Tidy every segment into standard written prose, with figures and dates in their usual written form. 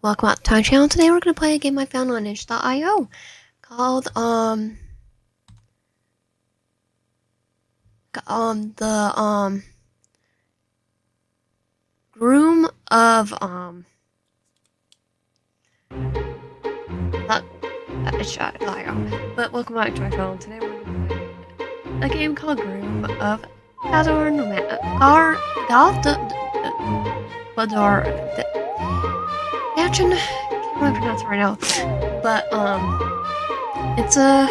Welcome back to my channel. Today we're going to play a game I found on itch.io called, Groom of, not itch.io, but welcome back to my channel. Today we're going to play a game called Groom of Gallagher Mansion. Can't really pronounce it right now, but it's a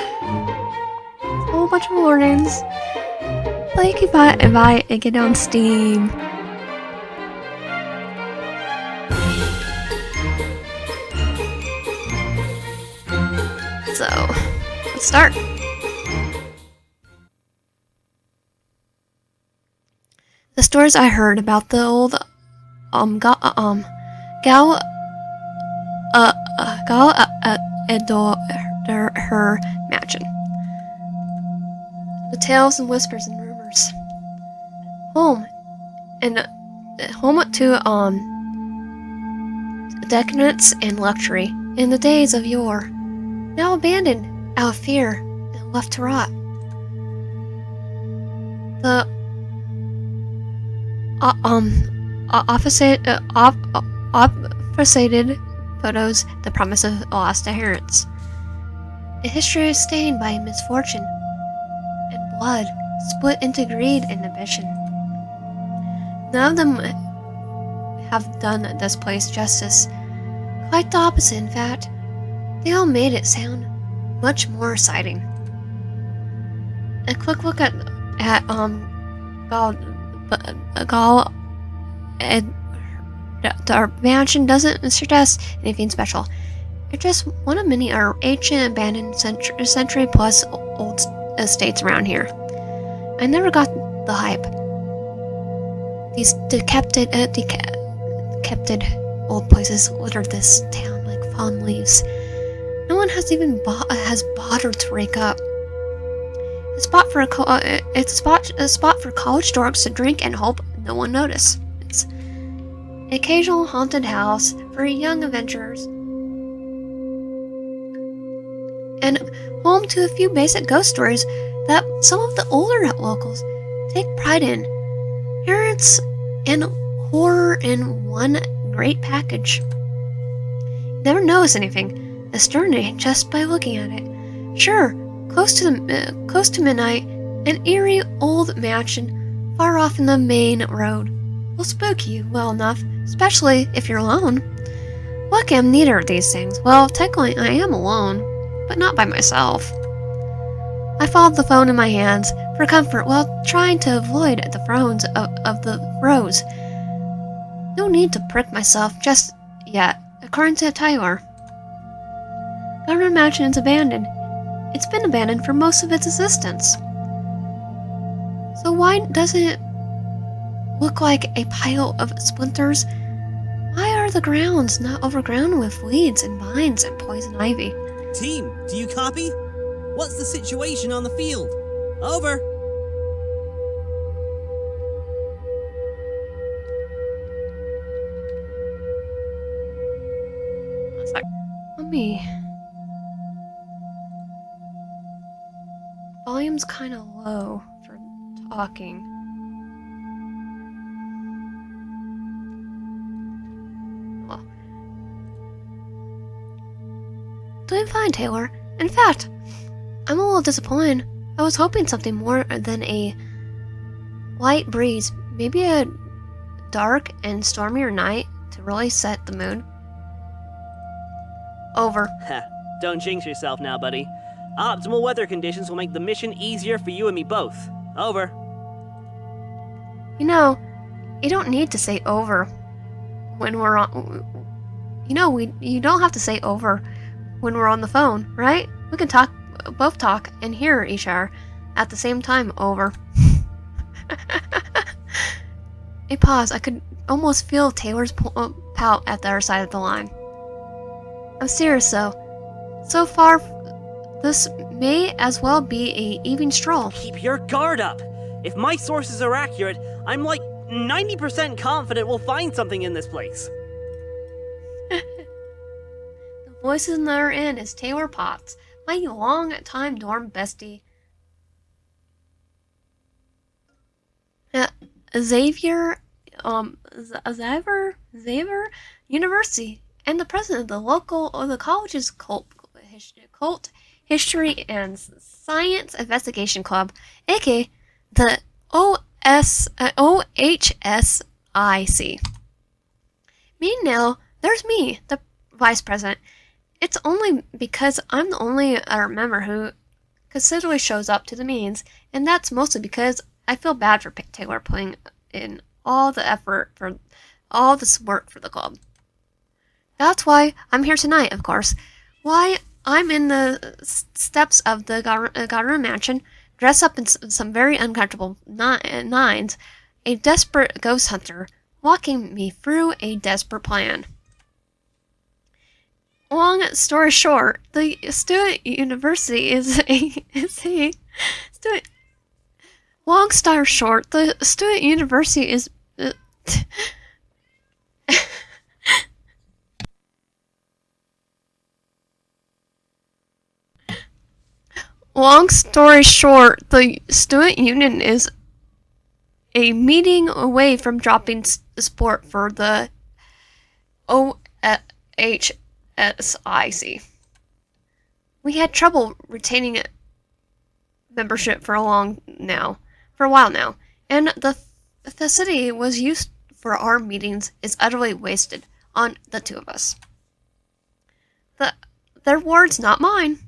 whole bunch of warnings. Like if I get it on Steam. So let's start. The stories I heard about the old Gallagher Mansion. The tales and whispers and rumors. Home to decadence and luxury in the days of yore. Now abandoned out of fear and left to rot. The obfuscated photos, the promise of lost adherence. A history stained by misfortune and blood, split into greed and ambition. None of them have done this place justice. Quite the opposite, in fact. They all made it sound much more exciting. A quick look at our mansion doesn't suggest anything special. It's just one of many ancient abandoned century-plus old estates around here. I never got the hype. These decapitated old places litter this town like fallen leaves. No one has even bothered to rake up. It's a spot for college dorks to drink and hope no one notice. It's an occasional haunted house for young adventurers, and home to a few basic ghost stories that some of the older locals take pride in. Parents and horror in one great package. Never notice anything disturbing just by looking at it. Sure, close to midnight, an eerie old mansion far off in the main road will spook you well enough, especially if you're alone. Lucky I'm neither of these things. Well, technically I am alone, but not by myself. I followed the phone in my hands for comfort while trying to avoid the frowns of the rows. No need to prick myself just yet, according to Tyler. Gallagher Mansion is abandoned. It's been abandoned for most of its existence. So why doesn't it look like a pile of splinters? Why are the grounds not overgrown with weeds and vines and poison ivy? Team, do you copy? What's the situation on the field? Over. Let me... Volume's kind of low for talking. Well, doing fine, Taylor. In fact, I'm a little disappointed. I was hoping something more than a light breeze, maybe a dark and stormier night to really set the mood. Over. Ha, don't jinx yourself now, buddy. Optimal weather conditions will make the mission easier for you and me both. Over. You know, you don't need to say over when we're on... You don't have to say over when we're on the phone, right? We can both talk and hear each other at the same time. Over. A pause. I could almost feel Taylor's pout at the other side of the line. I'm serious though. So far, this may as well be a evening stroll. Keep your guard up. If my sources are accurate, I'm like 90% confident we'll find something in this place. Voices in the other end is Taylor Potts, my long-time dorm bestie. Xavier, Xavier University, and the president of the college's cult history and science investigation club, aka the OHSIC. Meanwhile, there's me, the vice president. It's only because I'm the only member who consistently shows up to the meetings, and that's mostly because I feel bad for Taylor putting in all the effort for all this work for the club. That's why I'm here tonight, of course. Why I'm in the steps of the Gallagher Mansion, dressed up in some very uncomfortable nines, a desperate ghost hunter, walking me through a desperate plan. Long story short, the student university is a student. Long story short, the student university is. Long story short, the student union is a meeting away from dropping support for the OHSIC. We had trouble retaining membership for a while now, and the facility was used for our meetings is utterly wasted on the two of us. Their words, not mine.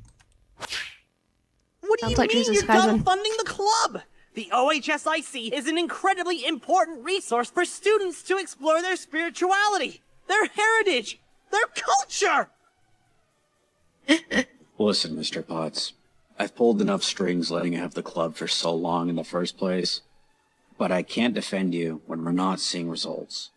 What do you mean you're done funding the club? The OHSIC is an incredibly important resource for students to explore their spirituality, their heritage, their culture! Listen, Mr. Potts. I've pulled enough strings letting you have the club for so long in the first place, but I can't defend you when we're not seeing results.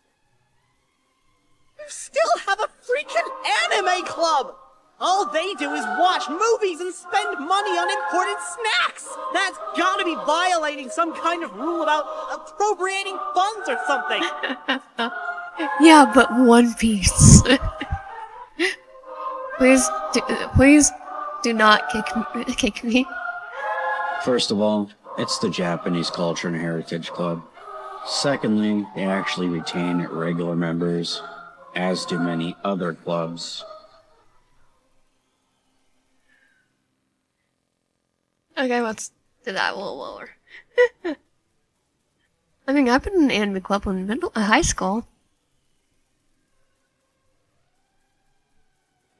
You still have a freaking anime club! All they do is watch movies and spend money on imported snacks! That's gotta be violating some kind of rule about appropriating funds or something! Yeah, but One Piece. Please do not kick me. First of all, it's the Japanese Culture and Heritage Club. Secondly, they actually retain regular members, as do many other clubs. Okay, let's do that a little lower. I mean, I've been in an anime club in high school.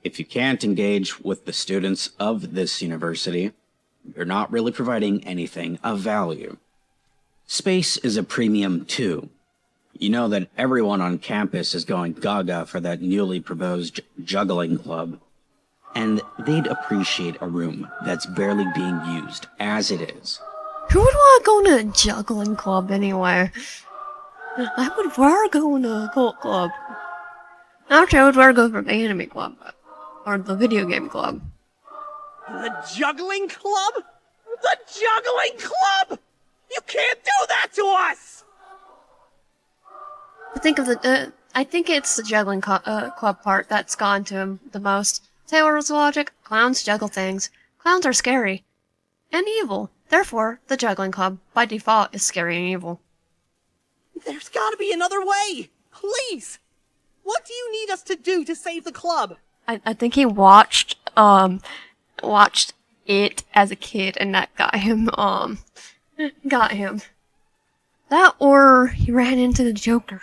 If you can't engage with the students of this university, you're not really providing anything of value. Space is a premium too. You know that everyone on campus is going gaga for that newly proposed juggling club. And they'd appreciate a room that's barely being used as it is. Who would want to go to a juggling club anyway? I would rather go to a cult club. Actually, I would rather go for an anime club. Or the video game club. The juggling club? The juggling club! You can't do that to us! I think it's the juggling club part that's gone to him the most. Taylor's logic, clowns juggle things. Clowns are scary. And evil. Therefore, the juggling club, by default, is scary and evil. There's gotta be another way! Please! What do you need us to do to save the club? I think he watched it as a kid and that got him. That or he ran into the Joker.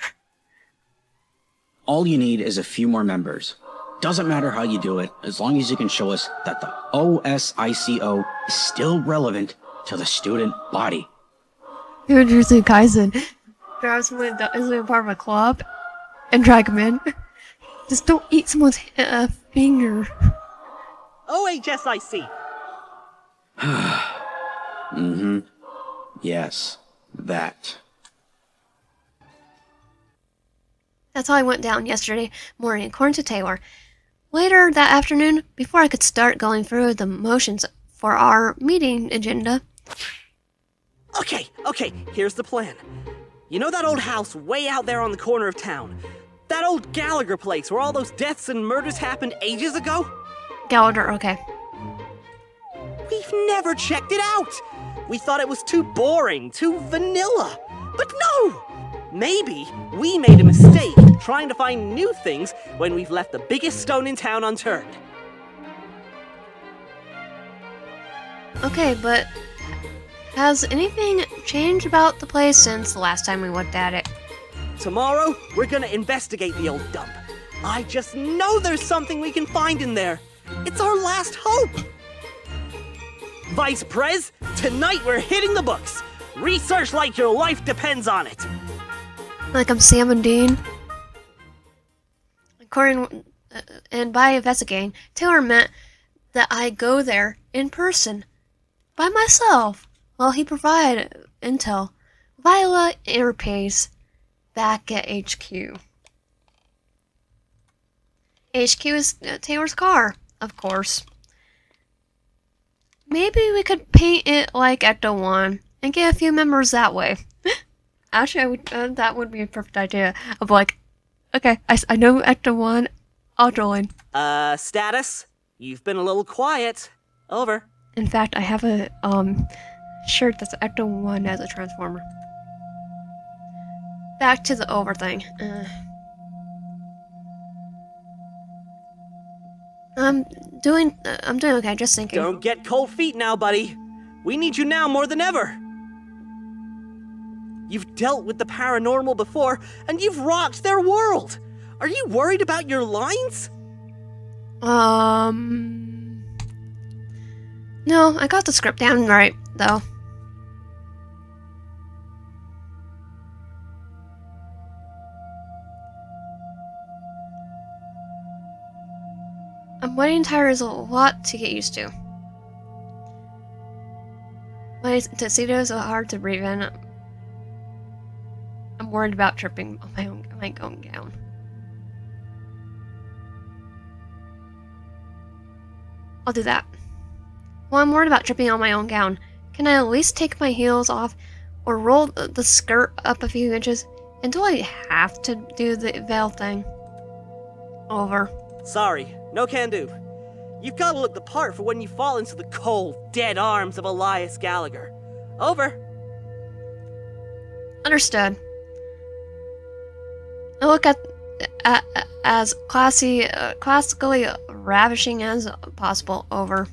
All you need is a few more members. Doesn't matter how you do it, as long as you can show us that the OSICO is still relevant to the student body. Jujutsu Kaisen grabs someone that isn't a part of a club and drag him in. Just don't eat someone's finger. OHSIC. Mm-hmm. Yes, that. That's how I went down yesterday morning, according to Taylor. Later that afternoon, before I could start going through the motions for our meeting agenda. Okay, here's the plan. You know that old house way out there on the corner of town? That old Gallagher place where all those deaths and murders happened ages ago? Gallagher, okay. We've never checked it out. We thought it was too boring, too vanilla. But no! Maybe we made a mistake trying to find new things when we've left the biggest stone in town unturned. Okay, but has anything changed about the place since the last time we looked at it? Tomorrow, we're gonna investigate the old dump. I just know there's something we can find in there. It's our last hope. Vice Prez, tonight we're hitting the books. Research like your life depends on it. Like I'm Sam and Dean? According, and by investigating, Taylor meant that I go there in person, by myself, while he provided intel. Viola Airpace, back at HQ. HQ is Taylor's car, of course. Maybe we could paint it like Ecto 1 and get a few members that way. Actually, that would be a perfect idea. Of like, okay, I know Ecto 1, I'll join. Status? You've been a little quiet. Over. In fact, I have a shirt that's Ecto 1 as a transformer. Back to the over thing. I'm doing okay, just thinking. Don't get cold feet now, buddy. We need you now more than ever. You've dealt with the paranormal before, and you've rocked their world. Are you worried about your lines? No, I got the script down right, though. Wedding attire is a lot to get used to. My tuxedos are hard to breathe in. I'm worried about tripping on my own gown. I'll do that. Well, I'm worried about tripping on my own gown. Can I at least take my heels off or roll the skirt up a few inches? And do I have to do the veil thing? Over. Sorry, no can do. You've got to look the part for when you fall into the cold, dead arms of Elias Gallagher. Over. Understood. I look at as classically ravishing as possible. Over.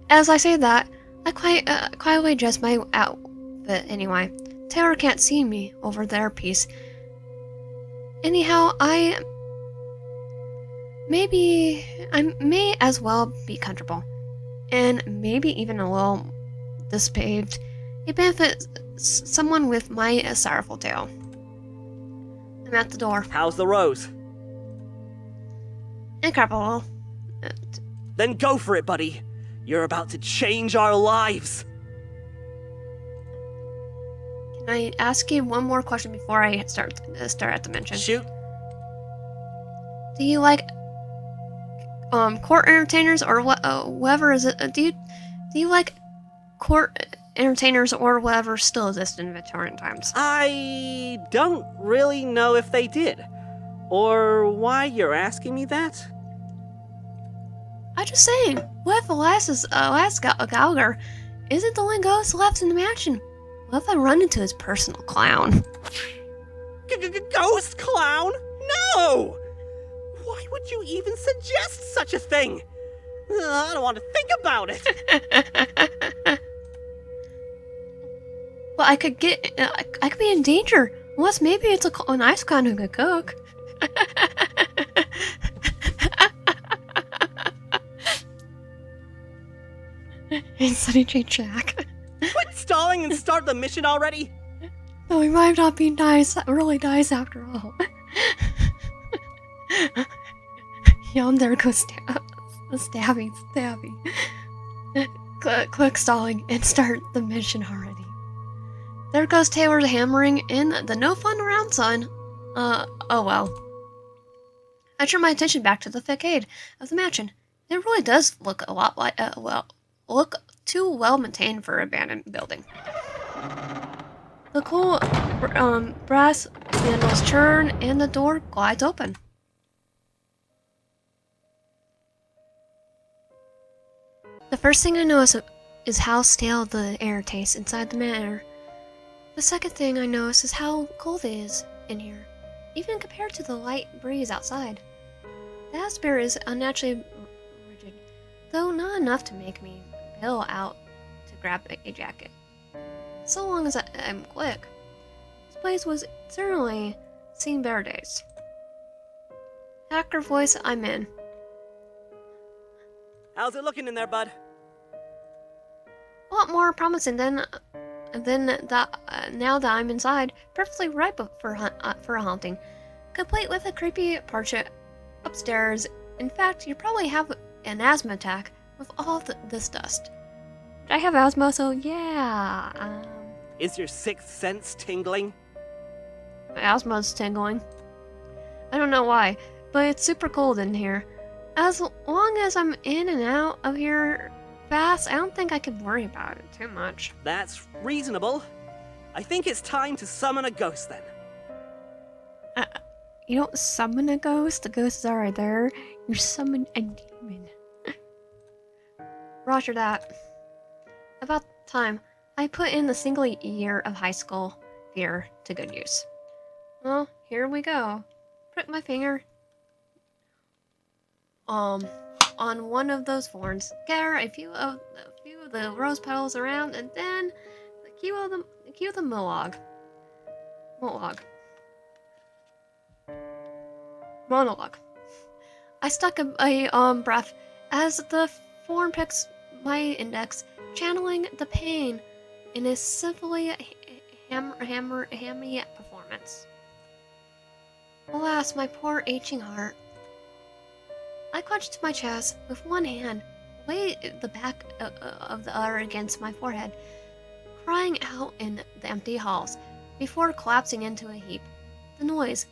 As I say that, I quietly adjust my outfit anyway. Taylor can't see me over their piece. Anyhow, I may as well be comfortable, and maybe even a little dispaved. It benefits someone with my sorrowful tale. I'm at the door. How's the rose? Incredible. Then go for it, buddy. You're about to change our lives. Can I ask you one more question before I start at the mention? Shoot. Do you like court entertainers or whatever is it? Do you like court entertainers or whatever still exist in Victorian times? I don't really know if they did, or why you're asking me that. I'm just saying, what if Elias Gallagher isn't the only ghost left in the mansion? What if I run into his personal clown? Ghost clown? No! Why would you even suggest such a thing? I don't want to think about it. Well, I could be in danger. Unless maybe it's a nice clown who could cook. And Sunny Jane Jack. Quit stalling and start the mission already. No, he might not be nice. Really nice after all. Yum, there goes stabby. Click stalling and start the mission already. There goes Taylor hammering in the no fun around sign. Oh well. I turn my attention back to the facade of the mansion. It really does look a lot like, look too well maintained for an abandoned building. The cool brass Handles turn and the door glides open. The first thing I notice is how stale the air tastes inside the manor. The second thing I notice is how cold it is in here, even compared to the light breeze outside. The atmosphere is unnaturally rigid, though not enough to make me bail out to grab a jacket. So long as I'm quick. This place was certainly seen better days. Hacker voice, I'm in. How's it looking in there, bud? A lot more promising than that. Now that I'm inside, perfectly ripe for a haunting, complete with a creepy portrait upstairs. In fact, you probably have an asthma attack with all this dust. I have asthma, so yeah. Is your sixth sense tingling? My asthma's tingling. I don't know why, but it's super cold in here. As long as I'm in and out of here fast, I don't think I could worry about it too much. That's reasonable. I think it's time to summon a ghost then. You don't summon a ghost, the ghosts are there. You summon a demon. Roger that. About time, I put in the single year of high school fear to good use. Well, here we go. Prick my finger on one of those thorns, gather a few of the rose petals around, and then cue the monologue. I stuck a breath as the thorn picks my index, channeling the pain in a simply hammy performance. Alas, my poor aching heart. I clutched my chest with one hand, laid the back of the other against my forehead, crying out in the empty halls before collapsing into a heap. The noise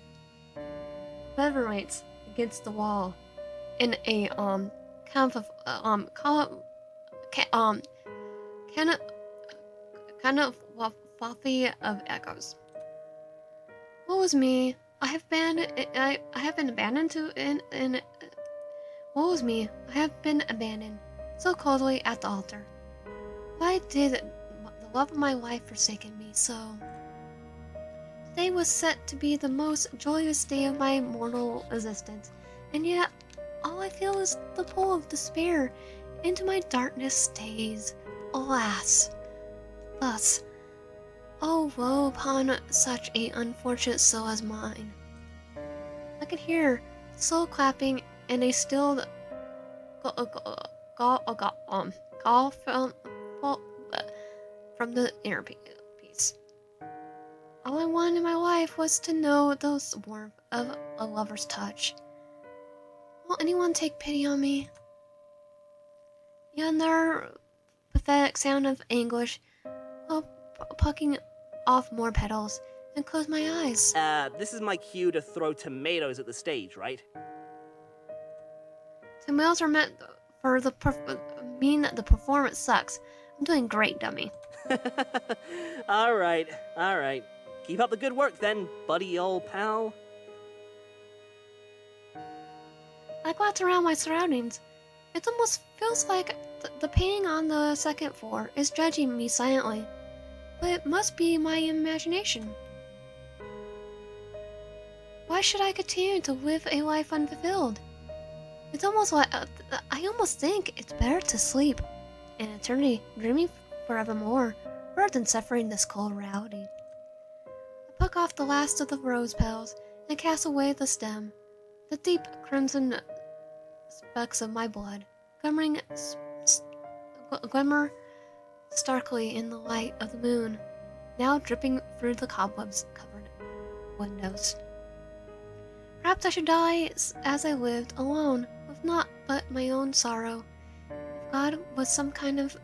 reverberates against the wall in a kind of fluffy of echoes. What was me? I have been abandoned Woe is me, I have been abandoned so coldly at the altar. Why did the love of my life forsaken me so? Today was set to be the most joyous day of my mortal existence, and yet all I feel is the pull of despair into my darkness stays. Alas! Thus, oh woe upon such a unfortunate soul as mine. I could hear slow clapping and a stilled call from the inner peace. All I wanted in my life was to know the warmth of a lover's touch. Will anyone take pity on me? Beyond their pathetic sound of anguish, while plucking off more petals, and close my eyes. This is my cue to throw tomatoes at the stage, right? Tomatoes are meant for mean that the performance sucks. I'm doing great, dummy. Alright. Keep up the good work then, buddy old pal. I glance around my surroundings. It almost feels like the painting on the second floor is judging me silently. But it must be my imagination. Why should I continue to live a life unfulfilled? It's almost like I almost think it's better to sleep in eternity, dreaming forevermore, rather than suffering this cold reality. I pluck off the last of the rose petals and cast away the stem. The deep crimson specks of my blood, glimmer starkly in the light of the moon, now dripping through the cobwebs-covered windows. Perhaps I should die as I lived, alone, with naught but my own sorrow. If God was some kind of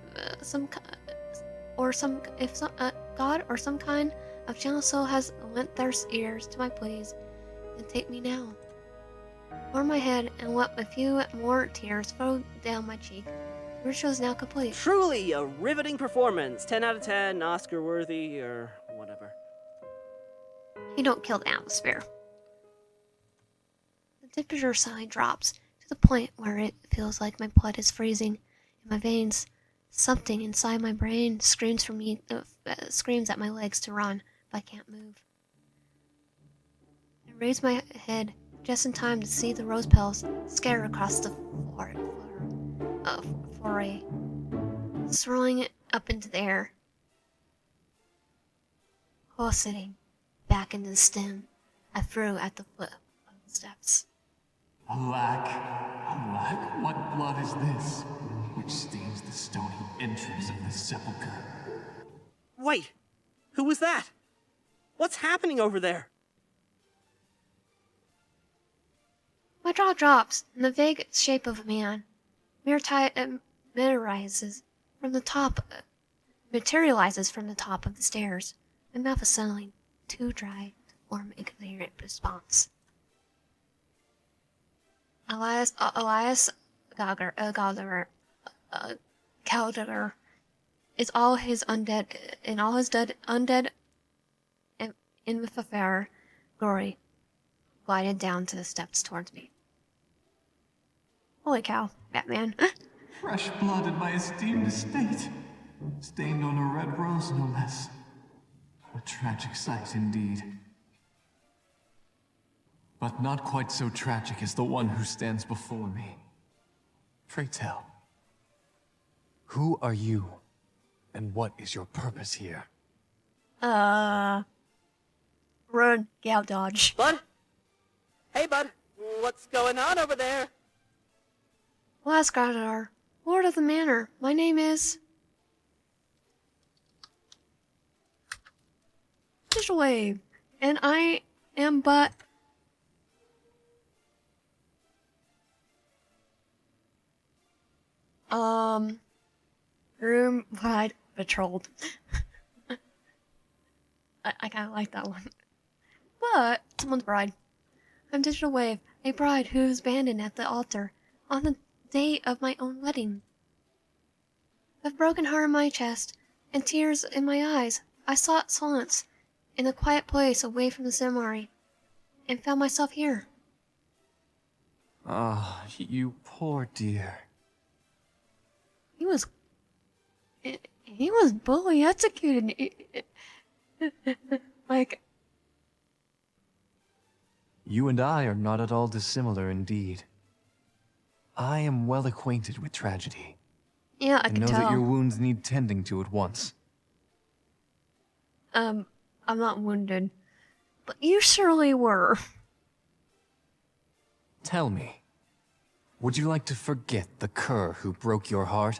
God or some kind of gentle soul has lent their ears to my pleas, then take me now. Over my head and let a few more tears flow down my cheek. The ritual is now complete. Truly a riveting performance. 10 out of 10, Oscar worthy, or whatever. You don't kill the atmosphere. The temperature suddenly drops to the point where it feels like my blood is freezing in my veins. Something inside my brain screams for me, screams at my legs to run, but I can't move. I raise my head just in time to see the rose petals scatter across the foray, swirling it up into the air. While sitting back in the stem, I threw at the foot of the steps. Alack, what blood is this, which stains the stony entrance of this sepulchre? Wait, who was that? What's happening over there? My jaw drops, and the vague shape of a man materializes from the top of the stairs. My mouth is suddenly too dry to form a coherent response. Elias Gallagher is all his undead and inferior glory glided down to the steps towards me. Holy cow, Batman. Fresh blood in my esteemed estate, stained on a red rose no less. A tragic sight indeed. But not quite so tragic as the one who stands before me. Pray tell, who are you, and what is your purpose here? Run, gal dodge. Bud? Hey, bud. What's going on over there? Elias Gallagher, Lord of the Manor. My name is... Digital Wave, and I am but... Room wide betrothed. I kind of like that one. But someone's bride. I'm Digital Wave, a bride who was abandoned at the altar on the day of my own wedding. With a broken heart in my chest and tears in my eyes, I sought solace in a quiet place away from the ceremony and found myself here. Ah, you poor dear. He was bully executed. Like, You and I are not at all dissimilar indeed. I am well acquainted with tragedy, yeah, I and can know tell. that your wounds need tending to at once. I'm not wounded, but you surely were. Tell me, would you like to forget the cur who broke your heart?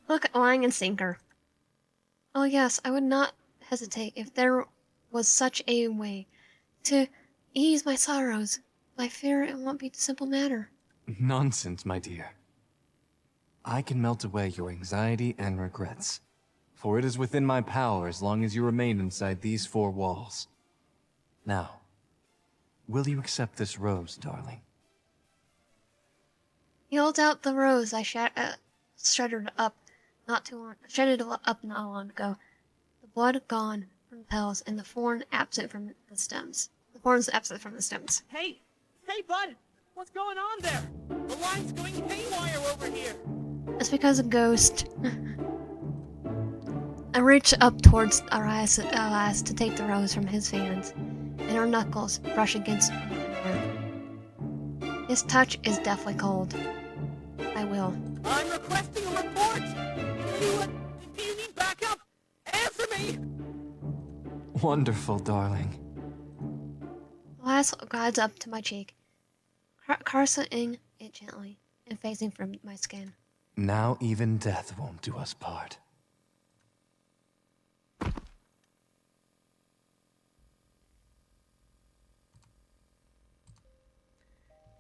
Look, lying and sinker. Oh yes, I would not hesitate if there was such a way to ease my sorrows. I fear it won't be a simple matter. Nonsense, my dear. I can melt away your anxiety and regrets, for it is within my power as long as you remain inside these four walls. Now, will you accept this rose, darling? He holds out the rose I shredded up not long ago. The blood gone from the petals and the thorn absent from the stems. The thorns absent from the stems. Hey, bud. What's going on there? The line's going haywire over here. It's because a ghost. I reach up towards Elias to take the rose from his hands, and our knuckles brush against one another. His touch is deathly cold. I will. I'm requesting a report. Do you need backup? Answer me. Wonderful, darling. Elias glides up to my cheek, caressing it gently and phasing from my skin. Now even death won't do us part.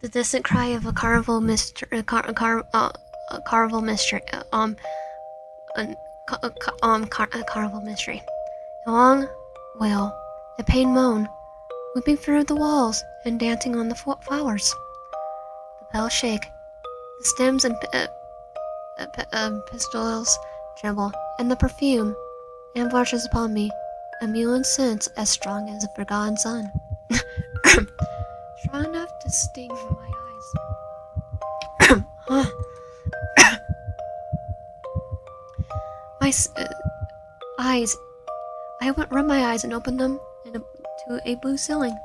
The distant cry of a carnival mystery. Carnival mystery. Carnival mystery. A long wail, a pain moan, whipping through the walls and dancing on the flowers. The petals shake, the stems and pistils tremble, and the perfume and blushes upon me, a mullen sense as strong as a forgotten sun. Strong enough to sting my eyes. Eyes. I rub my eyes and open them to a blue ceiling.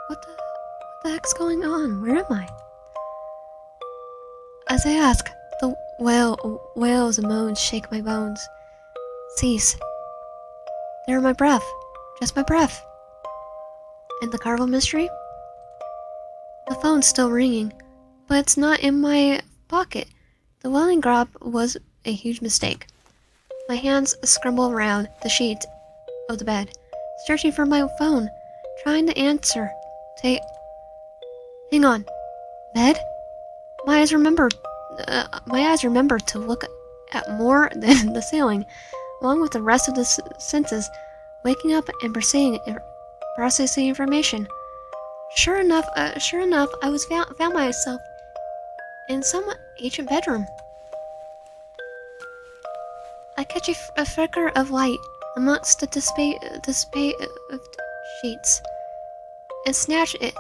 What the heck's going on? Where am I? As I ask, the wails and moans shake my bones. Cease. They're my breath. Just my breath. And the Carvel mystery? The phone's still ringing, but it's not in my pocket. The welling grab was a huge mistake. My hands scramble around the sheets of the bed, searching for my phone, trying to answer. Hang on. Bed? My eyes remember to look at more than the ceiling, along with the rest of the senses, waking up and processing information. Sure enough, I was found myself in some ancient bedroom. I catch a flicker of light amongst the display of sheets, and snatch it.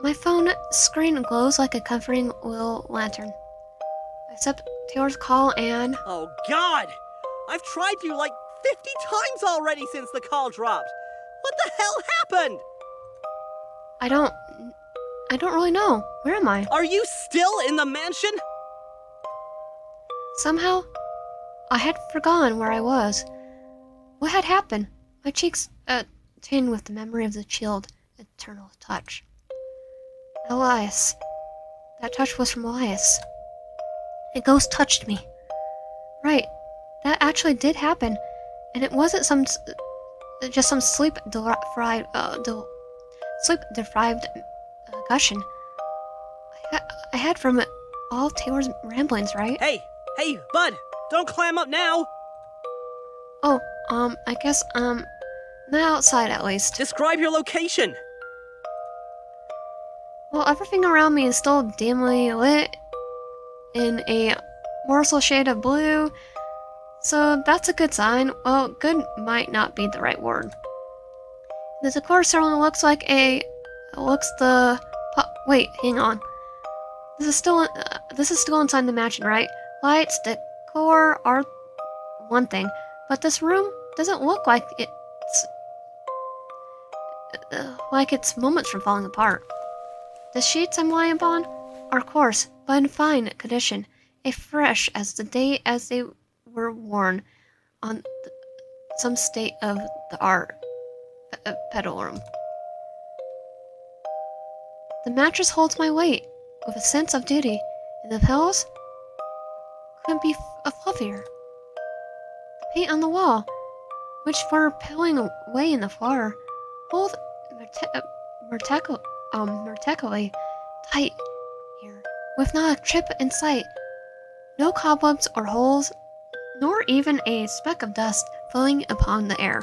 My phone screen glows like a comforting little lantern. I accept Taylor's call and... Oh God! I've tried you like 50 times already since the call dropped! What the hell happened? I don't really know. Where am I? Are you still in the mansion? Somehow, I had forgotten where I was. What had happened? My cheeks tainted with the memory of the chilled, eternal touch. Elias. That touch was from Elias. A ghost touched me. Right. That actually did happen. And it wasn't just some sleep-deprived cushion. I had from all Taylor's ramblings, right? Hey, bud, don't clam up now. Oh, I guess, not outside at least. Describe your location. Well, everything around me is still dimly lit in a morsel shade of blue, so that's a good sign. Well, good might not be the right word. The decor certainly looks like wait, hang on. This is still inside the mansion, right? Lights, decor are one thing, but this room doesn't look like it's moments from falling apart. The sheets I'm lying upon are coarse, but in fine condition, as fresh as the day as they were worn on some state of the art pedal room. The mattress holds my weight with a sense of duty, and the pillows couldn't be fluffier. The paint on the wall, which were peeling away in the floor, hold meticulously tight here, with not a chip in sight, no cobwebs or holes, nor even a speck of dust floating upon the air.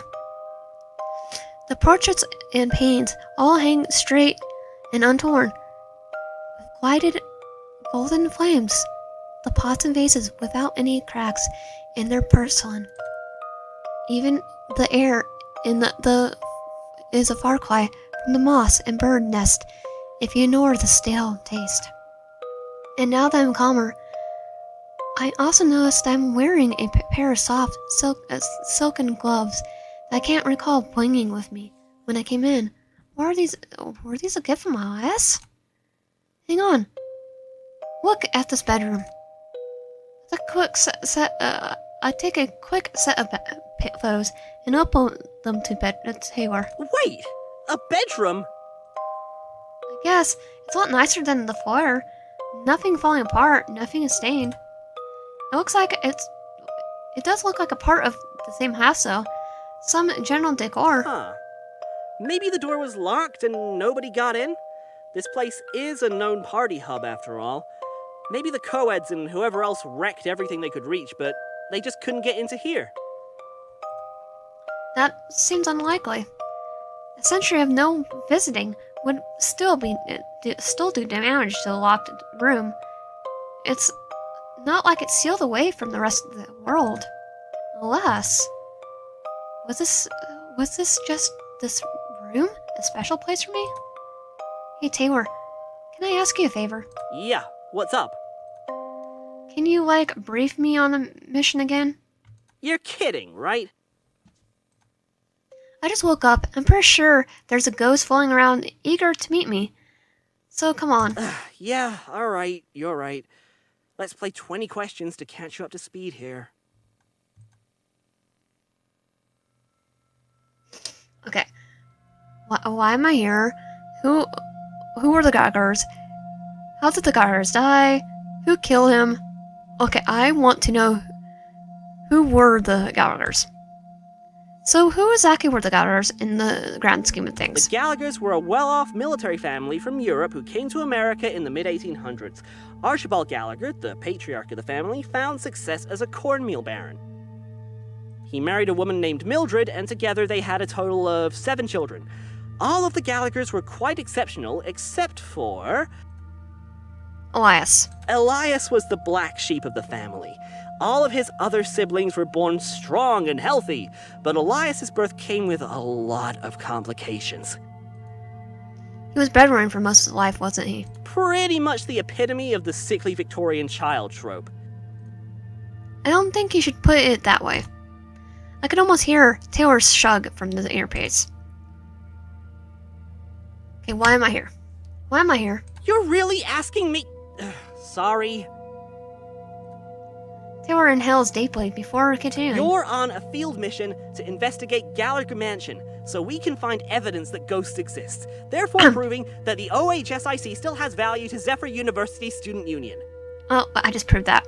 The portraits and paintings all hang straight and untorn, with glided golden flames, the pots and vases without any cracks in their porcelain. Even the air in the is a far cry from the moss and bird nest if you ignore the stale taste. And now that I'm calmer, I also noticed I'm wearing a pair of soft silken gloves that I can't recall bringing with me when I came in. Were these a gift from Elias? Hang on. Look at this bedroom. I take a quick set of photos and upload them to Taylor. Wait, a bedroom? I guess it's a lot nicer than the floor. Nothing falling apart, nothing is stained. It looks like it does look like a part of the same house though. Some general decor. Huh. Maybe the door was locked and nobody got in? This place is a known party hub after all. Maybe the co-eds and whoever else wrecked everything they could reach, but they just couldn't get into here. That seems unlikely. A century of no visiting would still do damage to the locked room. It's not like it's sealed away from the rest of the world. Alas, was this just this room a special place for me? Hey Taylor, can I ask you a favor? Yeah, what's up? Can you, brief me on the mission again? You're kidding, right? I just woke up. I'm pretty sure there's a ghost floating around eager to meet me. So come on. Yeah, alright, you're right. Let's play 20 questions to catch you up to speed here. Okay. Why am I here? Who were the Gallaghers? How did the Gallaghers die? Who killed him? Okay, I want to know who were the Gallaghers. So who exactly were the Gallaghers in the grand scheme of The things? Gallaghers were a well-off military family from Europe who came to America in the mid-1800s. Archibald Gallagher, the patriarch of the family, found success as a cornmeal baron. He married a woman named Mildred, and together they had a total of 7 children. All of the Gallaghers were quite exceptional, except for... Elias. Elias was the black sheep of the family. All of his other siblings were born strong and healthy, but Elias's birth came with a lot of complications. He was bedridden for most of his life, wasn't he? Pretty much the epitome of the sickly Victorian child trope. I don't think you should put it that way. I could almost hear Taylor's shrug from the earpiece. Okay, why am I here? Why am I here? You're really asking me? Sorry. Taylor inhales deeply before continuing. You're on a field mission to investigate Gallagher Mansion, so we can find evidence that ghosts exist, therefore proving that the OHSIC still has value to Zephyr University Student Union. Oh, I just proved that.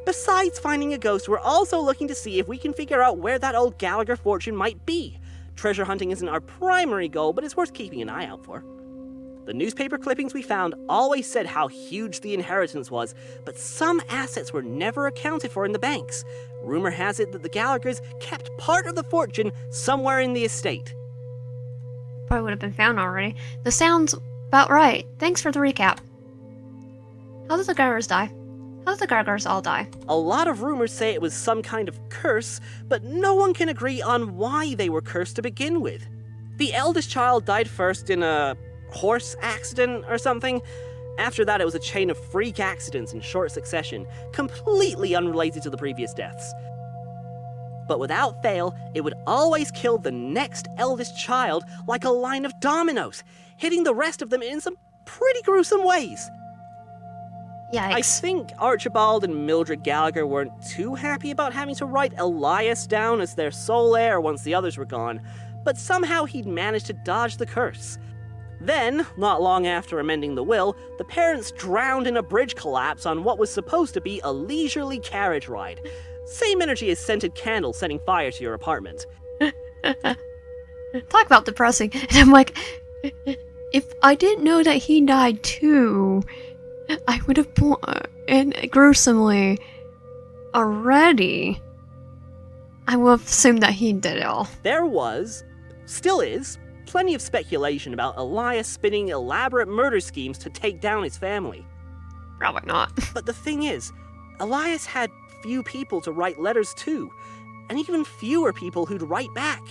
Besides finding a ghost, we're also looking to see if we can figure out where that old Gallagher fortune might be. Treasure hunting isn't our primary goal, but it's worth keeping an eye out for. The newspaper clippings we found always said how huge the inheritance was, but some assets were never accounted for in the banks. Rumor has it that the Gallaghers kept part of the fortune somewhere in the estate. Probably would have been found already. This sounds about right. Thanks for the recap. How did the Gallaghers die? How did the Gallaghers all die? A lot of rumors say it was some kind of curse, but no one can agree on why they were cursed to begin with. The eldest child died first in a horse accident or something. After that, it was a chain of freak accidents in short succession, completely unrelated to the previous deaths. But without fail, it would always kill the next eldest child like a line of dominoes, hitting the rest of them in some pretty gruesome ways. I Yikes. think Archibald and Mildred Gallagher weren't too happy about having to write Elias down as their sole heir once the others were gone, but somehow he'd managed to dodge the curse. Then, not long after amending the will, the parents drowned in a bridge collapse on what was supposed to be a leisurely carriage ride. Same energy as scented candles setting fire to your apartment. Talk about depressing. And I'm like, if I didn't know that he died too, I would have and gruesomely already. I would have assumed that he did it all. There was, still is, plenty of speculation about Elias spinning elaborate murder schemes to take down his family. Probably not. But the thing is, Elias had few people to write letters to, and even fewer people who'd write back.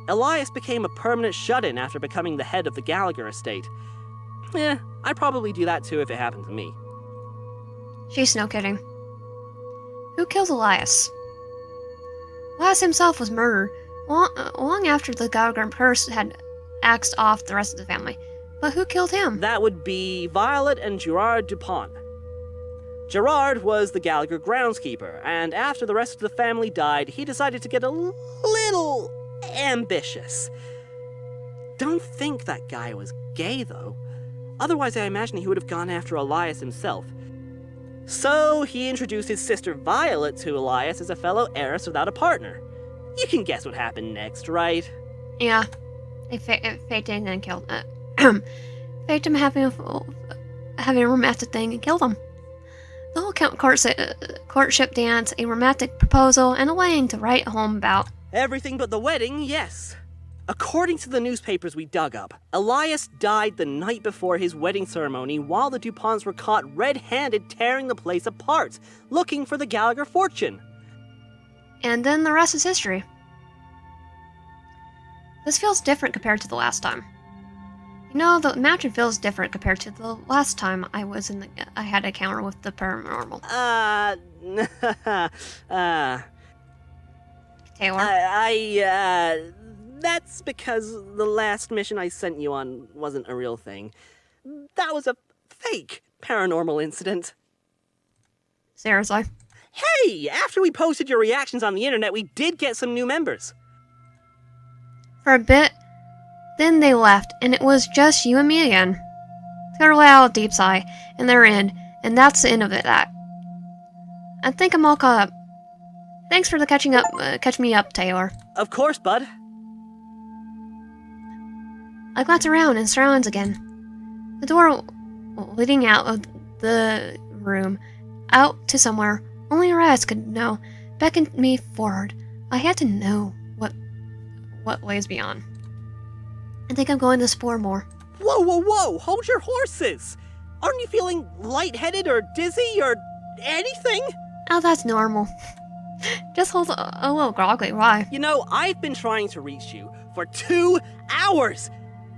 Elias became a permanent shut-in after becoming the head of the Gallagher estate. I'd probably do that too if it happened to me. She's no kidding. Who killed Elias? Elias himself was murdered long after the Gallagher curse had axed off the rest of the family. But who killed him? That would be Violet and Gerard Dupont. Gerard was the Gallagher groundskeeper, and after the rest of the family died, he decided to get a little ambitious. Don't think that guy was gay, though. Otherwise, I imagine he would have gone after Elias himself. So, he introduced his sister Violet to Elias as a fellow heiress without a partner. You can guess what happened next, right? Yeah. They faked it and killed faked him having a romantic thing and killed him. The whole courtship dance, a romantic proposal, and a wedding to write home about. Everything but the wedding, yes. According to the newspapers we dug up, Elias died the night before his wedding ceremony while the DuPonts were caught red-handed tearing the place apart, looking for the Gallagher fortune. And then the rest is history. This feels different compared to the last time. You know, the mansion feels different compared to the last time I had an encounter with the paranormal. Taylor? That's because the last mission I sent you on wasn't a real thing. That was a fake paranormal incident. Seriously? Hey, after we posted your reactions on the internet, we did get some new members. For a bit, then they left, and it was just you and me again. Taylor let out a deep sigh, and they're in, and that's the end of that. I think I'm all caught up. Thanks for the catch me up, Taylor. Of course, bud. I glanced around and surrounds again. The door leading out of the room, out to somewhere only Elias could know, beckoned me forward. I had to know what lays beyond. I think I'm going to explore more. Whoa! Hold your horses! Aren't you feeling lightheaded or dizzy or anything? Oh, that's normal. Just hold a little groggy, why? You know, I've been trying to reach you for 2 hours!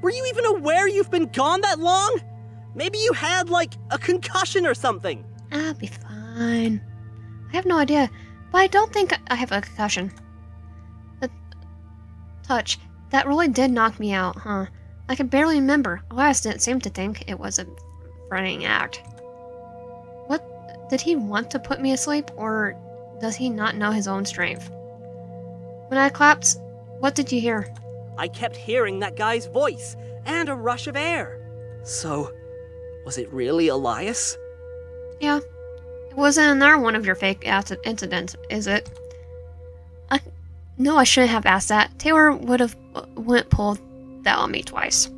Were you even aware you've been gone that long? Maybe you had, like, a concussion or something. I'll be fine. I have no idea, but I don't think I have a concussion. The touch, that really did knock me out, huh? I can barely remember. Elias didn't seem to think it was a frightening act. What, did he want to put me asleep, or does he not know his own strength? When I collapsed, what did you hear? I kept hearing that guy's voice, and a rush of air. So, was it really Elias? Yeah. It wasn't another one of your fake incidents, is it? No, I shouldn't have asked that. Taylor wouldn't pull that on me twice.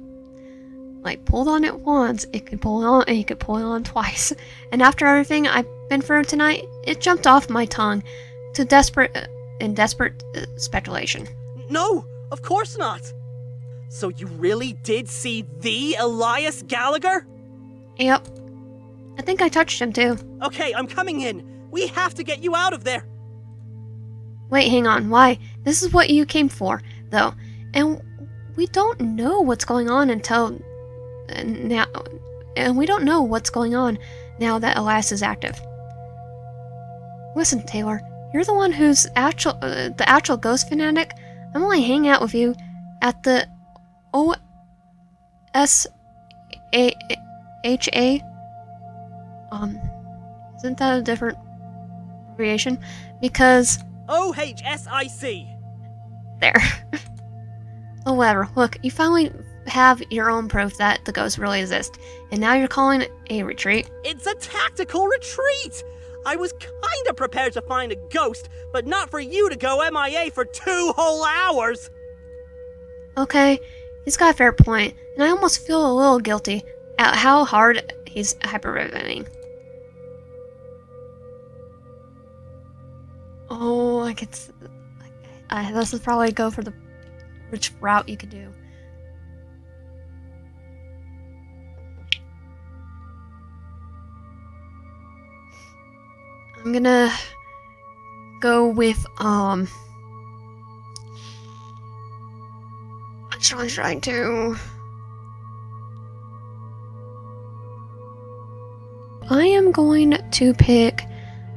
Like, pulled on it once, it could pull it on, and he could pull it on twice. And after everything I've been through tonight, it jumped off my tongue to desperate speculation. No, of course not. So you really did see the Elias Gallagher? Yep. I think I touched him too. Okay, I'm coming in. We have to get you out of there. Wait, hang on. Why? This is what you came for, though. And we don't know what's going on until now. And we don't know what's going on now that Elias is active. Listen, Taylor. You're the one who's the actual ghost fanatic. I'm only hanging out with you at the OSHA. Isn't that a different abbreviation? Because OHSIC. there. Oh, whatever. Look, you finally have your own proof that the ghosts really exist, and now you're calling it a retreat. It's a tactical retreat. I was kinda prepared to find a ghost, but not for you to go MIA for 2 whole hours. Okay, he's got a fair point, and I almost feel a little guilty at how hard he's hyperventilating. Oh, I could. This would probably go for the which route you could do. I'm gonna go with which one should I do? I am going to pick.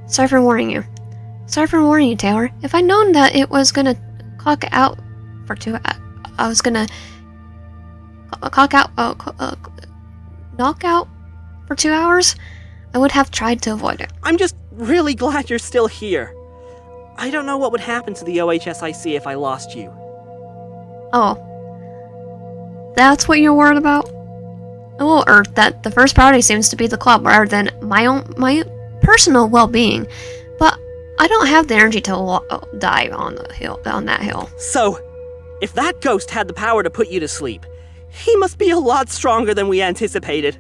Sorry for warning you. Sorry for warning you, Taylor. If I'd known that it was gonna clock out for 2, I was gonna knock out for 2 hours, I would have tried to avoid it. I'm just really glad you're still here. I don't know what would happen to the OHSIC if I lost you. Oh. That's what you're worried about? A little irked that the first priority seems to be the club rather than my personal well-being. But I don't have the energy to die on that hill. So, if that ghost had the power to put you to sleep, he must be a lot stronger than we anticipated.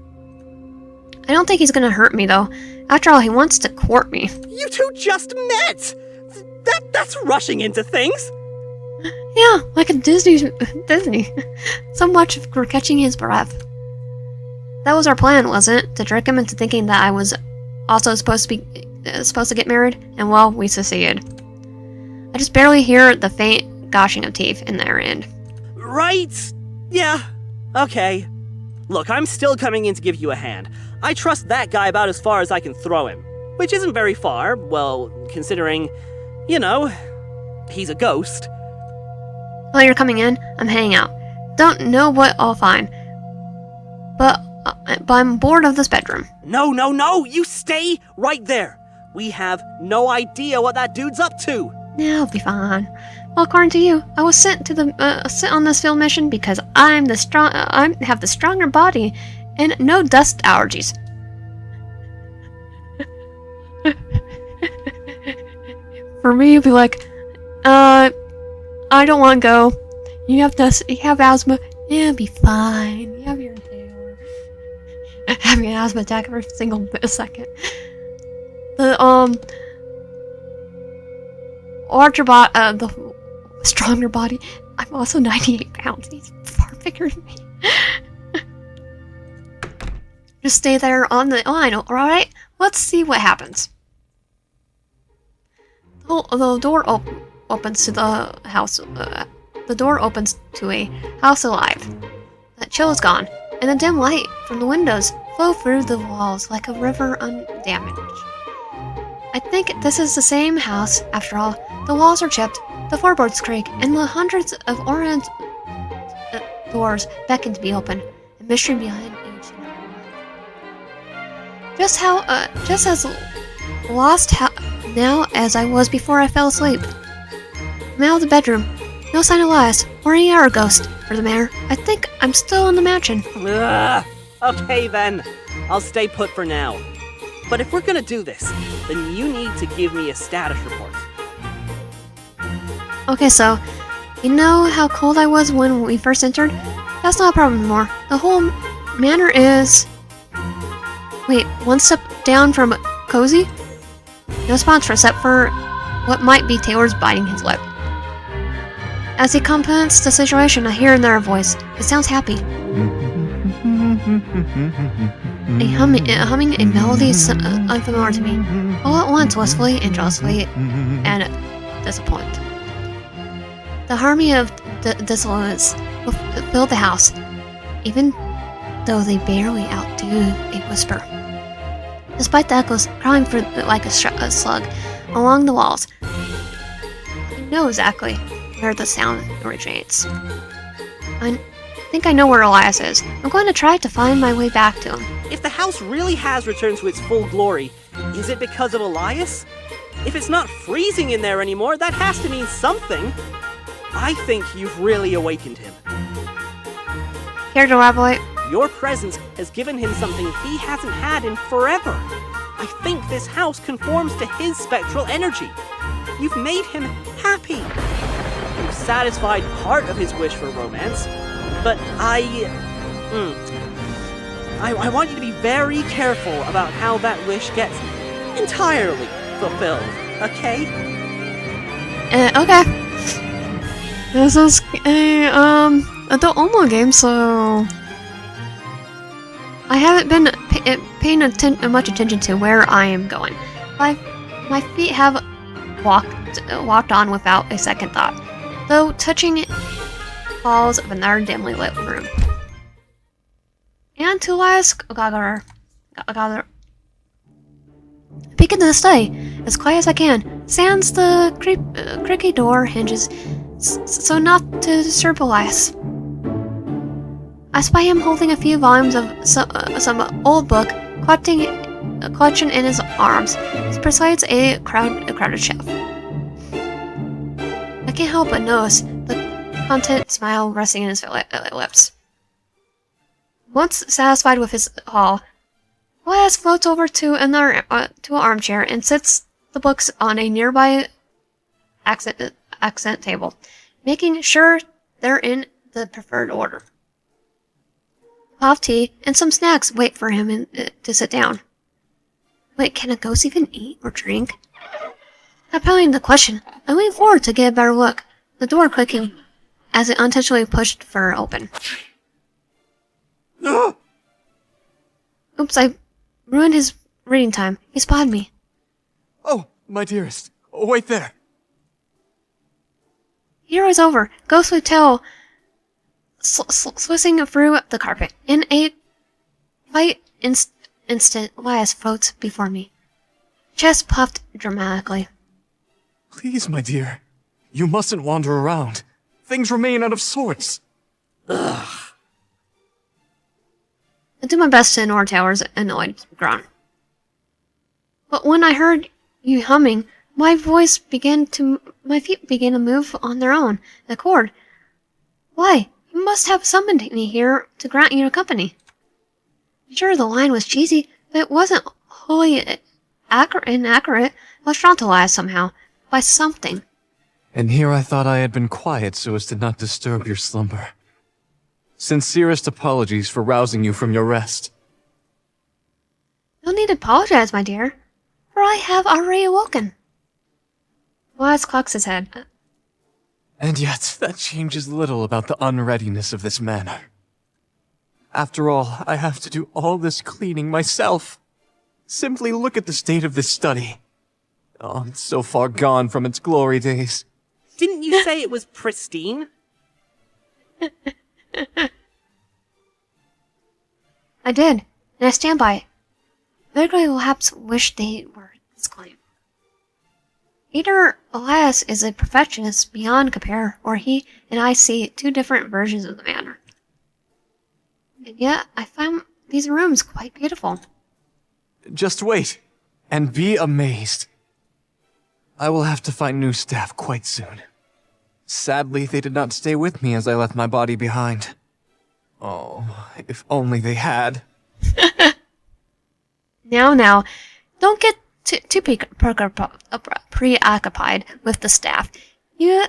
I don't think he's gonna hurt me, though. After all, he wants to court me. You two just met! That's rushing into things! Yeah, like a Disney. So much for catching his breath. That was our plan, wasn't it? To trick him into thinking that I was also supposed to get married, and well, we succeeded. I just barely hear the faint gashing of teeth in their end. Right? Yeah. Okay. Look, I'm still coming in to give you a hand. I trust that guy about as far as I can throw him. Which isn't very far, well, considering, you know, he's a ghost. While you're coming in, I'm hanging out. Don't know what I'll find. But I'm bored of this bedroom. No, you stay right there. We have no idea what that dude's up to. Yeah, I'll be fine. Well, according to you, I was sent to sent on this field mission because I have the stronger body and no dust allergies. For me, you'd be like, I don't want to go. You have asthma. Yeah, it'll be fine. You have your inhaler. Having an asthma attack every single second. The the stronger body. I'm also 98 pounds. He's far bigger than me. Just stay there on the line, alright? Let's see what happens. The door opens to the house. The door opens to a house alive. That chill is gone, and the dim light from the windows flow through the walls like a river undamaged. I think this is the same house, after all. The walls are chipped, the floorboards creak, and the hundreds of orange doors beckon to be opened. The mystery behind each and every one. Just as lost now as I was before I fell asleep. I'm out of the bedroom. No sign of Elias, or any other ghost, for the matter. I think I'm still in the mansion. Ugh. Okay then, I'll stay put for now. But if we're gonna do this, then you need to give me a status report. Okay, so, you know how cold I was when we first entered? That's not a problem anymore. The whole manor is... Wait, one step down from cozy? No sponsor except for what might be Taylor's biting his lip. As he comments the situation, I hear in their voice. It sounds happy. Humming a melody unfamiliar to me, all at once wistfully and jealously and disappointed. The harmony of dissonance filled the house, even though they barely outdo a whisper. Despite the echoes crawling like a slug along the walls, I know exactly where the sound originates. I think I know where Elias is. I'm going to try to find my way back to him. If the house really has returned to its full glory, is it because of Elias? If it's not freezing in there anymore, that has to mean something. I think you've really awakened him. Care to elaborate? Your presence has given him something he hasn't had in forever. I think this house conforms to his spectral energy. You've made him happy. You've satisfied part of his wish for romance, but I want you to be very careful about how that wish gets entirely fulfilled, okay? Okay. This is a adult Omo game, so I haven't been paying much attention to where I am going. My feet have walked on without a second thought, though touching walls of another dimly lit room. And to Elias Gallagher. Peek into the study, as quiet as I can, sans the creaky door hinges, so not to disturb Elias. I spy him holding a few volumes of some old book, clutching in his arms, besides a crowded shelf. I can't help but notice the content smile resting in his lips. Once satisfied with his haul, Elias floats over to an armchair and sits the books on a nearby accent table, making sure they're in the preferred order. Tea and some snacks wait for him to sit down. Wait, can a ghost even eat or drink? Not pondering the question, I lean forward to get a better look. the door clicking as it unintentionally pushed fur open. Oops, I ruined his reading time. He spotted me. Oh, my dearest. Wait there. Here was over, ghostly tail swishing through the carpet. In a light instant, Elias floats before me. Chest puffed dramatically. Please, my dear. You mustn't wander around. Things remain out of sorts. I do my best to ignore Taylor's annoyed groan. But when I heard you humming, my feet began to move on their own accord. Why, you must have summoned me here to grant you company. Sure, the line was cheesy, but it wasn't wholly inaccurate. I was traumatized somehow by something. And here I thought I had been quiet so as to not disturb your slumber. Sincerest apologies for rousing you from your rest. No need to apologize, my dear, for I have already awoken. Elias cocks his head. And yet, that changes little about the unreadiness of this manor. After all, I have to do all this cleaning myself. Simply look at the state of this study. Oh, it's so far gone from its glory days. Didn't you say it was pristine? I did, and I stand by it. Vaguely perhaps wish they were this claim. Either Elias is a perfectionist beyond compare, or he and I see two different versions of the manor. And yet, I found these rooms quite beautiful. Just wait, and be amazed. I will have to find new staff quite soon. Sadly, they did not stay with me as I left my body behind. Oh, if only they had. Now, don't get too preoccupied with the staff. You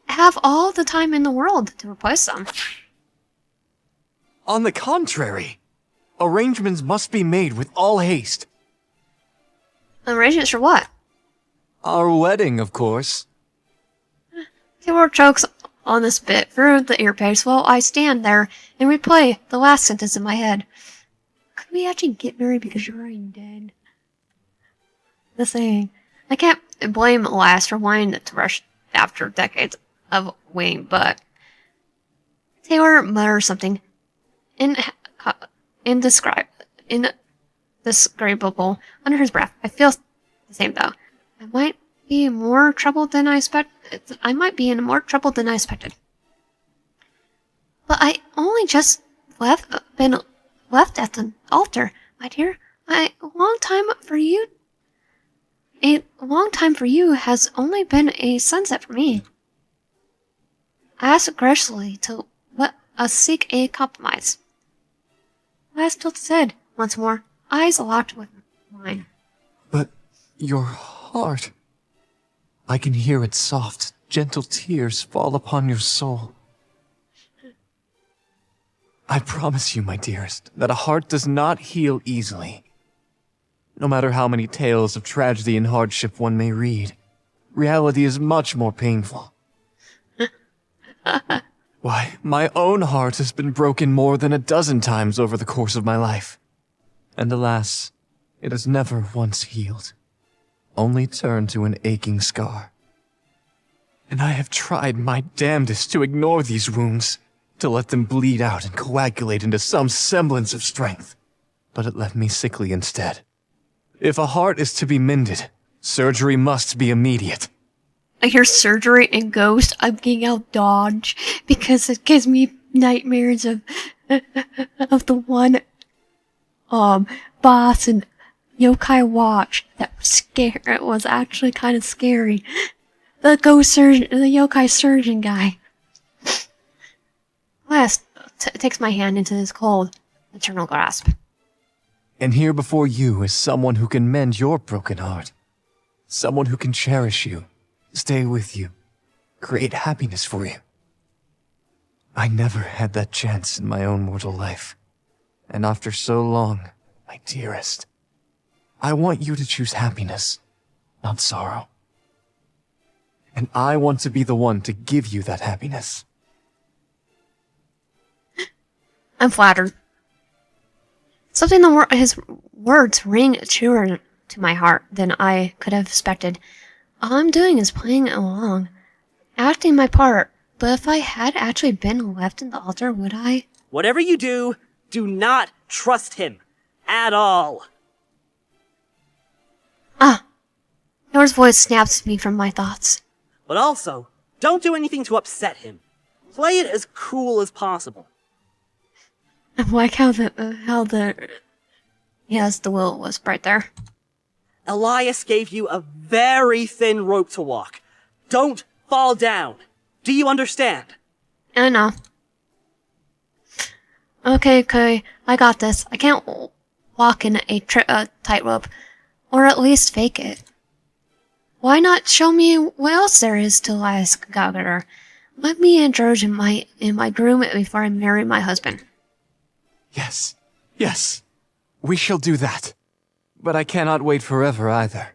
have all the time in the world to replace them. On the contrary, arrangements must be made with all haste. Arrangements for what? Our wedding, of course. Taylor chokes on this bit through the earpiece while I stand there and replay the last sentence in my head. Could we actually get married because you're already dead? The saying. I can't blame Elias for wanting to rush after decades of waiting, but Taylor mutters something indescribable under his breath. I feel the same though. I might be in more trouble than I expected. But I only just been left at the altar, my dear. A long time for you has only been a sunset for me. I asked graciously to let us seek a compromise. Last tilted his head once more, eyes locked with mine. But your heart... I can hear its soft, gentle tears fall upon your soul. I promise you, my dearest, that a heart does not heal easily. No matter how many tales of tragedy and hardship one may read, reality is much more painful. Why, my own heart has been broken more than a dozen times over the course of my life. And alas, it has never once healed, only turned to an aching scar. And I have tried my damnedest to ignore these wounds, to let them bleed out and coagulate into some semblance of strength. But it left me sickly instead. If a heart is to be mended, surgery must be immediate. I hear surgery and ghost. I'm getting out dodge because it gives me nightmares of the one boss in Yokai Watch that was actually kind of scary. The ghost surgeon, the yokai surgeon guy. Last takes my hand into his cold, eternal grasp. And here before you is someone who can mend your broken heart. Someone who can cherish you, stay with you, create happiness for you. I never had that chance in my own mortal life. And after so long, my dearest, I want you to choose happiness, not sorrow. and I want to be the one to give you that happiness. I'm flattered. Something his words ring truer to my heart than I could have expected. All I'm doing is playing along, acting my part, but if I had actually been left in the altar, would I? Whatever you do, do not trust him. At all. Nora's voice snaps me from my thoughts. But also, don't do anything to upset him. Play it as cool as possible. I like how yes, the will was right there. Elias gave you a very thin rope to walk. Don't fall down. Do you understand? I know. Okay, I got this. I can't walk in a tightrope, or at least fake it. Why not show me what else there is to Elias Gallagher? Let me indulge in my groom before I marry my husband. Yes, we shall do that. But I cannot wait forever either.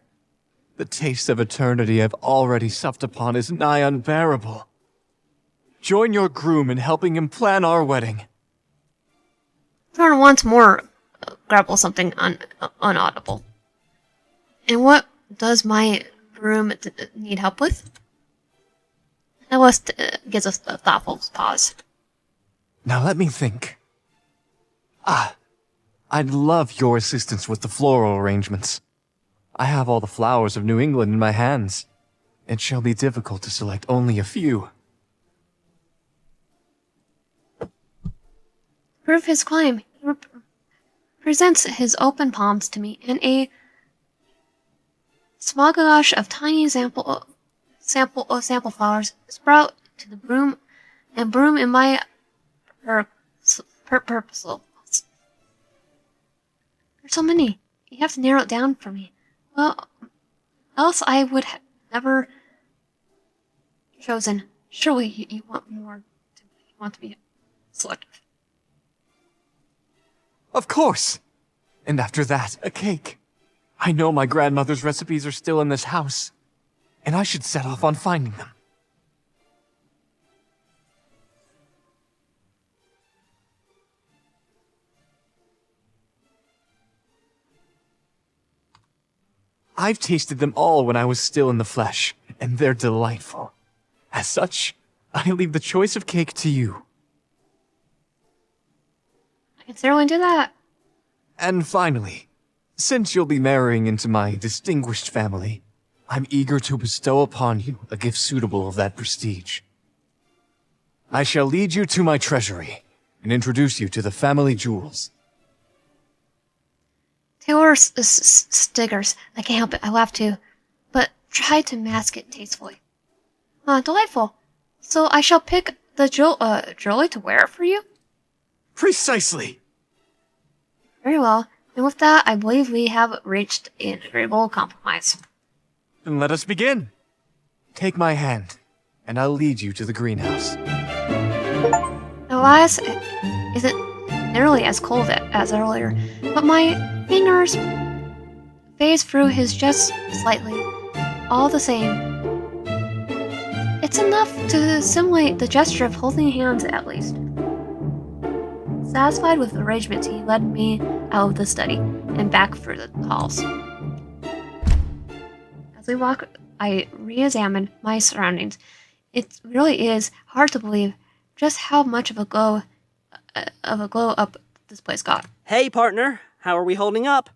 The taste of eternity I've already supped upon is nigh unbearable. Join your groom in helping him plan our wedding. Thorn once more grabble something unaudible. And what does my groom need help with? Elias gives us a thoughtful pause. Now let me think. I'd love your assistance with the floral arrangements. I have all the flowers of New England in my hands. It shall be difficult to select only a few. Prove his claim. He presents his open palms to me, and a small goulash of tiny sample flowers sprout to the broom in my purposeful. There's so many. You have to narrow it down for me. Well, else I would have never chosen. Surely you want more. You want to be selective. Of course! And after that, a cake. I know my grandmother's recipes are still in this house, and I should set off on finding them. I've tasted them all when I was still in the flesh, and they're delightful. As such, I leave the choice of cake to you. I can certainly do that. And finally, since you'll be marrying into my distinguished family, I'm eager to bestow upon you a gift suitable of that prestige. I shall lead you to my treasury and introduce you to the family jewels. Taylor stiggers. I can't help it. I laugh too, but try to mask it tastefully. Delightful. So I shall pick the jewelry to wear for you? Precisely. Very well. And with that, I believe we have reached an agreeable compromise. Then let us begin. Take my hand, and I'll lead you to the greenhouse. Elias isn't nearly as cold as earlier, but my fingers phase through his just slightly. All the same, it's enough to simulate the gesture of holding hands at least. Satisfied with arrangements, he led me out of the study and back through the halls. As we walk, I re-examine my surroundings. It really is hard to believe just how much of a glow up this place got. Hey, partner. How are we holding up?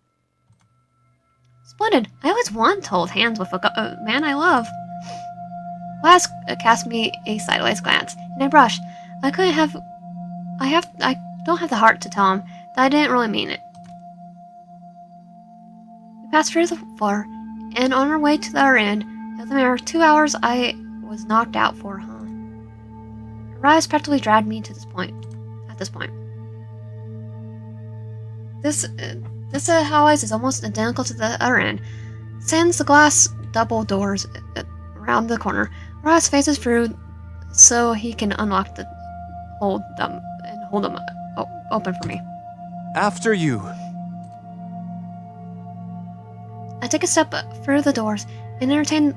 Splendid. I always wanted to hold hands with a man I love. Elias cast me a sideways glance, and I brushed. I don't have the heart to tell him that I didn't really mean it. We passed through the floor, and on our way to the other end of the mirror, 2 hours I was knocked out for, huh? Elias practically dragged me to this point. At this point. This hallways is almost identical to the other end. Sans the glass double doors around the corner, Elias faces through so he can unlock the hold them open for me. After you. I take a step through the doors and entertain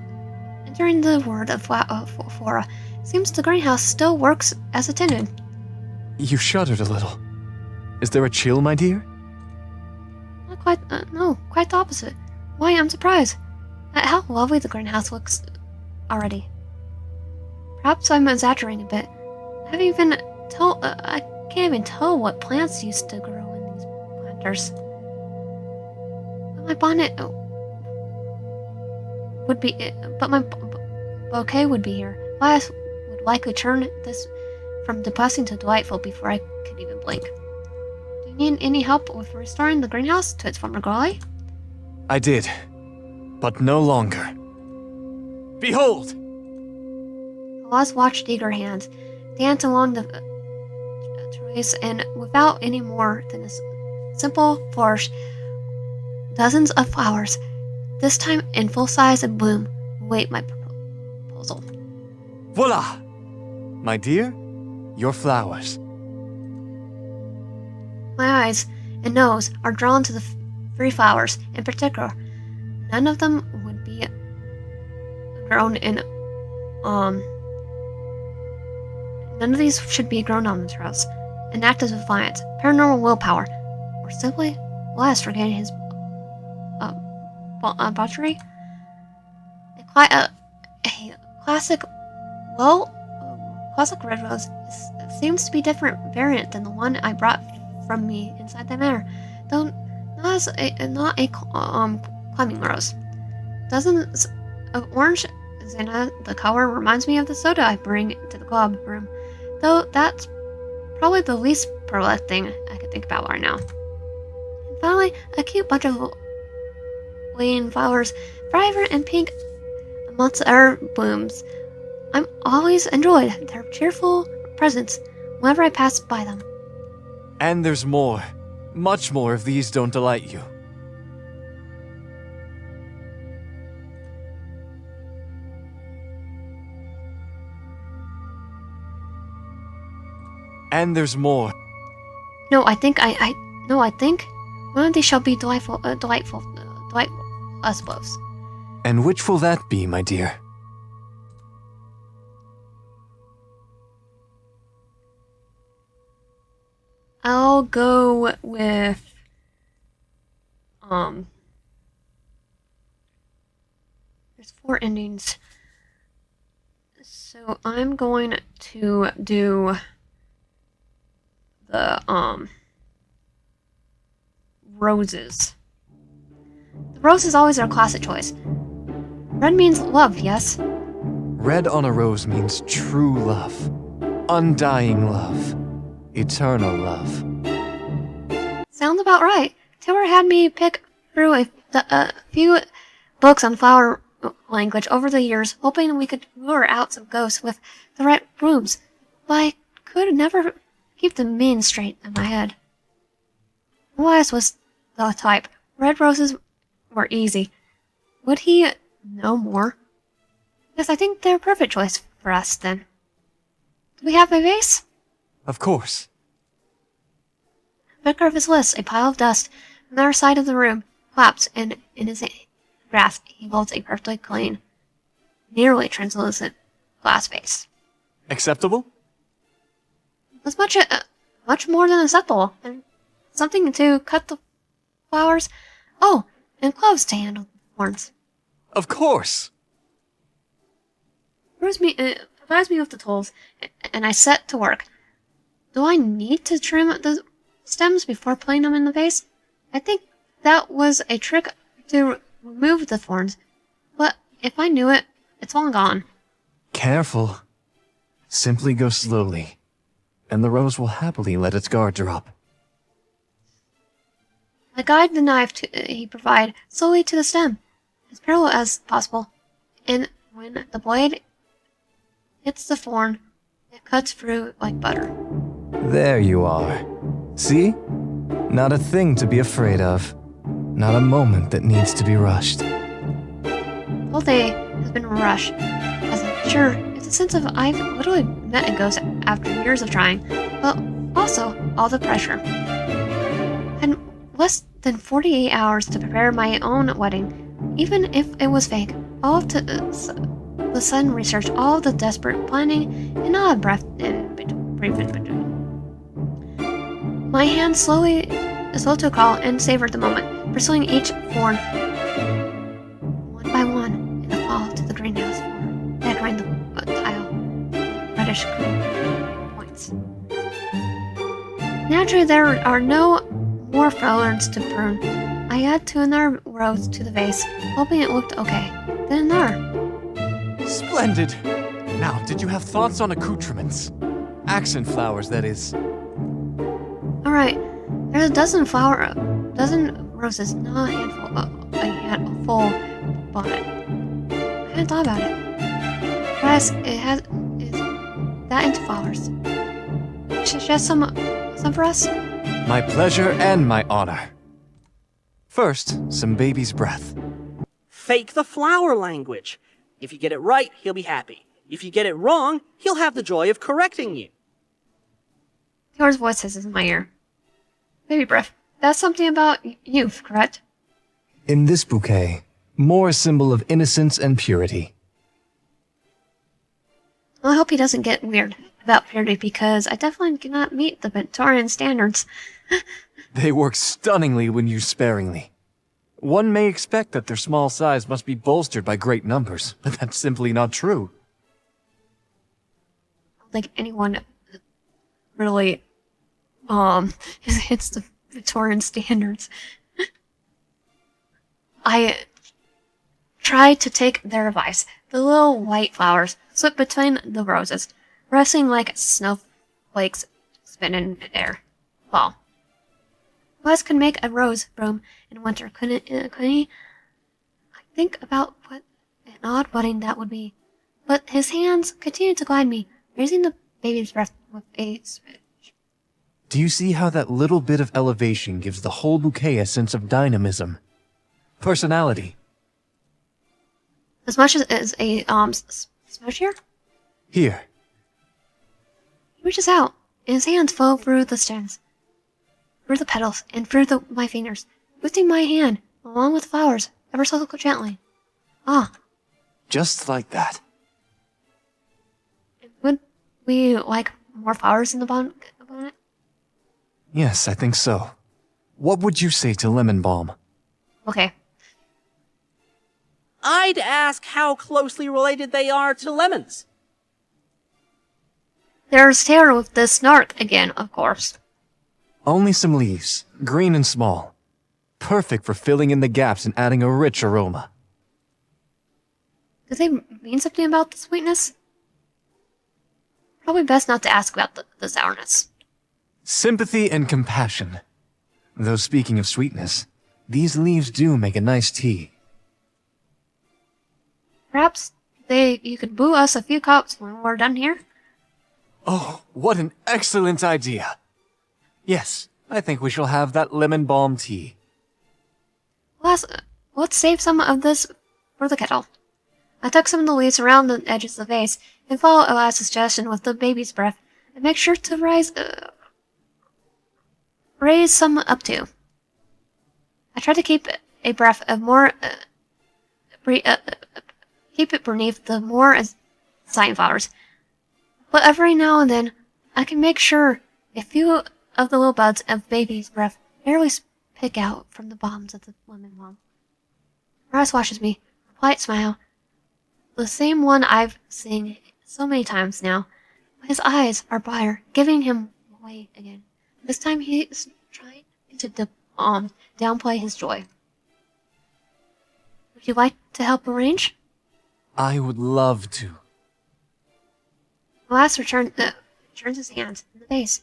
Entering the word of Flora, seems the greenhouse still works as intended. You shuddered a little. Is there a chill, my dear? Not quite, no, quite the opposite. Why, I'm surprised at how lovely the greenhouse looks already. Perhaps I'm exaggerating a bit. I can't even tell what plants used to grow in these planters. But my bonnet would be, but my bouquet would be here. Elias would likely turn this from depressing to delightful before I could even blink. Do you need any help with restoring the greenhouse to its former glory? I did, but no longer. Behold! Elias watched eager hands dance along the trace, and without any more than a simple flourish, dozens of flowers, this time in full size and bloom, await my proposal. Voila! My dear, your flowers. My eyes and nose are drawn to the three flowers in particular. None of them would be grown in, none of these should be grown on the terrace. An act of defiance, paranormal willpower, or simply Elias forgetting his butchery. A classic, classic red rose seems to be different variant than the one I brought from me inside the manor, though not a climbing rose. Dozens of orange zinnia, the color reminds me of the soda I bring to the club room, though that's probably the least prolific thing I could think about right now. And finally, a cute bunch of lean flowers, vibrant and pink amongst other blooms. I'm always enjoyed their cheerful presence whenever I pass by them. And there's more. Much more if these don't delight you. And there's more. No, I think one of these shall be delightful, I suppose. And which will that be, my dear? I'll go with there's 4 endings. So I'm going to do the roses. The rose is always our classic choice. Red means love, yes? Red on a rose means true love. Undying love. Eternal love. Sounds about right. Taylor had me pick through a few books on flower language over the years, hoping we could lure out some ghosts with the right rooms, but I could never keep the meaning straight in my head. Elias was the type. Red roses were easy. Would he know more? Yes, I think they're a perfect choice for us, then. Do we have a vase? Of course. Vicar of his list, a pile of dust on the other side of the room, collapsed, and in his grasp he holds a perfectly clean, nearly translucent glass vase. Acceptable? As much more than acceptable, and something to cut the flowers. Oh, and gloves to handle the thorns. Of course. Provides me with the tools, and I set to work. Do I need to trim the stems before putting them in the vase? I think that was a trick to remove the thorns, but if I knew it, it's long gone. Careful. Simply go slowly, and the rose will happily let its guard drop. I guide the knife he provided slowly to the stem, as parallel as possible, and when the blade hits the thorn, it cuts through like butter. There you are. See? Not a thing to be afraid of. Not a moment that needs to be rushed. The whole day has been rushed, as I'm sure it's a sense of I've literally met a ghost after years of trying, but also all the pressure. I had less than 48 hours to prepare my own wedding, even if it was fake. All The sun researched all the desperate planning and not a brief in between. My hand slow to crawl and savored the moment, pursuing each thorn one by one in a fall to the greenhouse floor, decorating the tile reddish green points. Naturally, there are no more thorns to prune. I add 2 another rose to the vase, hoping it looked okay. Then another. Splendid! Now, did you have thoughts on accoutrements? Accent flowers, that is. Alright, there's a dozen roses, not a handful bonnet. I hadn't thought about it. Perhaps is that into flowers. Just some for us? My pleasure and my honor. First, some baby's breath. Fake the flower language. If you get it right, he'll be happy. If you get it wrong, he'll have the joy of correcting you. Theodore's voice is in my ear. Baby breath. That's something about youth, correct? In this bouquet, more a symbol of innocence and purity. Well, I hope he doesn't get weird about purity because I definitely cannot meet the Victorian standards. They work stunningly when used sparingly. One may expect that their small size must be bolstered by great numbers, but that's simply not true. I don't think anyone really hits the Victorian standards. I tried to take their advice. The little white flowers slipped between the roses, resting like snowflakes spinning in midair. Fall. Elias could make a rose bloom in winter, couldn't he? I think about what an odd wedding that would be. But his hands continued to guide me, raising the baby's breath with a switch. Do you see how that little bit of elevation gives the whole bouquet a sense of dynamism? Personality. As much as a smudge here? Here. He reaches out, and his hands flow through the stems, through the petals, and through my fingers, lifting my hand, along with the flowers, ever so gently. Ah. Just like that. Would we like more flowers in the bonnet? Yes, I think so. What would you say to lemon balm? Okay. I'd ask how closely related they are to lemons. There's Taylor with the snark again, of course. Only some leaves, green and small. Perfect for filling in the gaps and adding a rich aroma. Do they mean something about the sweetness? Probably best not to ask about the sourness. Sympathy and compassion. Though speaking of sweetness, these leaves do make a nice tea. Perhaps you could brew us a few cups when we're done here? Oh, what an excellent idea! Yes, I think we shall have that lemon balm tea. Let's save some of this for the kettle. I tuck some of the leaves around the edges of the vase and follow Elias' suggestion with the baby's breath and make sure to raise some up too. I try to keep a breath of more keep it beneath the more sunflowers. But every now and then, I can make sure a few of the little buds of baby's breath barely pick out from the bottoms of the lemon balm. Elias watches me, a polite smile, the same one I've seen so many times now. His eyes are brighter, giving him away again. This time he's trying to downplay his joy. Would you like to help arrange? I would love to. Elias turns his hand in the vase,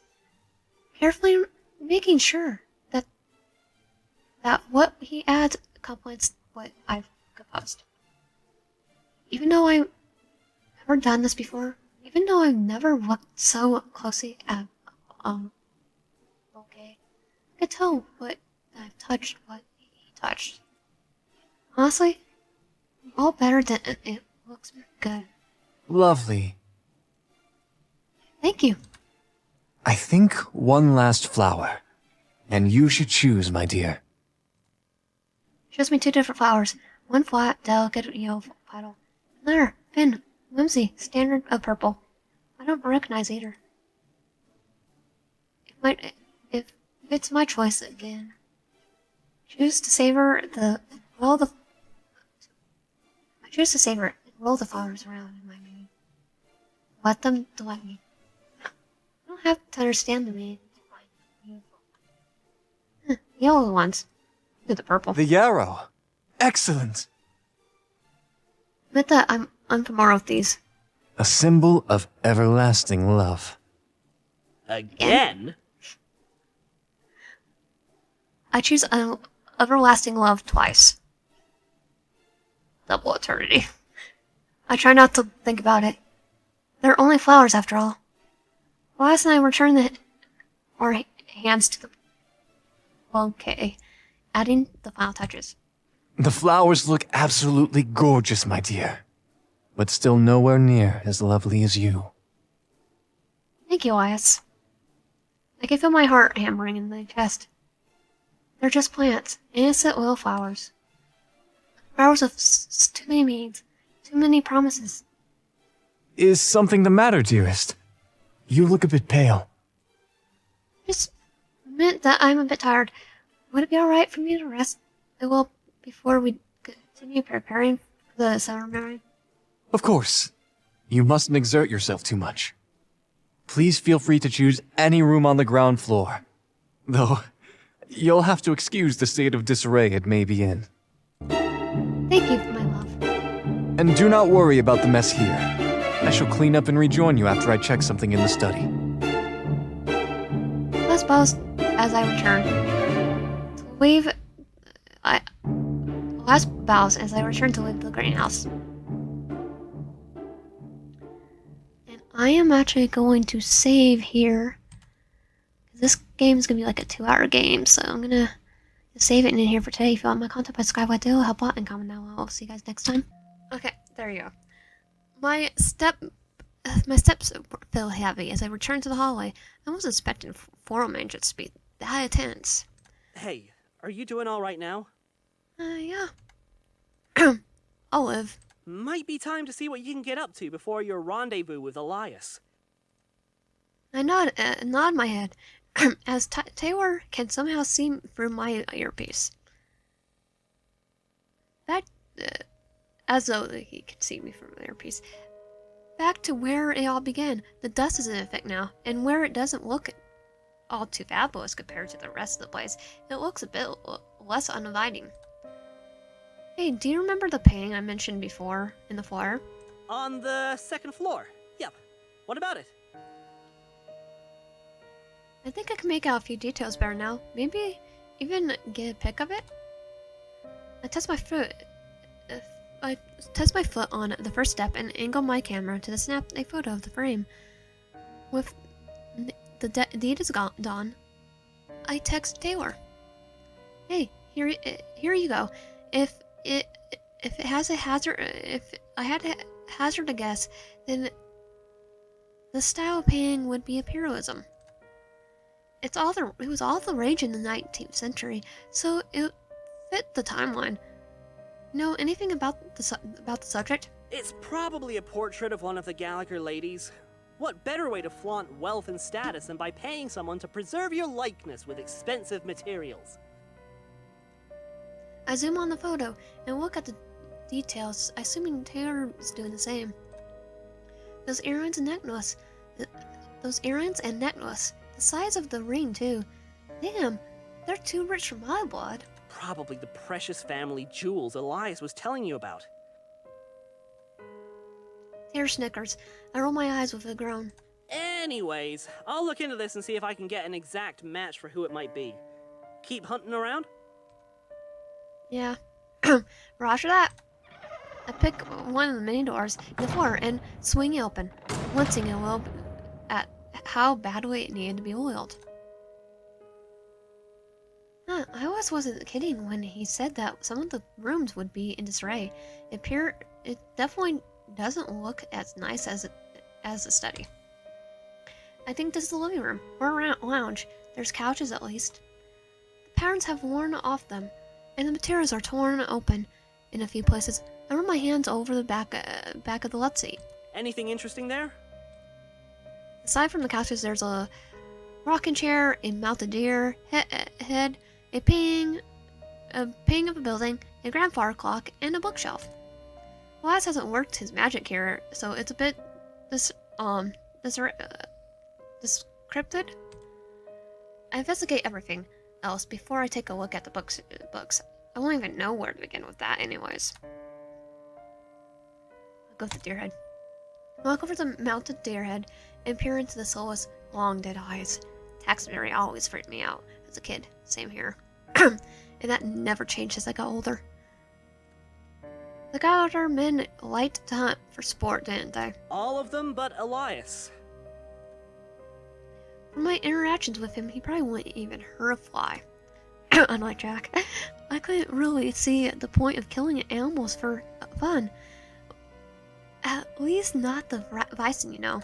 carefully making sure that what he adds complements what I've composed. Even though I've never done this before, even though I've never looked so closely at okay, I could tell what I've touched, what he touched. Honestly, all better than it looks good. Lovely. Thank you. I think one last flower, and you should choose, my dear. Shows me 2 different flowers. One flat, delicate yellow petal. Another thin, Whimsy, standard of purple. I don't recognize either. If it's my choice again, choose to savor the roll the. I choose to savor it and roll the flowers around in my meaning. Let them delight me. I don't have to understand the meaning. Yellow ones. Do the purple. The yarrow. Excellent. Admit that I'm unfamiliar with these. A symbol of everlasting love. Again? I choose everlasting love twice. Double eternity. I try not to think about it. They're only flowers after all. Last night I returned our hands to the bouquet, adding the final touches. The flowers look absolutely gorgeous, my dear. But still nowhere near as lovely as you. Thank you, Elias. I can feel my heart hammering in my chest. They're just plants, innocent little flowers. Flowers with too many meanings, too many promises. Is something the matter, dearest? You look a bit pale. Just admit that I'm a bit tired. Would it be alright for me to rest a little before we continue preparing for the ceremony? Of course. You mustn't exert yourself too much. Please feel free to choose any room on the ground floor. Though, you'll have to excuse the state of disarray it may be in. Thank you, my love. And do not worry about the mess here. I shall clean up and rejoin you after I check something in the study. Last bows as I return. To leave... Last bows as I return to leave the greenhouse. And I am actually going to save here. This game is going to be like a 2-hour game, so I'm going to save it in here for today. If you want my content, subscribe, like, help out, and comment down below. I'll see you guys next time. Okay, there you go. My steps feel heavy as I return to the hallway. I wasn't expecting floral management to be that intense. Hey, are you doing alright now? Yeah. I'll live. Might be time to see what you can get up to before your rendezvous with Elias. I nod my head as Taylor can somehow see through my earpiece. As though he could see me from the earpiece. Back to where it all began. The dust is in effect now, and where it doesn't look all too fabulous compared to the rest of the place, it looks a bit less uninviting. Hey, do you remember the painting I mentioned before in the flyer? On the 2nd floor. Yep. What about it? I think I can make out a few details better now. Maybe even get a pic of it? I test my foot on the first step and angle my camera to snap a photo of the frame. With the deed is done, I text Taylor. Hey, here you go. If it has a hazard, if I had a hazard to guess, then the style of painting would be imperialism. It was all the rage in the 19th century, so it fit the timeline. Know anything about the subject? It's probably a portrait of one of the Gallagher ladies. What better way to flaunt wealth and status than by paying someone to preserve your likeness with expensive materials? I zoom on the photo and look at the details, assuming Taylor is doing the same. Those earrings and necklace. The size of the ring, too. Damn, they're too rich for my blood. Probably the precious family jewels Elias was telling you about. Taylor snickers. I roll my eyes with a groan. Anyways, I'll look into this and see if I can get an exact match for who it might be. Keep hunting around? Yeah. Roger that. I pick one of the many doors in the floor and swing it open, wincing a little at how badly it needed to be oiled. I wasn't kidding when he said that some of the rooms would be in disarray. It definitely doesn't look as nice as the study. I think this is the living room, or a lounge. There's couches at least. The patterns have worn off them, and the materials are torn open in a few places. I run my hands over the back of the love seat. Anything interesting there? Aside from the couches, there's a rocking chair, a mounted deer head, a painting of a building, a grandfather clock, and a bookshelf. Elias hasn't worked his magic here, so it's a bit descripted. I investigate everything else before I take a look at the books. I won't even know where to begin with that, anyways. I'll go with the deer head. Walk over to the mounted deer head and peer into the soulless, long dead eyes. Taxidermy always freaked me out as a kid. Same here. And that never changed as I got older. The Gallagher men liked to hunt for sport, didn't they? All of them but Elias. From my interactions with him, he probably wouldn't even hurt a fly. Unlike Jack, I couldn't really see the point of killing animals for fun. At least not the bison, you know.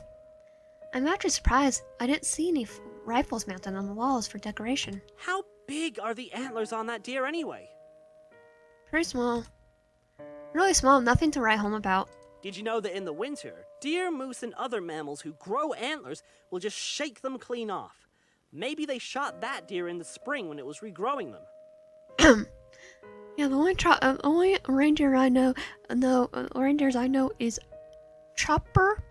I'm actually surprised I didn't see any rifles mounted on the walls for decoration. How big are the antlers on that deer anyway? Pretty small. Really small, nothing to write home about. Did you know that in the winter, deer, moose, and other mammals who grow antlers will just shake them clean off? Maybe they shot that deer in the spring when it was regrowing them. Yeah, the only reindeer I know, reindeers I know is Chopper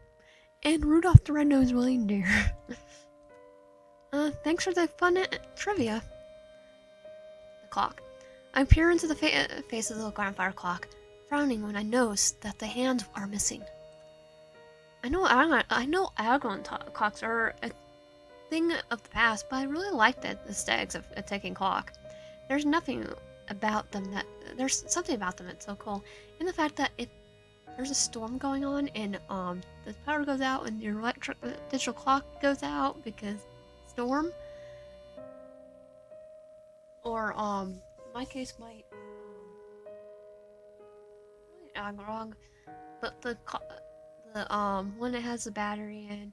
and Rudolph the Red-Nosed Reindeer. Thanks for the fun trivia. The clock. I peer into the face of the grandfather clock, frowning when I notice that the hands are missing. I know Algon clocks are a thing of the past, but I really like the aesthetics of a ticking clock. There's something about them that's so cool. And the fact that if there's a storm going on and the power goes out and your digital clock goes out because storm, or in my case might I'm wrong, but the one that has the battery and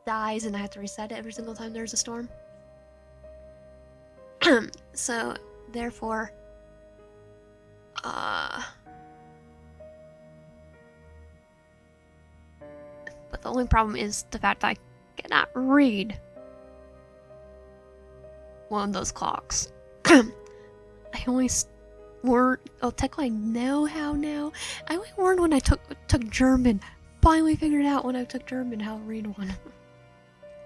dies and I have to reset it every single time there's a storm. So therefore but the only problem is the fact that I cannot read one of those clocks. I only technically know how now. I only learned when I took German. Finally figured out when I took German how to read one.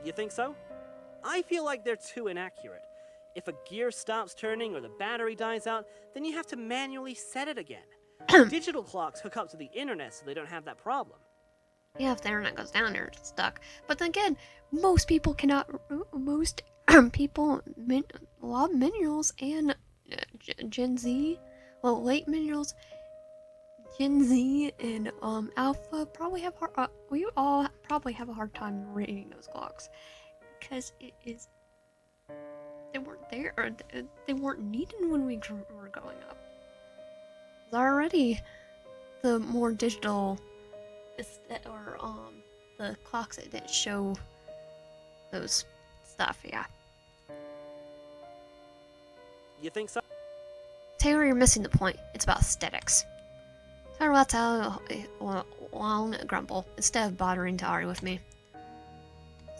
You think so? I feel like they're too inaccurate. If a gear stops turning or the battery dies out, then you have to manually set it again. Digital clocks hook up to the internet so they don't have that problem. Yeah, if the internet goes down, you're stuck. But then again, most people cannot. Most people, a lot of millennials and Gen Z, well, late millennials, Gen Z and Alpha probably have we all probably have a hard time reading those clocks because they weren't there, or they weren't needed when we were growing up. Already, the more digital, or the clocks that didn't show those stuff, yeah. You think so? Taylor, you're missing the point. It's about aesthetics. Taylor lets out a long grumble instead of bothering to argue with me.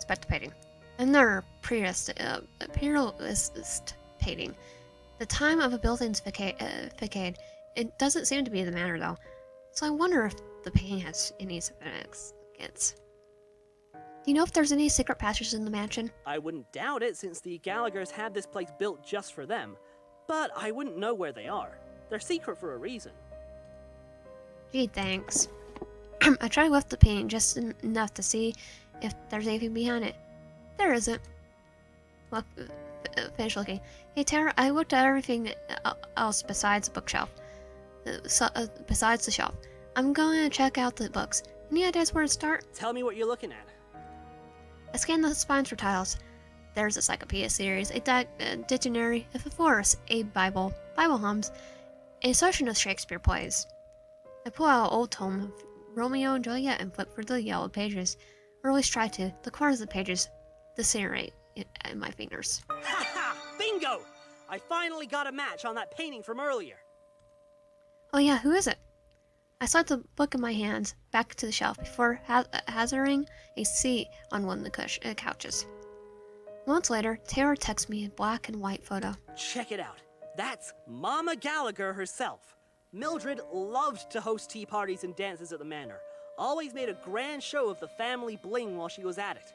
Spectating. Another painting. The time of a building's facade. It doesn't seem to be the matter, though. So I wonder if the painting has any significance. Do you know if there's any secret passages in the mansion? I wouldn't doubt it, since the Gallaghers had this place built just for them. But I wouldn't know where they are. They're secret for a reason. Gee, thanks. I tried to lift the painting just enough to see if there's anything behind it. There isn't. Look, finish looking. Hey, Tara, I looked at everything else besides the bookshelf. Besides the shelf. I'm going to check out the books. Any ideas where to start? Tell me what you're looking at. I scanned the spines for titles. There's a Cyclopedia series, a dictionary, a thesaurus, a Bible hymns, a selection of Shakespeare plays. I pull out an old tome of Romeo and Juliet and flip through the yellow pages, or at least try to. The corners of the pages disintegrate in my fingers. Ha ha! Bingo! I finally got a match on that painting from earlier. Oh yeah, who is it? I slide the book in my hands back to the shelf before hazarding a seat on one of the couches. Months later, Taylor texts me a black and white photo. Check it out. That's Mama Gallagher herself. Mildred loved to host tea parties and dances at the manor. Always made a grand show of the family bling while she was at it.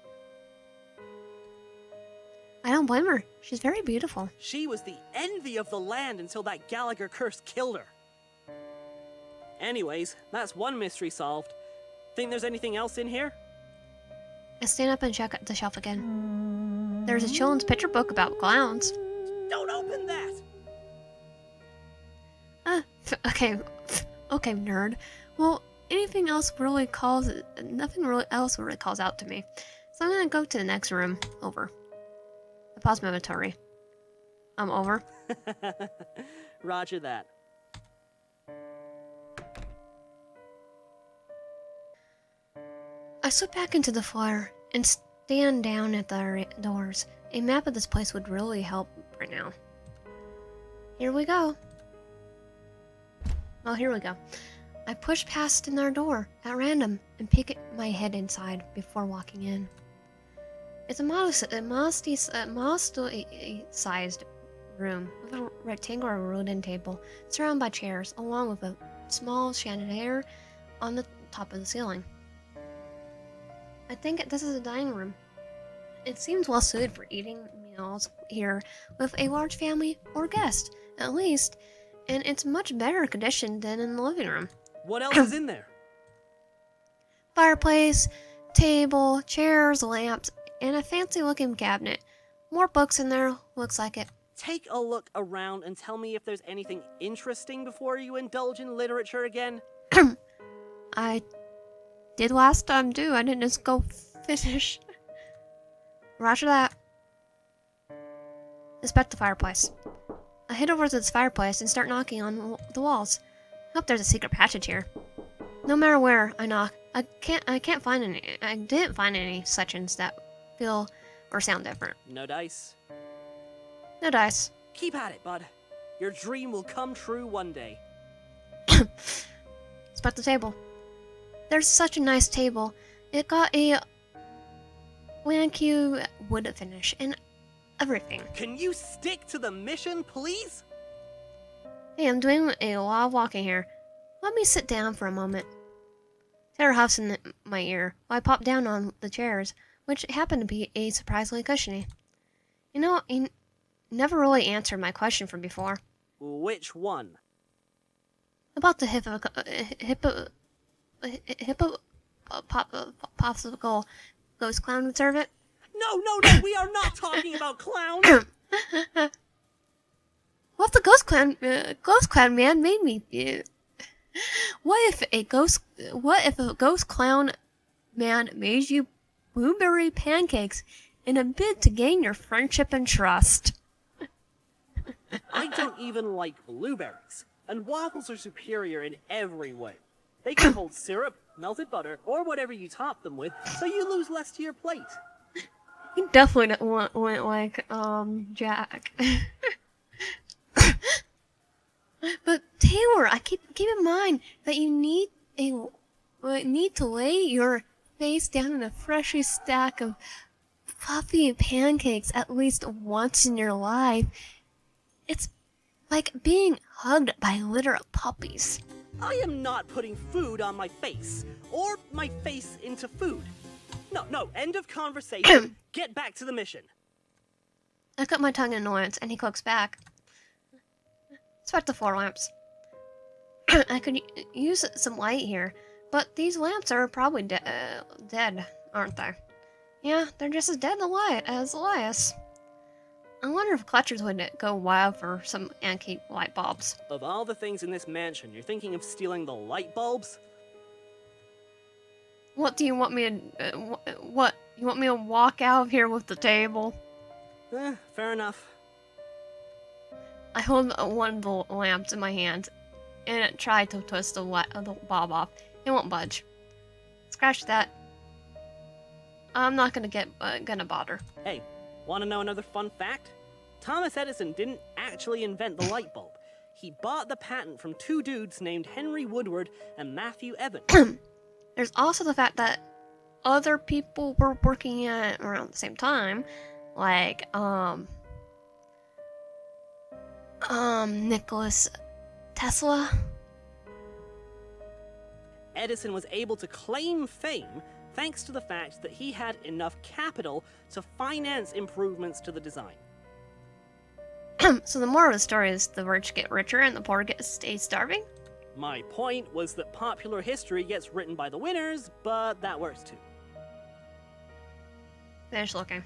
I don't blame her. She's very beautiful. She was the envy of the land until that Gallagher curse killed her. Anyways, that's one mystery solved. Think there's anything else in here? I stand up and check the shelf again. There's a children's picture book about clowns. Don't open that! Okay, nerd. Well, nothing else really calls out to me. So I'm gonna go to the next room. Over. I pause momentarily. I'm over. Roger that. I slip back into the flyer and stand down at the doors. A map of this place would really help right now. Here we go. Oh, here we go. I push past another door at random and peek my head inside before walking in. It's a modestly sized room with a rectangular wooden table surrounded by chairs, along with a small chandelier on the top of the ceiling. I think this is a dining room. It seems well suited for eating meals here with a large family or guest, at least, and it's much better condition than in the living room. What else is in there? Fireplace, table, chairs, lamps, and a fancy-looking cabinet. More books in there, looks like it. Take a look around and tell me if there's anything interesting before you indulge in literature again. I did last time, too. I didn't just go finish. Roger that. Inspect the fireplace. I head over to this fireplace and start knocking on the walls. Hope there's a secret passage here. No matter where I knock, I can't find any. I didn't find any sections that feel or sound different. No dice. No dice. Keep at it, bud. Your dream will come true one day. Inspect the table. There's such a nice table. It got a Wanku wood finish and everything. Can you stick to the mission, please? Hey, I'm doing a lot of walking here. Let me sit down for a moment. Taylor huffs in my ear while I pop down on the chairs, which happen to be surprisingly cushiony. You know, he never really answered my question from before. Which one? About the popsicle ghost clown would serve it. No, we are not talking about clowns! What if the ghost clown man made me? What if a ghost clown man made you blueberry pancakes in a bid to gain your friendship and trust? I don't even like blueberries, and waffles are superior in every way. They can hold syrup, melted butter, or whatever you top them with, so you lose less to your plate. You definitely don't want like Jack. But Taylor, keep in mind that you need to lay your face down in a freshly stack of fluffy pancakes at least once in your life. It's like being hugged by a litter of puppies. I am not putting food on my face, or my face into food. No, end of conversation. Get back to the mission. I cut my tongue in annoyance, and he clicks back. Inspect the floor lamps. I could use some light here, but these lamps are probably dead, aren't they? Yeah, they're just as dead as Elias. I wonder if Clutchers would go wild for some antique light bulbs. Of all the things in this mansion, you're thinking of stealing the light bulbs? What do you want me to... what? You want me to walk out of here with the table? Fair enough. I hold one of the lamps in my hand and try to twist the bulb off. It won't budge. Scratch that. I'm not gonna bother. Hey, want to know another fun fact? Thomas Edison didn't actually invent the light bulb. He bought the patent from two dudes named Henry Woodward and Matthew Evans. There's also the fact that other people were working at around the same time, like Nicholas Tesla. Edison was able to claim fame thanks to the fact that he had enough capital to finance improvements to the design. So the moral of the story is the rich get richer and the poor stay starving? My point was that popular history gets written by the winners, but that works too. Finish looking.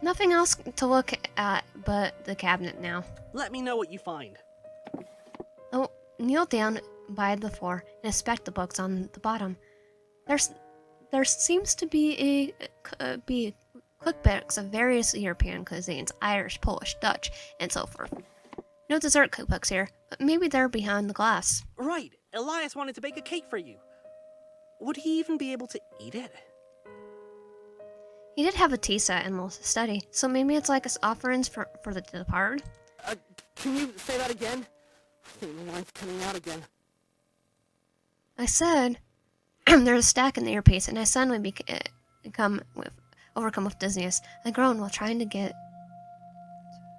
Nothing else to look at but the cabinet now. Let me know what you find. Oh, kneel down by the floor and inspect the books on the bottom. There seems to be cookbooks of various European cuisines, Irish, Polish, Dutch, and so forth. No dessert cookbooks here, but maybe they're behind the glass. Right, Elias wanted to bake a cake for you. Would he even be able to eat it? He did have a tea set in the study, so maybe it's like his offerings for the departed. Can you say that again? The line's coming out again. I said, there's a stack in the earpiece, and I suddenly overcome with dizziness. I groaned while trying to get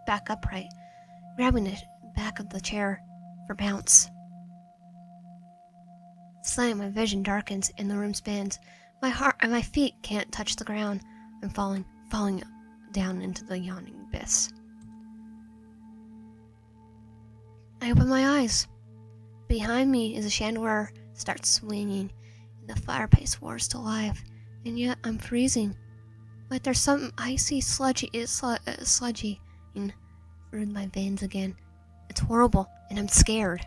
back upright, grabbing the back of the chair for bounce. Suddenly, my vision darkens and the room spins. My heart and my feet can't touch the ground. I'm falling down into the yawning abyss. I open my eyes. Behind me is a chandelier starts swinging, and the fireplace roars to life, and yet I'm freezing. Like there's some icy sludgy through my veins again. It's horrible, and I'm scared.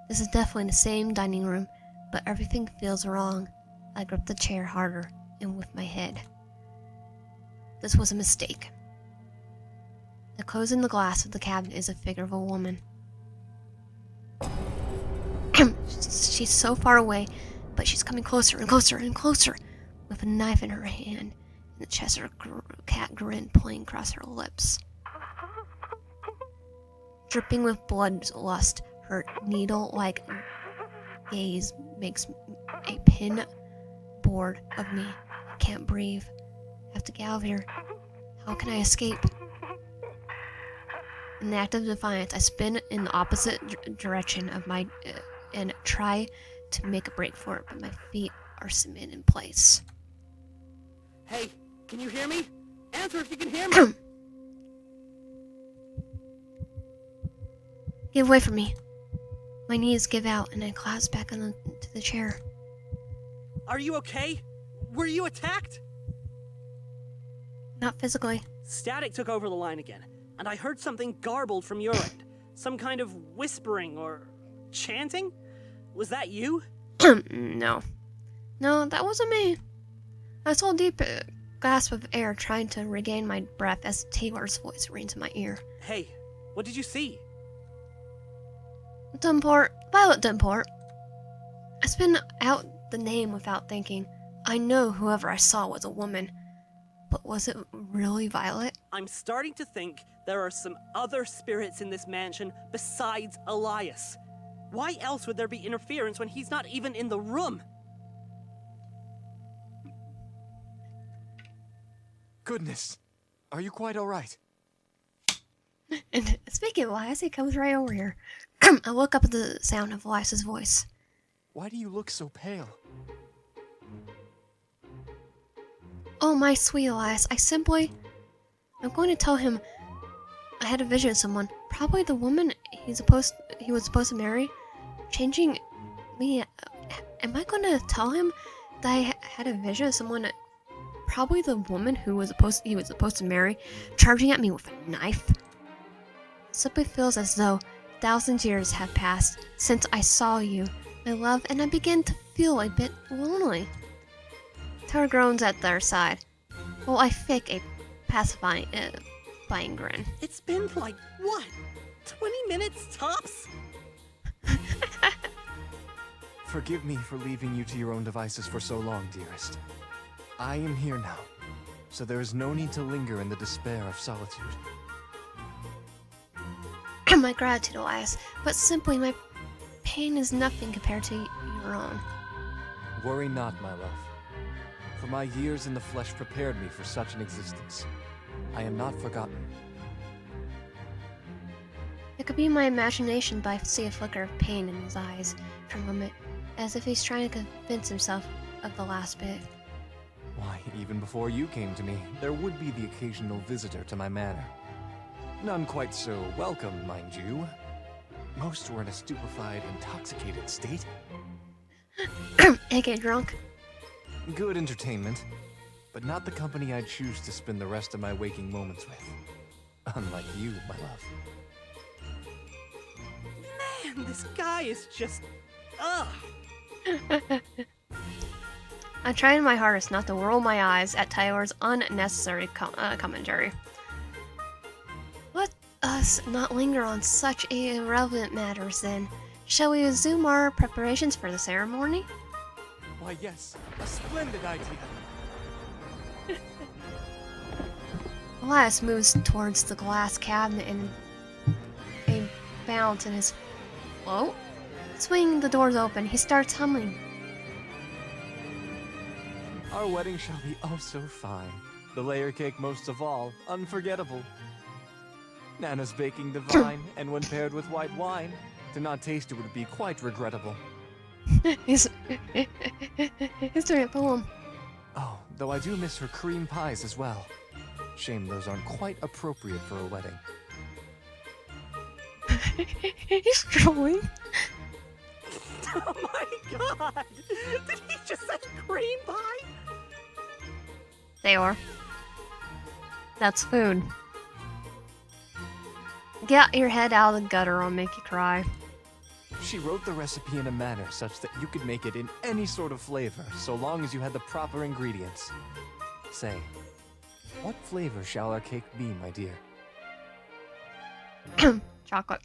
This is definitely the same dining room, but everything feels wrong. I grip the chair harder and with my head. This was a mistake. The closing the glass of the cabinet is a figure of a woman. She's so far away, but she's coming closer and closer and closer, with a knife in her hand, and the Cheshire cat grin playing across her lips. Dripping with bloodlust, her needle-like gaze makes a pin board of me. I can't breathe. I have to get out of here. How can I escape? In an act of defiance, I spin in the opposite direction of my and try to make a break for it, but my feet are cemented in place. Hey, can you hear me? Answer if you can hear me! Get away from me. My knees give out and I collapse back into the chair. Are you okay? Were you attacked? Not physically. Static took over the line again, and I heard something garbled from your end. Some kind of whispering or chanting? Was that you? No, that wasn't me. I saw a deep gasp of air trying to regain my breath as Taylor's voice rings in my ear. Hey, what did you see? Violet Dunport. I spin out the name without thinking. I know whoever I saw was a woman. But was it really Violet? I'm starting to think there are some other spirits in this mansion besides Elias. Why else would there be interference when he's not even in the room? Goodness, are you quite alright? And speaking of Elias, he comes right over here. I look up at the sound of Elias's voice. Why do you look so pale? Oh, my sweet Elias, I'm going to tell him I had a vision of someone, probably the woman he was supposed to marry, changing me. Am I going to tell him that I had a vision of someone, probably the woman he was supposed to marry, charging at me with a knife? It simply feels as though thousands of years have passed since I saw you, my love, and I begin to feel a bit lonely. Tara groans at their side, while I fake a pacifying grin. It's been like, what, 20 minutes tops? Forgive me for leaving you to your own devices for so long, dearest. I am here now, so there is no need to linger in the despair of solitude. My my gratitude, Elias, but simply my pain is nothing compared to your own. Worry not, my love. For my years in the flesh prepared me for such an existence. I am not forgotten. It could be my imagination, but I see a flicker of pain in his eyes for a moment, as if he's trying to convince himself of the last bit. Why, even before you came to me, there would be the occasional visitor to my manor. None quite so welcome, mind you. Most were in a stupefied, intoxicated state. aka drunk. Good entertainment, but not the company I'd choose to spend the rest of my waking moments with. Unlike you, my love. Man, this guy is just... ugh. I'm trying my hardest not to roll my eyes at Tyler's unnecessary commentary. Let us not linger on such irrelevant matters then. Shall we resume our preparations for the ceremony? Why, yes, a splendid idea. Elias moves towards the glass cabinet and a bounce in his float. Swinging the doors open, he starts humming. Our wedding shall be oh so fine. The layer cake most of all, unforgettable. Nana's baking divine, and when paired with white wine, to not taste it would be quite regrettable. he's doing a poem. Oh, though I do miss her cream pies as well. Shame those aren't quite appropriate for a wedding. He's trolling. Oh my god! Did he just say cream pie? They are. That's food. Get your head out of the gutter, I'll make you cry. She wrote the recipe in a manner such that you could make it in any sort of flavor, so long as you had the proper ingredients. Say, what flavor shall our cake be, my dear? Chocolate.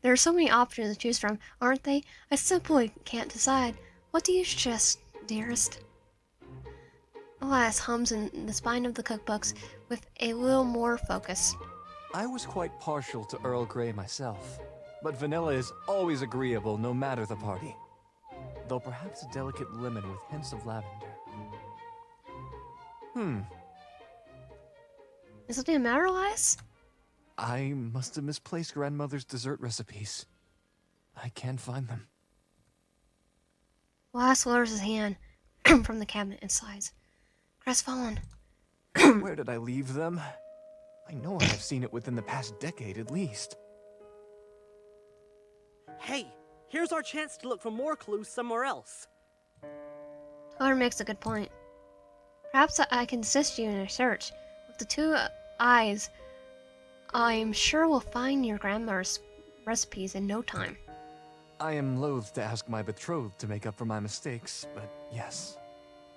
There are so many options to choose from, aren't they? I simply can't decide. What do you suggest, dearest? Elias hums in the spine of the cookbooks with a little more focus. I was quite partial to Earl Grey myself, but vanilla is always agreeable no matter the party. Though perhaps a delicate lemon with hints of lavender. Is something the matter, Elias? I must have misplaced grandmother's dessert recipes. I can't find them. Elias lowers his hand from the cabinet and sighs. Crestfallen. Where did I leave them? I know I have seen it within the past decade at least. Hey, here's our chance to look for more clues somewhere else. Tyler makes a good point. Perhaps I can assist you in a search. With the two eyes, I'm sure we'll find your grandmother's recipes in no time. I am loath to ask my betrothed to make up for my mistakes, but yes,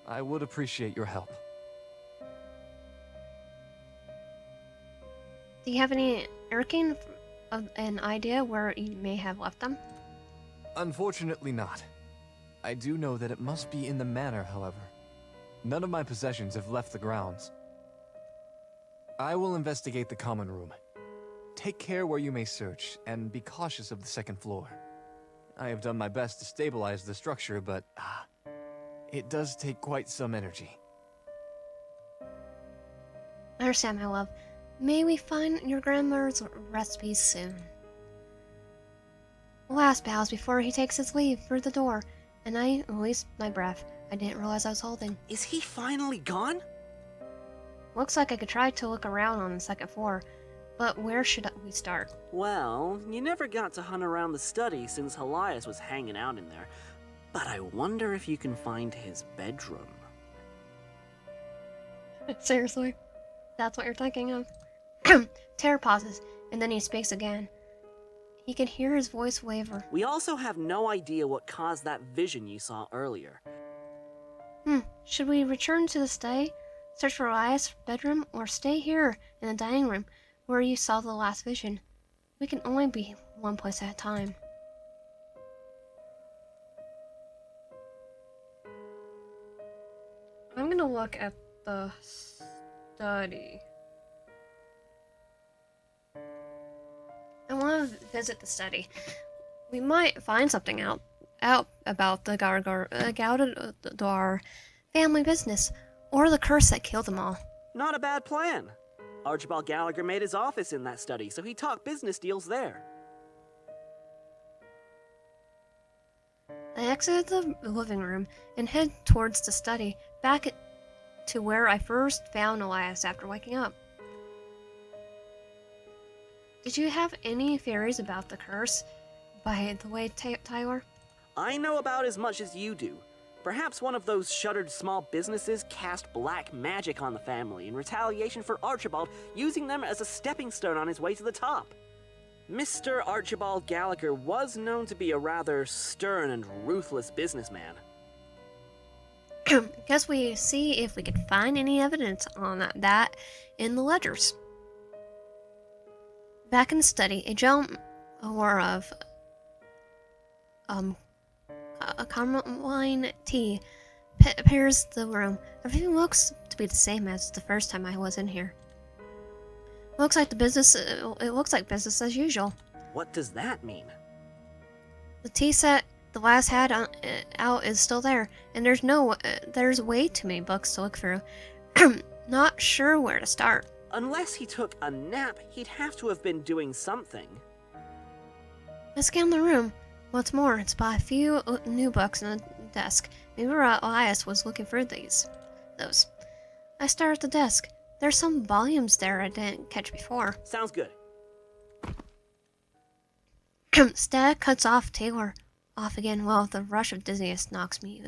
I would appreciate your help. Do you have any irking of an idea where you may have left them? Unfortunately not. I do know that it must be in the manor, however. None of my possessions have left the grounds. I will investigate the common room. Take care where you may search, and be cautious of the second floor. I have done my best to stabilize the structure, but it does take quite some energy. I understand, my love. May we find your grandmother's recipes soon. Last bows before he takes his leave through the door, and I release my breath. I didn't realize I was holding. Is he finally gone? Looks like I could try to look around on the second floor, but where should we start? Well, you never got to hunt around the study since Elias was hanging out in there. But I wonder if you can find his bedroom. Seriously? That's what you're thinking of? Terror pauses, and then he speaks again. He can hear his voice waver. We also have no idea what caused that vision you saw earlier. Should we return to the stay, search for Elias' bedroom, or stay here in the dining room where you saw the last vision? We can only be one place at a time. I'm gonna look at the study. I want to visit the study. We might find something out about the Gallagher family business, or the curse that killed them all. Not a bad plan. Archibald Gallagher made his office in that study, so he talked business deals there. I exited the living room and head towards the study, back to where I first found Elias after waking up. Did you have any theories about the curse, by the way, Tyler? I know about as much as you do. Perhaps one of those shuttered small businesses cast black magic on the family in retaliation for Archibald using them as a stepping stone on his way to the top. Mr. Archibald Gallagher was known to be a rather stern and ruthless businessman. Guess we see if we can find any evidence on that in the ledgers. Back in the study, a general aura of a carmeline tea appears the room. Everything looks to be the same as the first time I was in here. It looks like business as usual. What does that mean? The tea set the last had out is still there, and there's way too many books to look through. Not sure where to start. Unless he took a nap, he'd have to have been doing something. I scanned the room. What's more, it's by a few new books on the desk. Maybe Elias was looking for those. I stare at the desk. There's some volumes there I didn't catch before. Sounds good. Stag cuts off Taylor off again while the rush of dizziness knocks me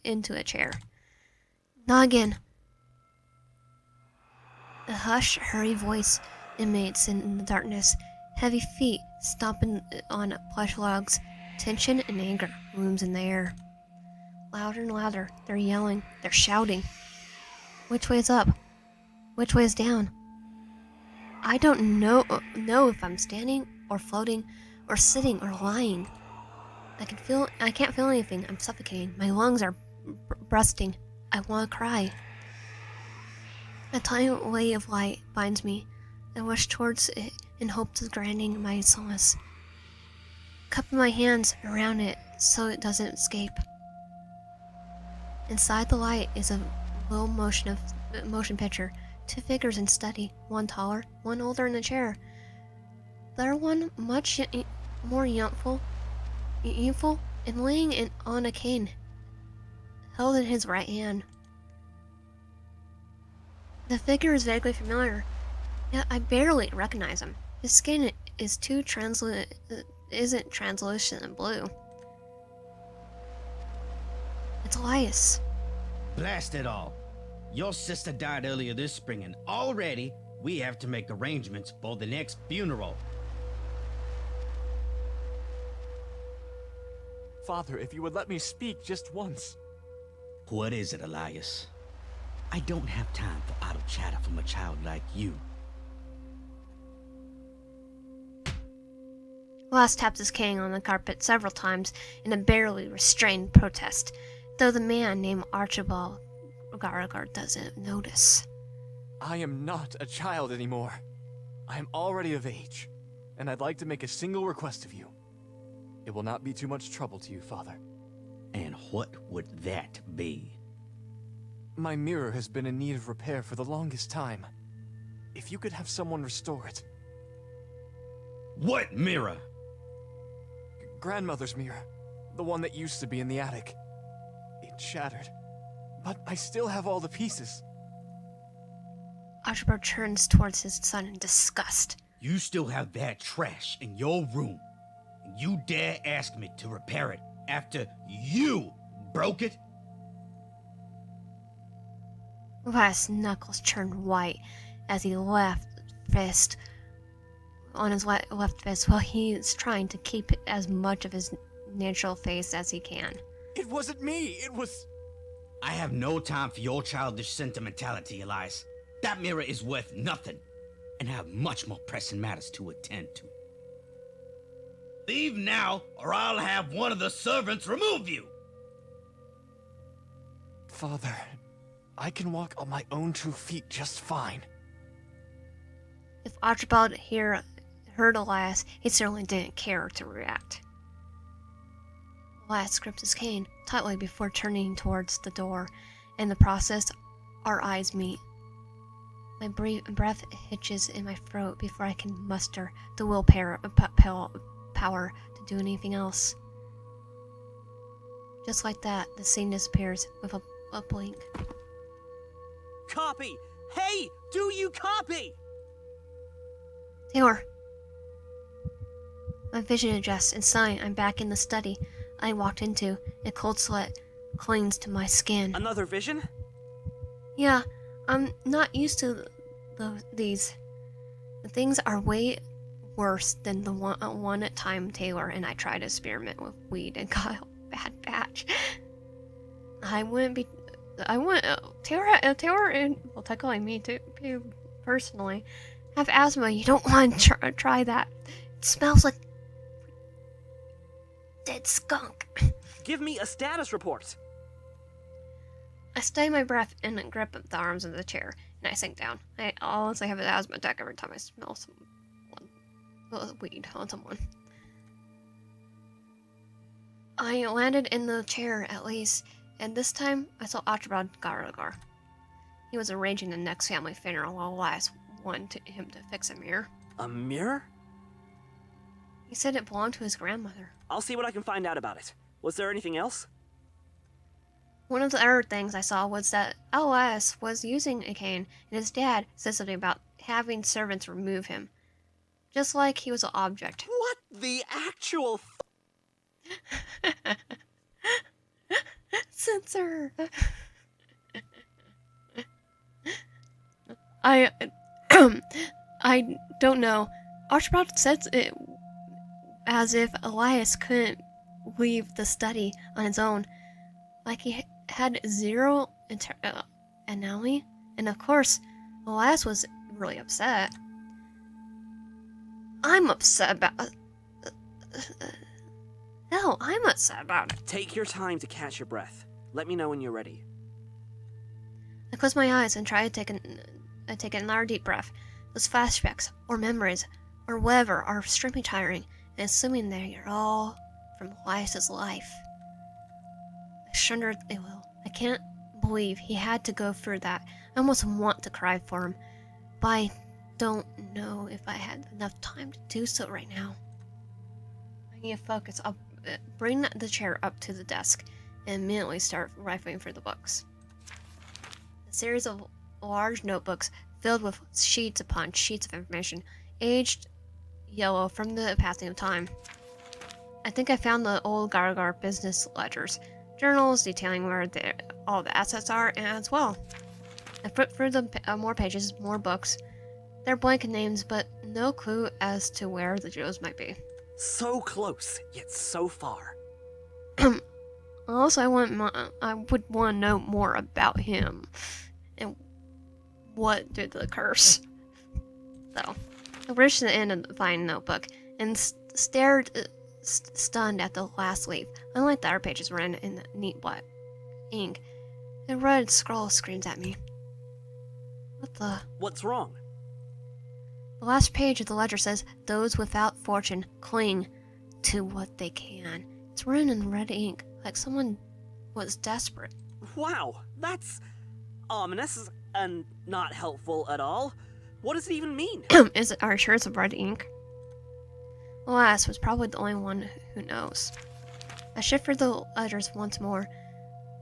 into a chair. Not again. A hurry voice emanates in the darkness. Heavy feet stomping on plush logs. Tension and anger looms in the air. Louder and louder. They're yelling. They're shouting. Which way is up? Which way is down? I don't know if I'm standing or floating or sitting or lying. I can't feel anything. I'm suffocating. My lungs are bursting. I want to cry. A tiny ray of light binds me. I rush towards it in hopes of granting my solace. Cupping my hands around it so it doesn't escape. Inside the light is a low motion picture. 2 figures in study, one taller, one older in a chair. The other one much more youthful, and laying on a cane, held in his right hand. The figure is vaguely familiar, yet I barely recognize him. His skin isn't translucent and blue. It's Elias. Blast it all. Your sister died earlier this spring, and already we have to make arrangements for the next funeral. Father, if you would let me speak just once. What is it, Elias? I don't have time for idle chatter from a child like you. Elias taps his cane on the carpet several times in a barely restrained protest, though the man named Archibald Gallagher doesn't notice. I am not a child anymore. I am already of age, and I'd like to make a single request of you. It will not be too much trouble to you, Father. And what would that be? My mirror has been in need of repair for the longest time. If you could have someone restore it. What mirror? Grandmother's mirror. The one that used to be in the attic. It shattered. But I still have all the pieces. Archibald turns towards his son in disgust. You still have that trash in your room, and you dare ask me to repair it after you broke it? Elias' knuckles turned white as he left fist while he is trying to keep as much of his natural face as he can. It wasn't me, it was... I have no time for your childish sentimentality, Elias. That mirror is worth nothing, and I have much more pressing matters to attend to. Leave now, or I'll have one of the servants remove you! Father, I can walk on my own 2 feet just fine. If Archibald heard Elias, he certainly didn't care to react. Elias gripped his cane tightly before turning towards the door. In the process, our eyes meet. My breath hitches in my throat before I can muster the willpower to do anything else. Just like that, the scene disappears with a blink. Copy! Hey, do you copy? Taylor. My vision adjusts, and suddenly I'm back in the study I walked into. A cold sweat clings to my skin. Another vision? Yeah, I'm not used to these. The things are way worse than the one time Taylor and I tried to experiment with weed and got a bad batch. Taylor and, well, technically me too, personally, have asthma. You don't want to try that. It smells like dead skunk. Give me a status report. I stay my breath and grip the arms of the chair, and I sink down. I honestly have an asthma attack every time I smell weed on someone. I landed in the chair at least, and this time I saw Elias Gallagher. He was arranging the next family funeral while Elias wanted him to fix a mirror. A mirror? He said it belonged to his grandmother. I'll see what I can find out about it. Was there anything else? One of the other things I saw was that Elias was using a cane, and his dad said something about having servants remove him. Just like he was an object. What the actual Censor! I don't know. Archibald said it as if Elias couldn't leave the study on his own. Like he had zero anomaly. And of course, Elias was really upset. I'm upset about... Hell, I'm upset about it. Take your time to catch your breath. Let me know when you're ready. I close my eyes and try to take another deep breath. Those flashbacks, or memories, or whatever, are extremely tiring, and assuming they are all from Elias's life. I shudder a little. I can't believe he had to go through that. I almost want to cry for him, but I don't know if I had enough time to do so right now. I need to focus. I'll bring the chair up to the desk and immediately start rifling through the books. A series of large notebooks filled with sheets upon sheets of information, aged yellow from the passing of time. I think I found the old Gallagher business ledgers, journals detailing where all the assets are, and as well. I flipped through the more pages, more books. They're blank names, but no clue as to where the jewels might be. So close, yet so far. Also, I would want to know more about him and what did the curse. So, I reached the end of the fine notebook and stared stunned at the last leaf. Unlike the other pages written in neat black ink, the red scroll screams at me. What the? What's wrong? The last page of the ledger says, "Those without fortune cling to what they can." It's written in red ink, like someone was desperate. Wow, that's ominous and not helpful at all. What does it even mean? Are you sure it's red ink? Elias was probably the only one who knows. I shifted the ledgers once more.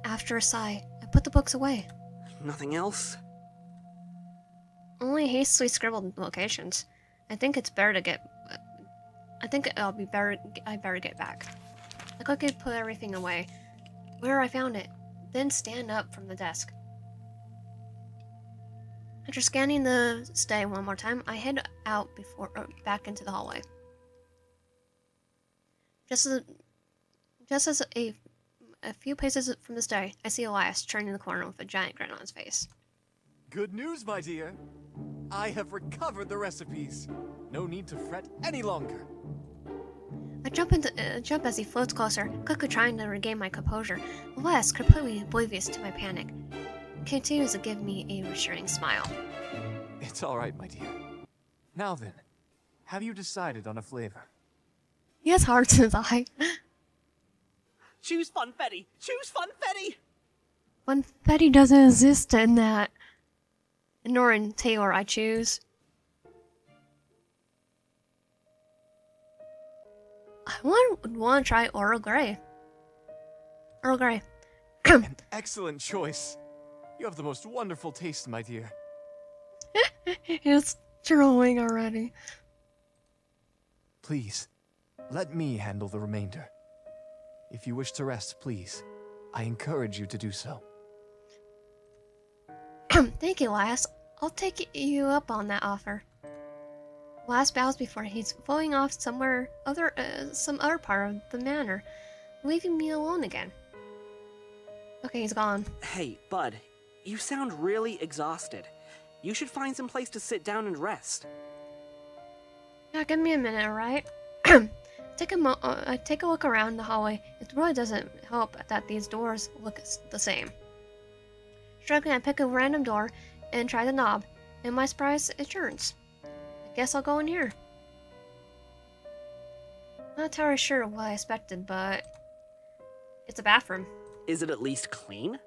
After a sigh, I put the books away. Nothing else? Only hastily scribbled locations. I think it's better to get... I better get back. I quickly put everything away, where I found it, then stand up from the desk. After scanning the study one more time, I head out back into the hallway. Just as a few paces from the study, I see Elias turning the corner with a giant grin on his face. Good news, my dear. I have recovered the recipes. No need to fret any longer. I jump as he floats closer, quickly trying to regain my composure. Elias, completely oblivious to my panic, continues to give me a reassuring smile. It's all right, my dear. Now then, have you decided on a flavor? He has hearts in his eye. Choose funfetti! Choose funfetti! Funfetti doesn't exist in that. Nor in Taylor, I choose. I want to try Earl Grey. Earl Grey. An excellent choice. You have the most wonderful taste, my dear. He's drooling already. Please, let me handle the remainder. If you wish to rest, please, I encourage you to do so. Thank you, Elias. I'll take you up on that offer. Elias bows before he's flowing off some other part of the manor, leaving me alone again. Okay, he's gone. Hey, bud, you sound really exhausted. You should find some place to sit down and rest. Yeah, give me a minute, alright? Take a look around the hallway. It really doesn't help that these doors look the same. Shrugging, I pick a random door and try the knob, and my surprise, it turns. I guess I'll go in here. Not entirely sure what I expected, but it's a bathroom. Is it at least clean?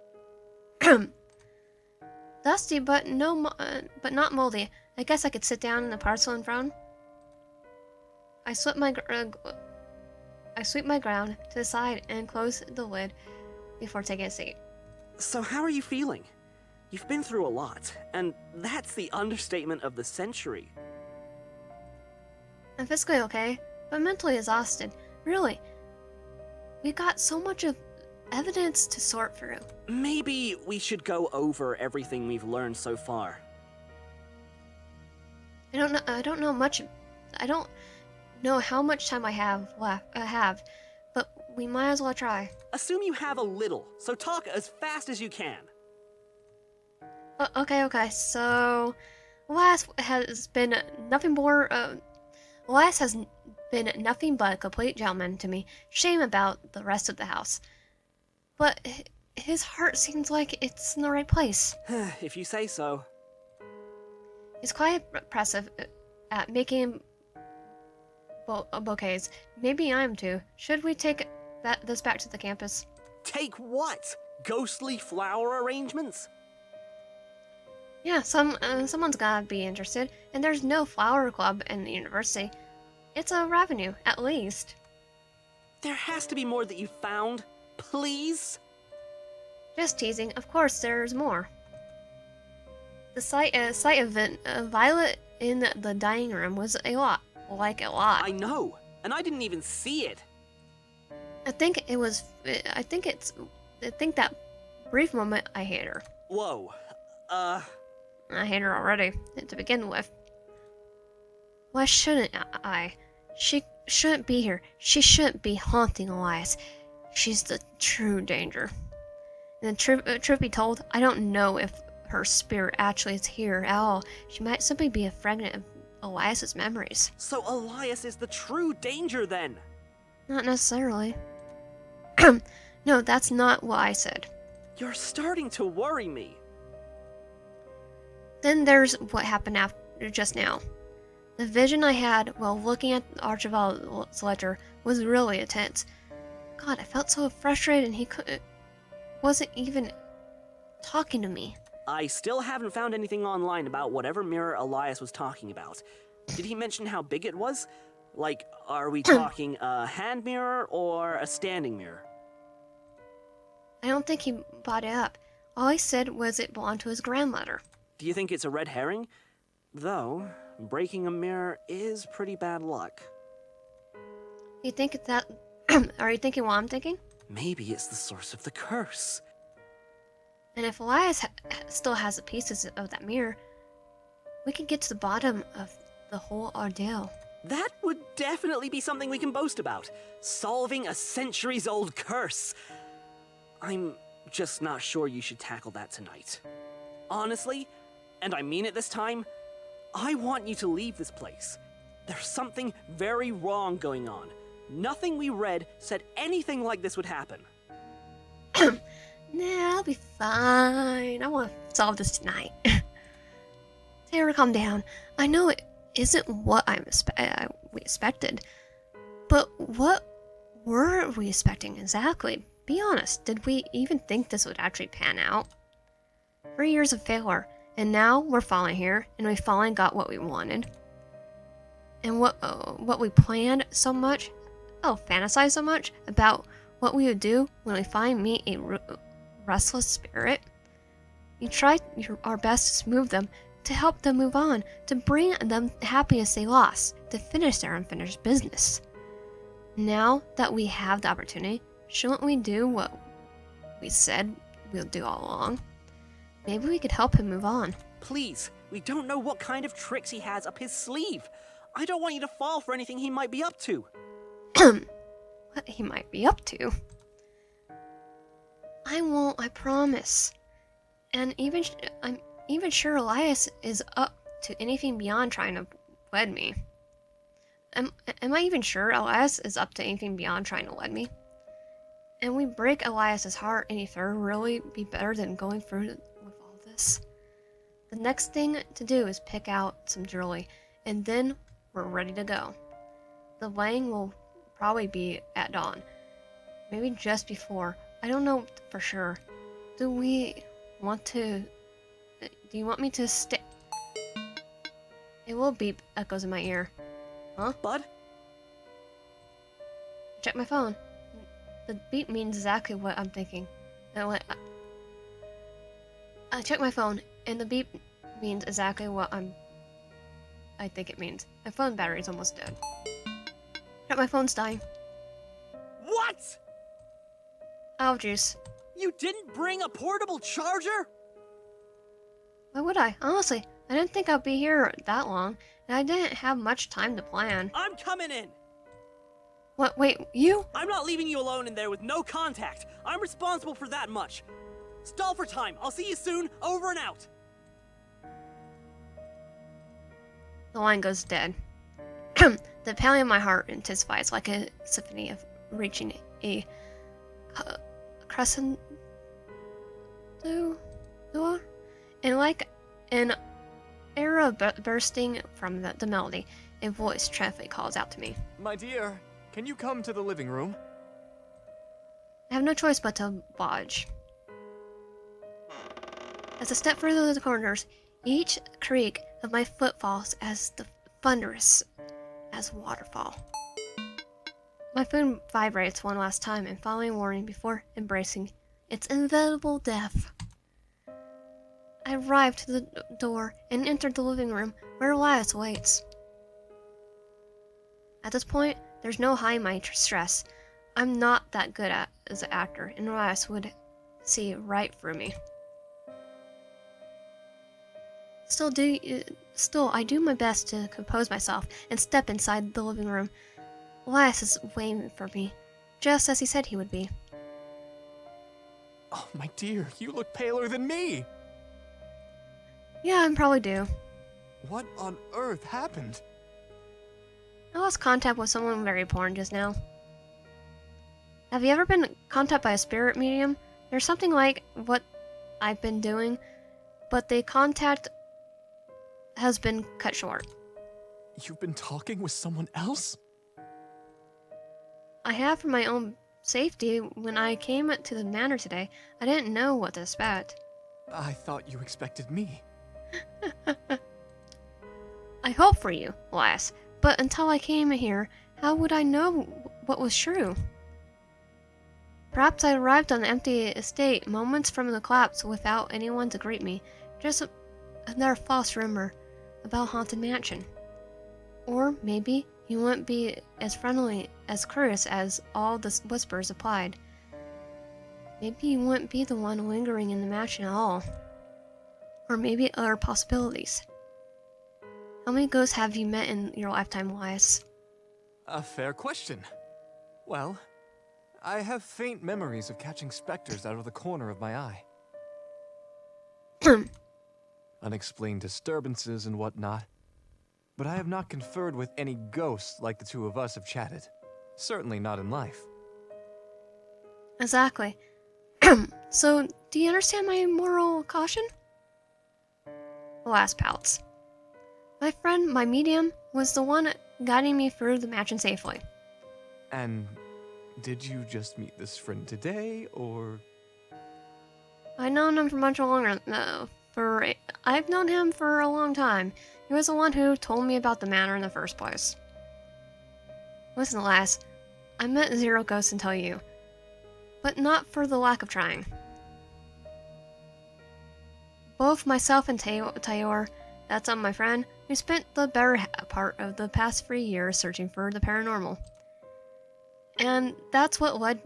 Dusty, but but not moldy. I guess I could sit down in the porcelain throne. I sweep my ground to the side and close the lid before taking a seat. So how are you feeling? You've been through a lot, and that's the understatement of the century. I'm physically okay, but mentally exhausted. Really. We got so much of evidence to sort through. Maybe we should go over everything we've learned so far. I don't know how much time I have left, but we might as well try. Assume you have a little, so talk as fast as you can. Okay, so Elias has been nothing but a complete gentleman to me. Shame about the rest of the house. But his heart seems like it's in the right place. If you say so. He's quite impressive at making bouquets. Maybe I am too. Should we take this back to the campus? Take what? Ghostly flower arrangements? Yeah, someone's gotta be interested, and there's no flower club in the university. It's a revenue, at least. There has to be more that you found. Please? Just teasing. Of course, there's more. The sight of Violet in the dining room was a lot. I know, and I didn't even see it. I think that brief moment I hate her. Whoa. I hate her already, to begin with. Why shouldn't I? She shouldn't be here. She shouldn't be haunting Elias. She's the true danger. And the truth be told, I don't know if her spirit actually is here at all. She might simply be a fragment of Elias's memories. So Elias is the true danger then? Not necessarily. No, that's not what I said. You're starting to worry me. Then there's what happened after just now. The vision I had while looking at Archibald's ledger was really intense. God, I felt so frustrated and he wasn't even talking to me. I still haven't found anything online about whatever mirror Elias was talking about. Did he mention how big it was? Like, are we talking a hand mirror or a standing mirror? I don't think he brought it up. All he said was it belonged to his grandmother. Do you think it's a red herring? Though, breaking a mirror is pretty bad luck. You think that... Are you thinking what I'm thinking? Maybe it's the source of the curse. And if Elias still has the pieces of that mirror, we can get to the bottom of the whole ordeal. That would definitely be something we can boast about. Solving a centuries-old curse. I'm just not sure you should tackle that tonight. Honestly, and I mean it this time, I want you to leave this place. There's something very wrong going on. Nothing we read said anything like this would happen. Nah, I'll be fine. I want to solve this tonight. Tara, calm down. I know isn't what we expected. But what were we expecting exactly? Be honest, did we even think this would actually pan out? 3 years of failure, and now we're finally here, and we finally got what we wanted. And what we planned so much, fantasized so much about what we would do when we finally meet a restless spirit. We tried our best to smooth them, to help them move on, to bring them the happiness they lost, to finish their unfinished business. Now that we have the opportunity, shouldn't we do what we said we'll do all along? Maybe we could help him move on. Please, we don't know what kind of tricks he has up his sleeve. I don't want you to fall for anything he might be up to. What he might be up to? I won't, I promise. And I'm even sure Elias is up to anything beyond trying to wed me. Am I even sure Elias is up to anything beyond trying to wed me? And we break Elias's heart any further really be better than going through with all this? The next thing to do is pick out some jewelry, and then we're ready to go. The wedding will probably be at dawn. Maybe just before. I don't know for sure. Do you want me to stay? A little beep echoes in my ear. Huh? Bud? Check my phone. The beep means exactly what I'm thinking. I check my phone, and the beep means exactly what I think it means. My phone battery's almost dead. Check my phone's dying. What? Oh, juice. You didn't bring a portable charger? Why would I? Honestly, I didn't think I'd be here that long, and I didn't have much time to plan. I'm coming in. What? Wait, you? I'm not leaving you alone in there with no contact. I'm responsible for that much. Stall for time. I'll see you soon. Over and out. The line goes dead. The pounding of my heart intensifies like a symphony of reaching a crescendo, and like an arrow bursting from the melody, a voice triumphantly calls out to me. My dear, can you come to the living room? I have no choice but to oblige. As I step further the corners, each creak of my foot falls as thunderous as waterfall. My phone vibrates one last time and following warning before embracing its inevitable death. I arrive to the door and enter the living room where Elias waits. At this point, there's no hiding my stress. I'm not that good as an actor, and Elias would see right through me. Still, I do my best to compose myself and step inside the living room. Elias is waiting for me, just as he said he would be. Oh, my dear, you look paler than me! Yeah, I'm probably due. What on earth happened? I lost contact with someone very important just now. Have you ever been contacted by a spirit medium? There's something like what I've been doing, but the contact has been cut short. You've been talking with someone else? I have for my own safety. When I came to the manor today, I didn't know what to expect. I thought you expected me. I hope for you, Elias, but until I came here, how would I know what was true? Perhaps I arrived on an empty estate moments from the collapse without anyone to greet me, just another false rumor about Haunted Mansion. Or maybe you wouldn't be as friendly, as curious as all the whispers implied. Maybe you wouldn't be the one lingering in the mansion at all. Or maybe other possibilities. How many ghosts have you met in your lifetime, Elias? A fair question. Well, I have faint memories of catching specters out of the corner of my eye. Unexplained disturbances and whatnot. But I have not conferred with any ghosts like the two of us have chatted. Certainly not in life. Exactly. So, do you understand my moral caution? Elias pouts. My friend, my medium, was the one guiding me through the mansion safely. And did you just meet this friend today, or? I've known him for much longer. I've known him for a long time. He was the one who told me about the manor in the first place. Listen, Elias, I met Zero Ghosts until you, but not for the lack of trying. Both myself and Tayor, that's my friend, we spent the better part of the past 3 years searching for the paranormal. And that's what led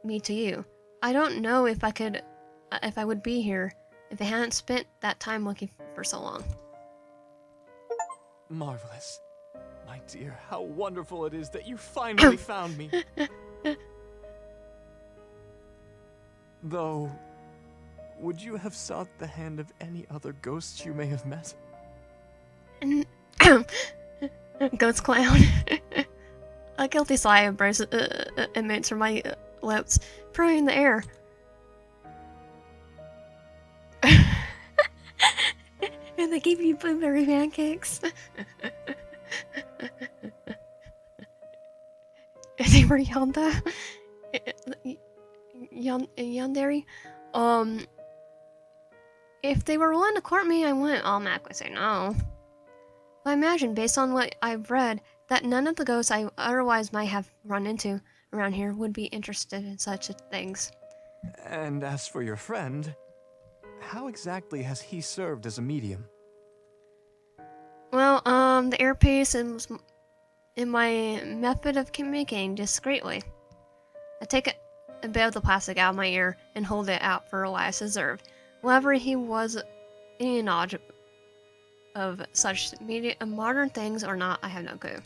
me to you. I don't know if I would be here if I hadn't spent that time looking for so long. Marvelous. My dear, how wonderful it is that you finally found me. Though, would you have sought the hand of any other ghosts you may have met? Ghost clown. A guilty sigh emits from my lips, throwing in the air. And they gave you blueberry pancakes. They were yandere. If they were willing to court me, I wouldn't automatically say no. I imagine, based on what I've read, that none of the ghosts I otherwise might have run into around here would be interested in such things. And as for your friend, how exactly has he served as a medium? Well, the earpiece is in my method of communicating discreetly. I take a bit of the plastic out of my ear and hold it out for Elias to observe. Whether he was any knowledge of such modern things or not, I have no clue.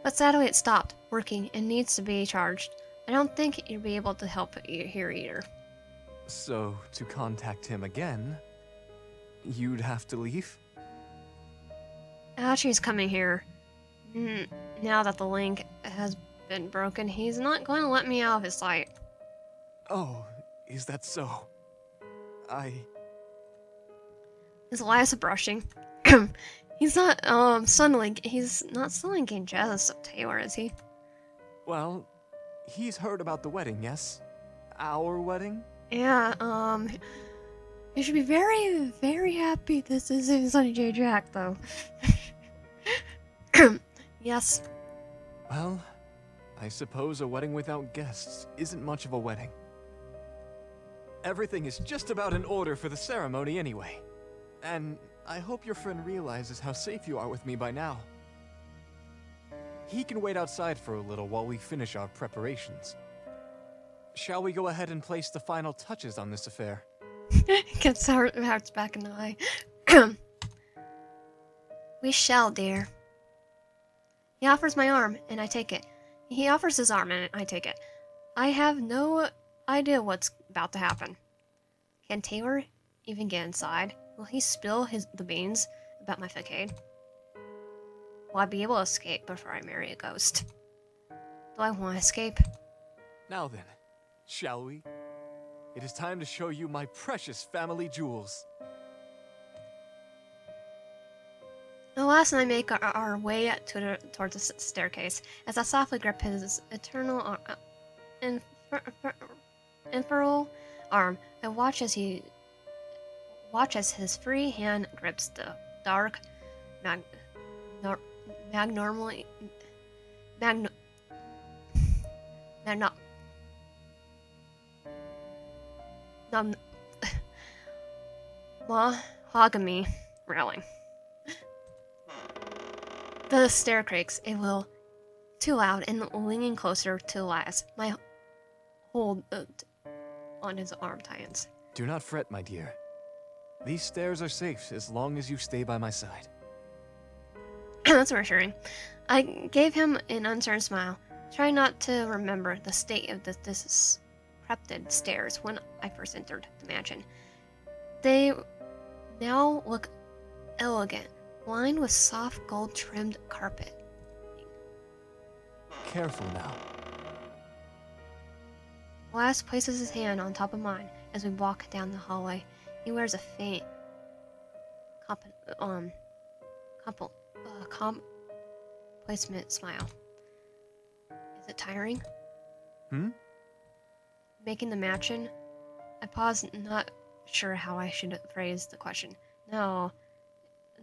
But sadly it stopped working and needs to be charged. I don't think you'll be able to help here either. So, to contact him again, you'd have to leave? Ashley's coming here. Now that the link has been broken, he's not going to let me out of his sight. Oh, is that so? Is Elias brushing? He's not suddenly getting jealous of Taylor, is he? Well, he's heard about the wedding, yes? Our wedding? Yeah, you should be very, very happy this is Sonny J. Jack, though. Yes. Well, I suppose a wedding without guests isn't much of a wedding. Everything is just about in order for the ceremony anyway. And I hope your friend realizes how safe you are with me by now. He can wait outside for a little while we finish our preparations. Shall we go ahead and place the final touches on this affair? Gets hearts back in the eye. We shall, dear. He offers my arm, and I take it. He offers his arm, and I take it. I have no idea what's about to happen. Can Taylor even get inside? Will he spill the beans about my facade? Will I be able to escape before I marry a ghost? Do I want to escape? Now then, shall we? It is time to show you my precious family jewels. Elias and I make our way towards the staircase as I softly grip his eternal infernal arm. I watch as his free hand grips the dark, mahogany railing. The stair creaks a little too loud and leaning closer to Elias. My hold on his arm tightens. Do not fret, my dear. These stairs are safe as long as you stay by my side. That's reassuring. I gave him an uncertain smile, trying not to remember the state of this decrepit stairs when I first entered the mansion. They now look elegant, lined with soft gold-trimmed carpet. Careful now. Elias places his hand on top of mine as we walk down the hallway. He wears a faint placement smile. Is it tiring? Making the mansion? I paused, not sure how I should phrase the question. No,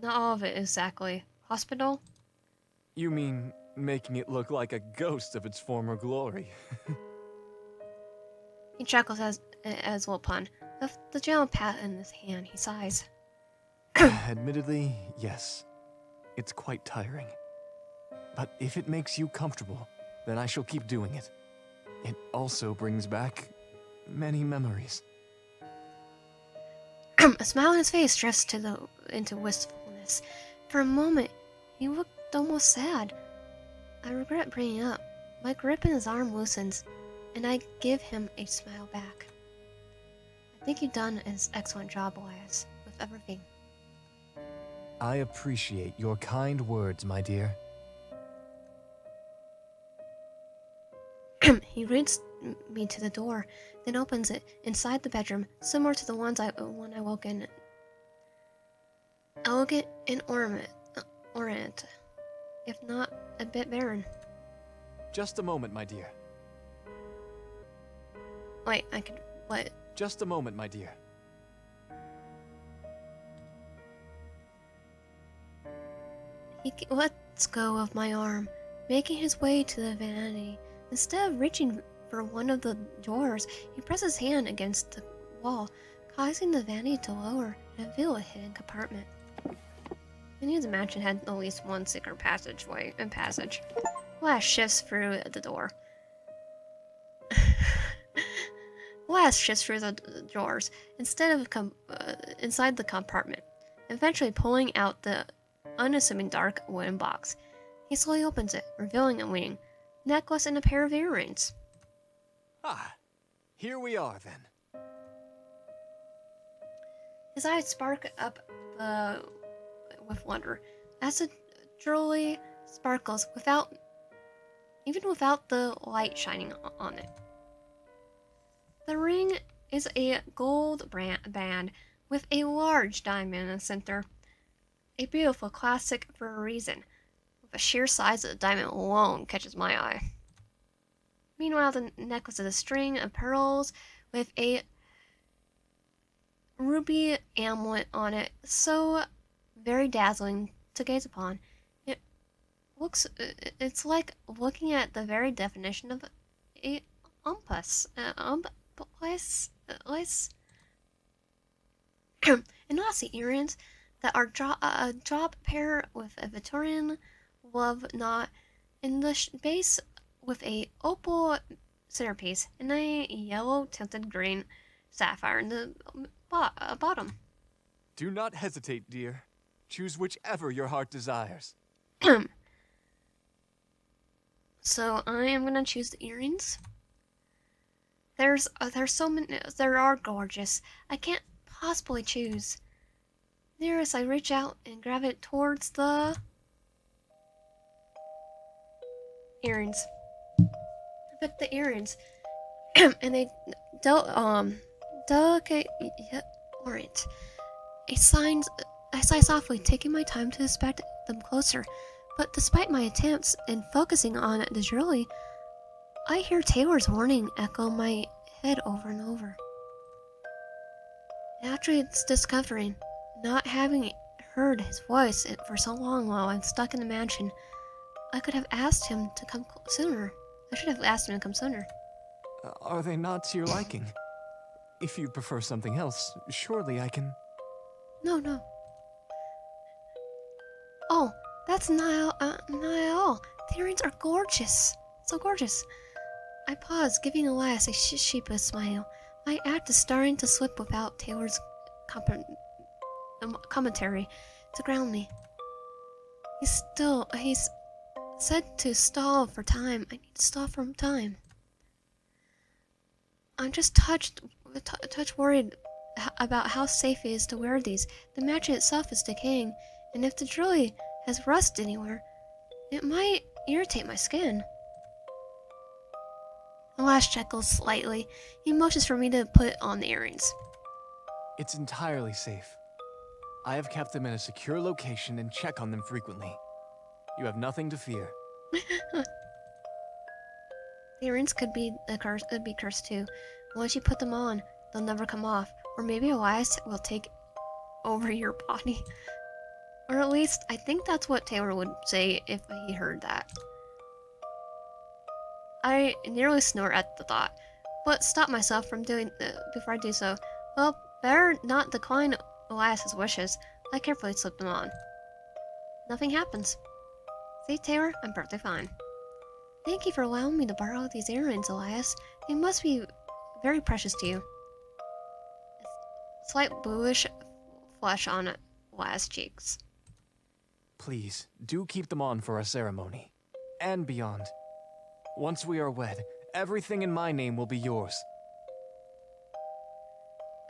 not all of it exactly. Hospital? You mean making it look like a ghost of its former glory? He chuckles as will pun. The gel pat in his hand, he sighs. Admittedly, yes. It's quite tiring. But if it makes you comfortable, then I shall keep doing it. It also brings back many memories. A smile on his face drifts into wistfulness. For a moment, he looked almost sad. I regret bringing up. My grip in his arm loosens, and I give him a smile back. I think you've done an excellent job, Elias, with everything. I appreciate your kind words, my dear. He leads me to the door, then opens it. Inside the bedroom, similar to the one I woke in. Elegant and ornate, if not a bit barren. Just a moment, my dear. Wait, I could... What? Just a moment, my dear. He lets go of my arm, making his way to the vanity. Instead of reaching for one of the drawers, he presses his hand against the wall, causing the vanity to lower and reveal a hidden compartment. I knew the mansion had at least one secret passage. Glass shifts through the door. Glass shifts through the drawers inside the compartment, eventually pulling out the unassuming dark wooden box. He slowly opens it, revealing a ring, necklace, and a pair of earrings. Ah, here we are then. His eyes spark up with wonder as the jewelry sparkles without the light shining on it. The ring is a gold band with a large diamond in the center. A beautiful classic for a reason, with the sheer size of the diamond alone catches my eye. Meanwhile, the necklace is a string of pearls with a ruby amulet on it, so very dazzling to gaze upon. It's like looking at the very definition of a umpus. And also earrings that are a drop pair with a Victorian love knot in the base with a opal centerpiece and a yellow tinted green sapphire in the bottom. Do not hesitate, dear. Choose whichever your heart desires. So I am gonna choose the earrings. There's so many. There are gorgeous. I can't possibly choose. Nearest, I reach out and grab it towards the earrings. I pick the earrings, and they delicate orange. I sigh softly, taking my time to inspect them closer. But despite my attempts in focusing on the jewelry, I hear Taylor's warning echo in my head over and over. After its discovering, not having heard his voice for so long while I'm stuck in the mansion, I could have asked him to come sooner. I should have asked him to come sooner. Are they not to your liking? If you prefer something else, surely I can... No. Oh, that's not at all. The earrings are gorgeous. So gorgeous. I pause, giving Elias a sheepish smile. My act is starting to slip without Taylor's commentary to ground me. He's said to stall for time. I need to stall for time. I'm just touch worried about how safe it is to wear these. The mansion itself is decaying, and if the jewelry has rust anywhere, it might irritate my skin. Elias chuckles slightly. He motions for me to put on the earrings. It's entirely safe. I have kept them in a secure location and check on them frequently. You have nothing to fear. The earrings could be cursed too. Once you put them on, they'll never come off. Or maybe Elias will take over your body. Or at least, I think that's what Taylor would say if he heard that. I nearly snort at the thought, but stop myself from doing before I do so. Well, better not decline Elias's wishes. I carefully slip them on. Nothing happens. See, Taylor, I'm perfectly fine. Thank you for allowing me to borrow these earrings, Elias. They must be very precious to you. A slight bluish flush on Elias' cheeks. Please, do keep them on for our ceremony. And beyond. Once we are wed, everything in my name will be yours.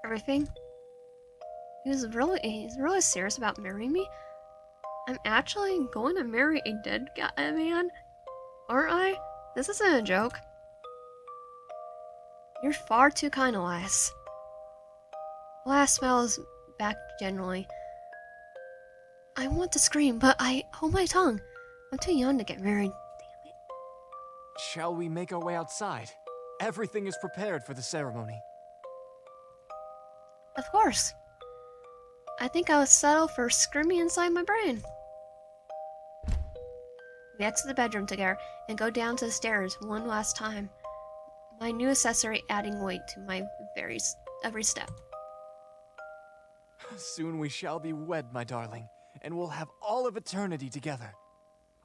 Everything? He's really serious about marrying me? I'm actually going to marry a dead man? Aren't I? This isn't a joke. You're far too kind, Elias. Elias smiles back generally. I want to scream, but I hold my tongue. I'm too young to get married. Damn it. Shall we make our way outside? Everything is prepared for the ceremony. Of course. I think I'll settle for screaming inside my brain. We exit the bedroom together and go down to the stairs one last time. My new accessory adding weight to my every step. Soon we shall be wed, my darling, and we'll have all of eternity together.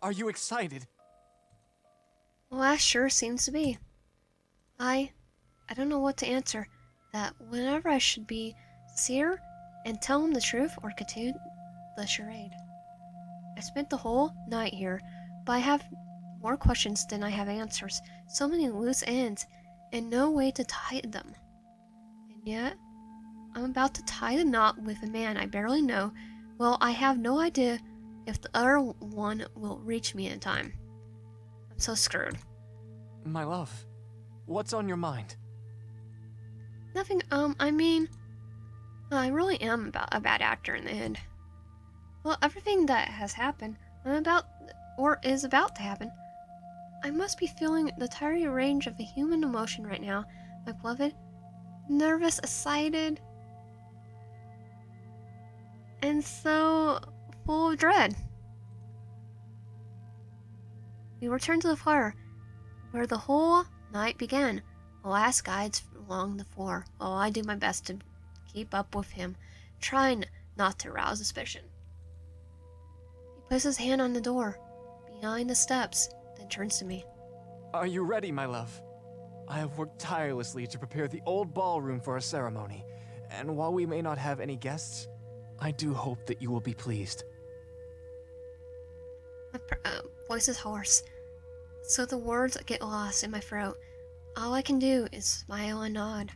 Are you excited? Well, that sure seems to be. I don't know what to answer. That whenever I should be sincere and tell him the truth or continue the charade. I spent the whole night here, but I have more questions than I have answers. So many loose ends, and no way to tie them. And yet, I'm about to tie the knot with a man I barely know. Well, I have no idea if the other one will reach me in time. I'm so screwed. My love, what's on your mind? Nothing, I really am a bad actor in the end. Well, everything that has happened, is about to happen. I must be feeling the entire range of a human emotion right now, my beloved. Nervous, excited, and so full of dread. We return to the fire, where the whole night began. Elias guides along the floor, while I do my best to keep up with him, trying not to rouse suspicion. He puts his hand on the door, behind the steps, then turns to me. Are you ready, my love? I have worked tirelessly to prepare the old ballroom for our ceremony, and while we may not have any guests, I do hope that you will be pleased. My voice is hoarse, so the words get lost in my throat. All I can do is smile and nod.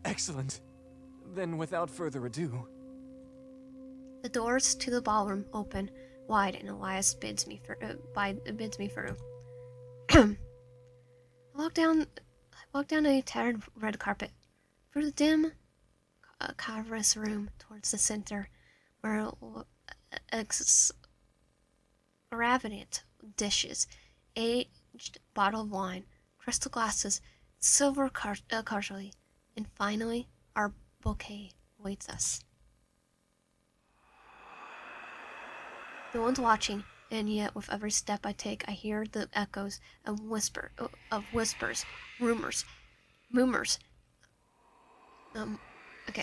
Excellent. Then without further ado... The doors to the ballroom open wide, and Elias bids me through. I walk down a tattered red carpet, through the dim, cavernous room towards the center, where extravagant dishes, aged bottle of wine, crystal glasses, silver cutlery, and finally, our bouquet waits us. No one's watching, and yet with every step I take, I hear the echoes of whispers, rumors. Okay,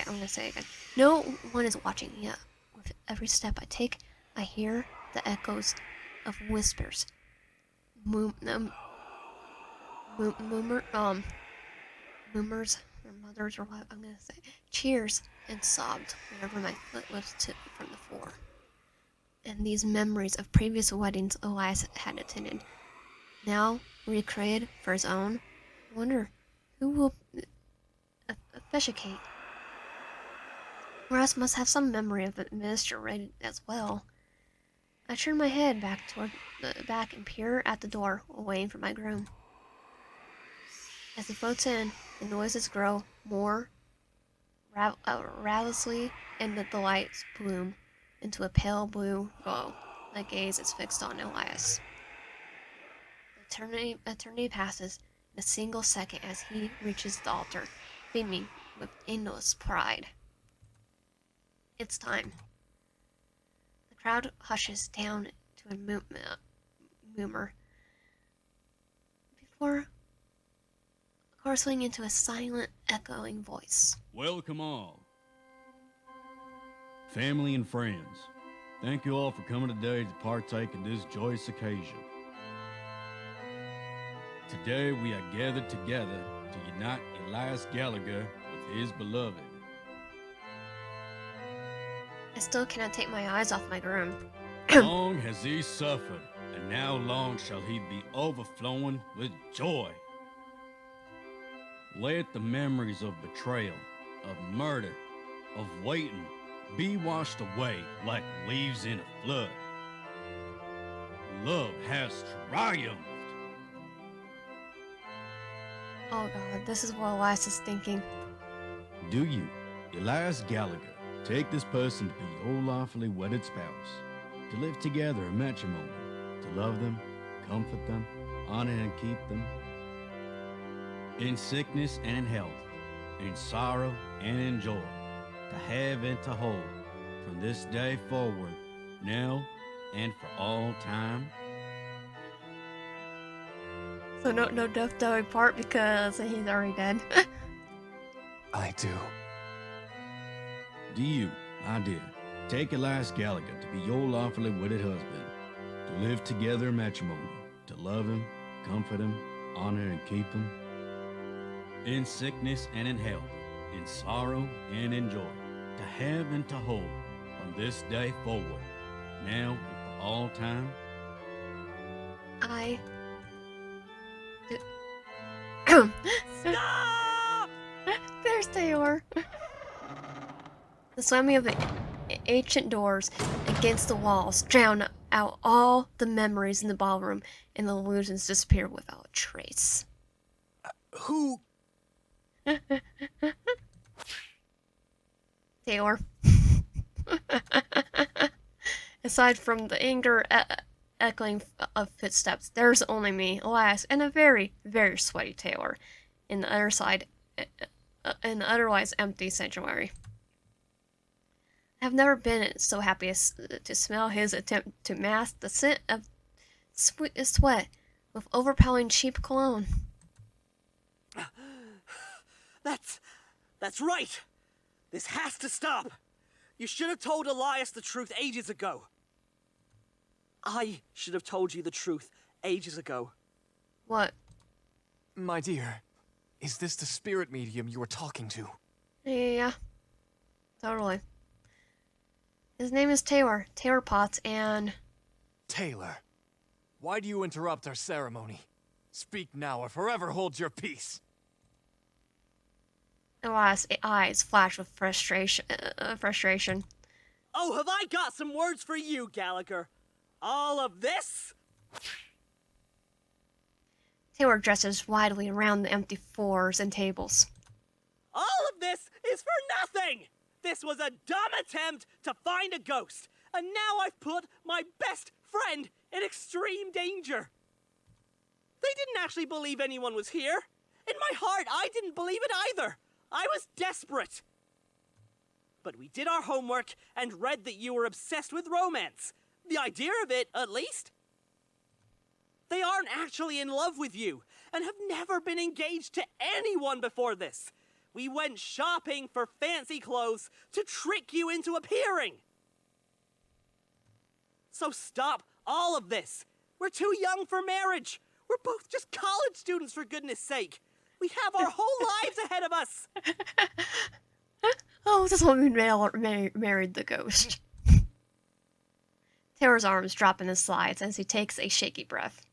I'm gonna say it again. No one is watching, yet with every step I take, I hear the echoes of whispers. Moomers, or mothers, or what I'm gonna say. Cheers, and sobbed whenever my foot lifts from the floor. And these memories of previous weddings Elias had attended, now recreated for his own. I wonder who will officiate. Elias must have some memory of the minister read as well. I turn my head back toward the back and peer at the door, waiting for my groom. As he floats in, the noises grow more ravenously, and the lights bloom into a pale blue glow. My gaze is fixed on Elias. Eternity passes in a single second as he reaches the altar, beaming with endless pride. It's time. The crowd hushes down to a murmur before courseling into a silent, echoing voice. Welcome all. Family and friends, thank you all for coming today to partake in this joyous occasion. Today we are gathered together to unite Elias Gallagher with his beloved. I still cannot take my eyes off my groom. Long has he suffered, and now long shall he be overflowing with joy. Let the memories of betrayal, of murder, of waiting be washed away like leaves in a flood. Love has triumphed. Oh god, this is what Elias is thinking. Do you, Elias Gallagher, take this person to be your lawfully wedded spouse, to live together in matrimony, to love them, comfort them, honor and keep them, in sickness and in health, in sorrow and in joy, to have and to hold, from this day forward, now and for all time? So no death dying part because he's already dead. I do. Do you, my dear, take Elias Gallagher to be your lawfully wedded husband, to live together in matrimony, to love him, comfort him, honor and keep him, in sickness and in health, in sorrow and in joy, to have and to hold, from this day forward, now and for all time? I do. Stop! There's Taylor. The slamming of the ancient doors against the walls drown out all the memories in the ballroom, and the illusions disappear without a trace. Who? Taylor. Aside from the anger echoing of footsteps, there's only me, Elias, and a very, very sweaty Taylor in the other side, in the otherwise empty sanctuary. I have never been so happy as to smell his attempt to mask the scent of sweat with overpowering cheap cologne. That's right! This has to stop! You should have told Elias the truth ages ago. I should have told you the truth ages ago. What? My dear, is this the spirit medium you were talking to? Yeah, totally. His name is Taylor Potts, and... Taylor, why do you interrupt our ceremony? Speak now or forever hold your peace. Elias' eyes flash with frustration. Oh, have I got some words for you, Gallagher? All of this? Taylor dresses widely around the empty floors and tables. All of this is for nothing! This was a dumb attempt to find a ghost, and now I've put my best friend in extreme danger. They didn't actually believe anyone was here. In my heart, I didn't believe it either. I was desperate. But we did our homework and read that you were obsessed with romance. The idea of it, at least. They aren't actually in love with you, and have never been engaged to anyone before this. We went shopping for fancy clothes to trick you into appearing. So stop all of this. We're too young for marriage. We're both just college students, for goodness sake. We have our whole lives ahead of us. Oh, this woman married the ghost. Taylor's arms drop in his slides as he takes a shaky breath.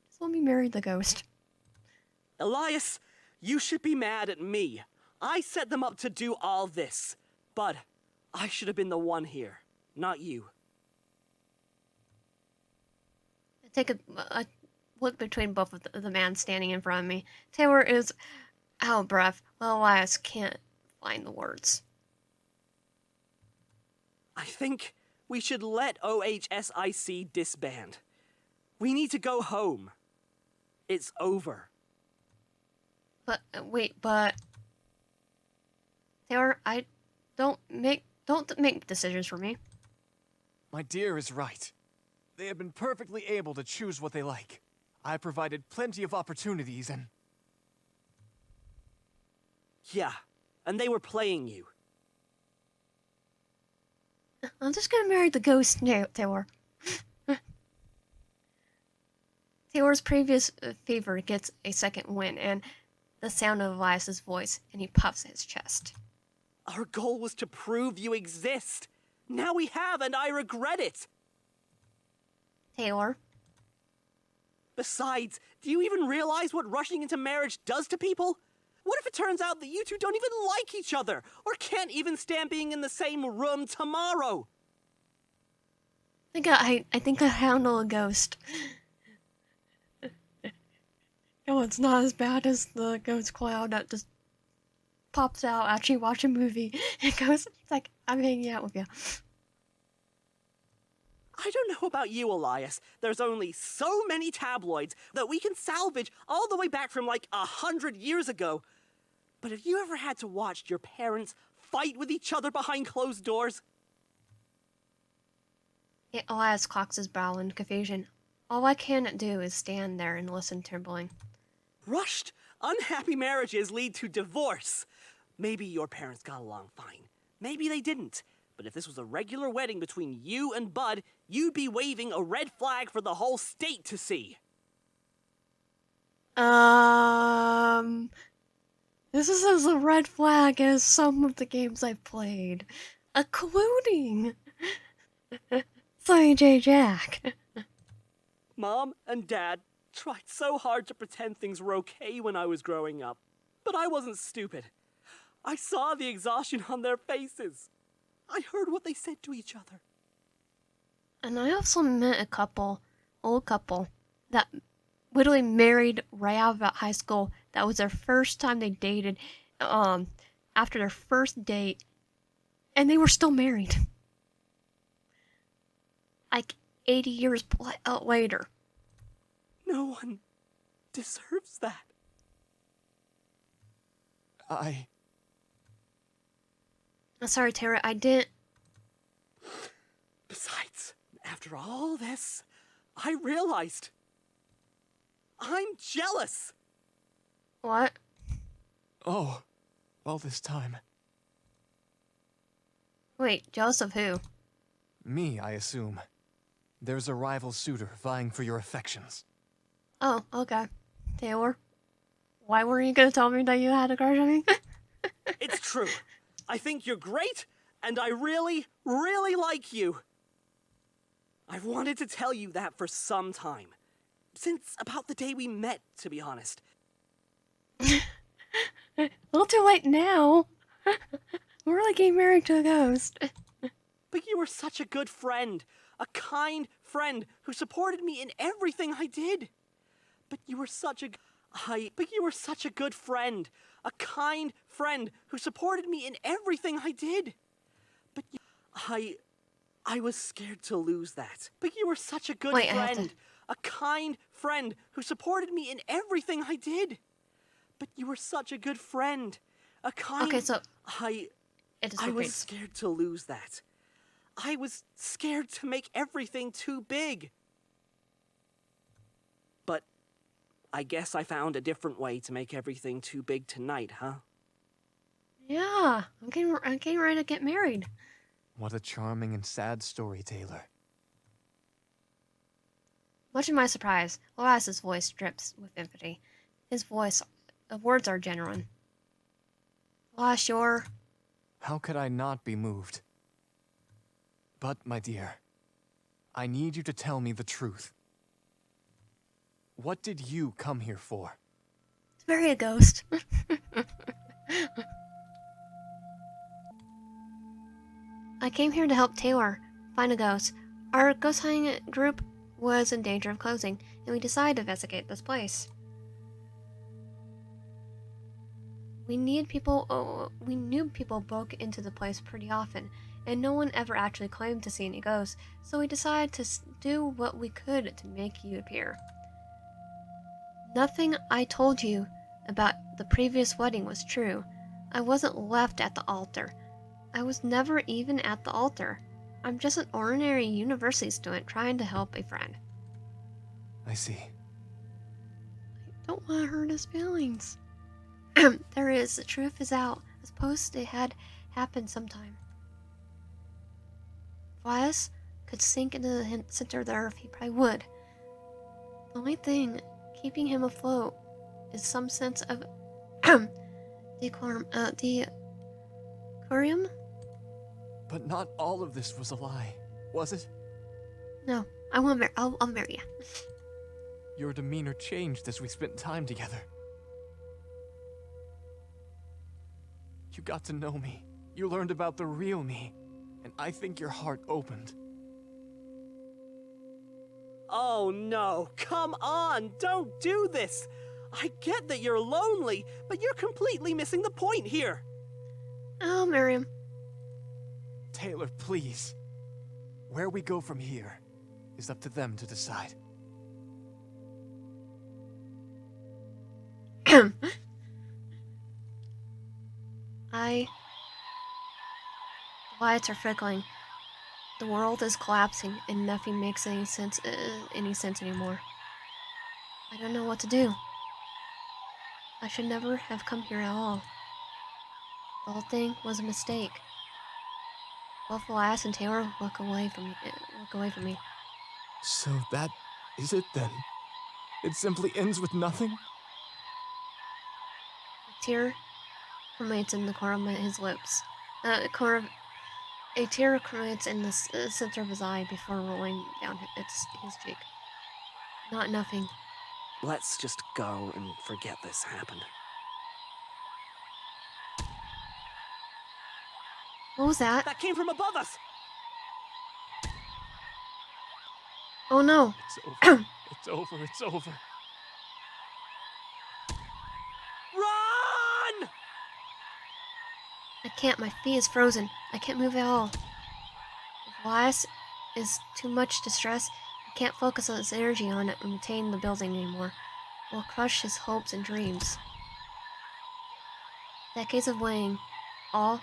This woman married the ghost. Elias, you should be mad at me. I set them up to do all this. But I should have been the one here, not you. I take a look between both of the man standing in front of me. Taylor is out of breath, while Elias can't find the words. I think we should let OHSIC disband. We need to go home. It's over. But wait, but Taylor, I don't make decisions for me. My dear is right. They have been perfectly able to choose what they like. I provided plenty of opportunities and... Yeah, and they were playing you. I'm just gonna marry the ghost now, Taylor. Taylor's previous fever gets a second win, and the sound of Elias's voice, and he puffs his chest. Our goal was to prove you exist. Now we have, and I regret it. Taylor, Besides, do you even realize what rushing into marriage does to people? What if it turns out that you two don't even like each other, or can't even stand being in the same room tomorrow? I think I handle a ghost. No, it's not as bad as the ghost cloud that just pops out after you watch a movie. It goes, it's like, I'm hanging out with you. I don't know about you, Elias. There's only so many tabloids that we can salvage all the way back from like 100 years ago. But have you ever had to watch your parents fight with each other behind closed doors? Elias cocks his brow in confusion. All I can do is stand there and listen trembling. Rushed, unhappy marriages lead to divorce. Maybe your parents got along fine. Maybe they didn't. But if this was a regular wedding between you and Bud, you'd be waving a red flag for the whole state to see. This is as a red flag as some of the games I've played, including Sorry, J. Jack. Mom and Dad tried so hard to pretend things were okay when I was growing up, but I wasn't stupid. I saw the exhaustion on their faces. I heard what they said to each other. And I also met a old couple, that literally married right out of high school. That was their first time they dated, after their first date, and they were still married. Like 80 years later. No one deserves that. I'm sorry, Tara, I didn't... Besides, after all this, I realized I'm jealous. What? Oh, all this time. Wait, jealous of who? Me, I assume. There's a rival suitor vying for your affections. Oh, okay. Taylor, why weren't you gonna tell me that you had a crush on me? It's true. I think you're great, and I really, really like you. I've wanted to tell you that for some time. Since about the day we met, to be honest. A little too late now. We're really getting married to a ghost. But you were such a good friend. A kind friend who supported me in everything I did. But you were such a good friend. A kind friend who supported me in everything I did. But I was scared to lose that. But you were such a good friend. A kind friend who supported me in everything I did. But you were such a good friend. A kind... Okay, so... I was scared to lose that. I was scared to make everything too big. But I guess I found a different way to make everything too big tonight, huh? Yeah, I'm getting ready to get married. What a charming and sad story, Taylor. Much to my surprise, Elias's voice drips with empathy. His words are genuine. Elias, you're... How could I not be moved? But, my dear, I need you to tell me the truth. What did you come here for? To marry a ghost. I came here to help Taylor find a ghost. Our ghost hunting group was in danger of closing, and we decided to investigate this place. We knew people broke into the place pretty often, and no one ever actually claimed to see any ghosts, so we decided to do what we could to make you appear. Nothing I told you about the previous wedding was true. I wasn't left at the altar. I was never even at the altar. I'm just an ordinary university student trying to help a friend. I see. I don't want to hurt his feelings. There is. The truth is out. I suppose it had happened sometime. If Elias could sink into the center of the earth, he probably would. The only thing keeping him afloat is some sense of decorum. Decorium? But not all of this was a lie, was it? No, I'll marry you. Your demeanor changed as we spent time together. You got to know me. You learned about the real me. And I think your heart opened. Oh no, come on, don't do this! I get that you're lonely, but you're completely missing the point here! I'll marry him. Taylor, please. Where we go from here is up to them to decide. The lights are flickering. The world is collapsing, and nothing makes any sense anymore. I don't know what to do. I should never have come here at all. The whole thing was a mistake. Both Elias and Taylor look away from me. So that is it then? It simply ends with nothing? A tear cremates in the corner of his lips. A tear cremates in the center of his eye before rolling down his cheek. Nothing. Let's just go and forget this happened. What was that? That came from above us! Oh no. It's over. It's over. It's over. Run! I can't. My feet is frozen. I can't move at all. If Elias is too much distress, he can't focus his energy on it and retain the building anymore. It will crush his hopes and dreams. Decades of waiting, all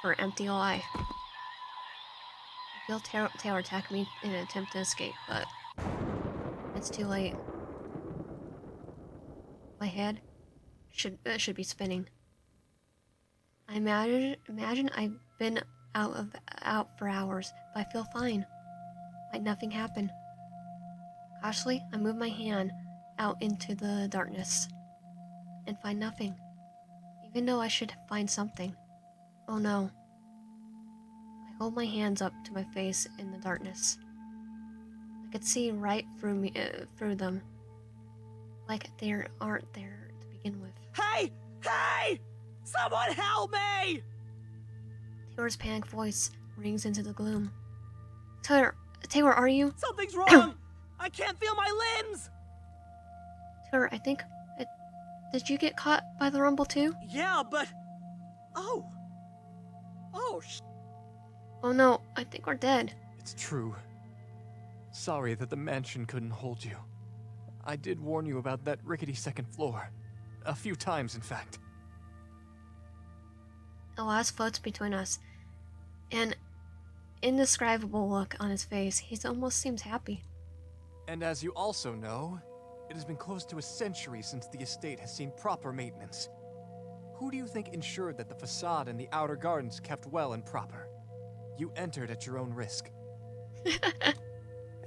for an empty life. I feel Taylor attack me in an attempt to escape, but it's too late. My head should be spinning. I imagine I've been out for hours, but I feel fine. Like nothing happened. Cautiously, I move my hand out into the darkness and find nothing, even though I should find something. Oh no. I hold my hands up to my face in the darkness. I could see right through them, like they aren't there to begin with. Hey! Hey! Someone help me! Taylor's panicked voice rings into the gloom. Taylor, are you? Something's wrong! I can't feel my limbs! Taylor, I think... Did you get caught by the rumble too? Yeah, but... Oh, Oh no, I think we're dead. It's true. Sorry that the mansion couldn't hold you. I did warn you about that rickety second floor. A few times, in fact. Elias floats between us. An indescribable look on his face. He almost seems happy. And as you also know, it has been close to a century since the estate has seen proper maintenance. Who do you think ensured that the facade and the outer gardens kept well and proper? You entered at your own risk.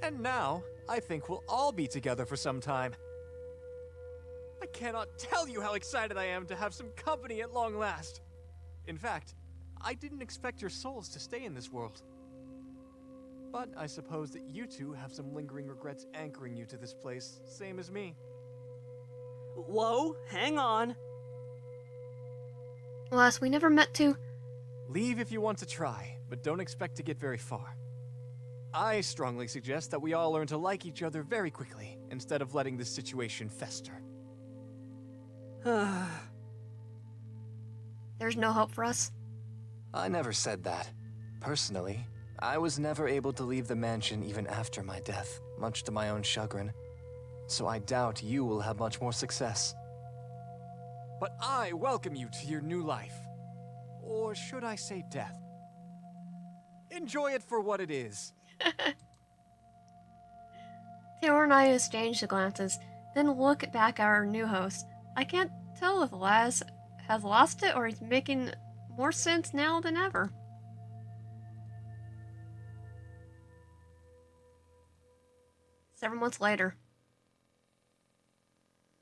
And now, I think we'll all be together for some time. I cannot tell you how excited I am to have some company at long last. In fact, I didn't expect your souls to stay in this world. But I suppose that you two have some lingering regrets anchoring you to this place, same as me. whoa, hang on. Elias, we never meant to... Leave if you want to try, but don't expect to get very far. I strongly suggest that we all learn to like each other very quickly, instead of letting this situation fester. there's no hope for us? I never said that. Personally, I was never able to leave the mansion even after my death, much to my own chagrin. So I doubt you will have much more success. But I welcome you to your new life. Or should I say death? Enjoy it for what it is. Taylor and I exchange glances, then look back at our new host. I can't tell if Elias has lost it or he's making more sense now than ever. Several months later.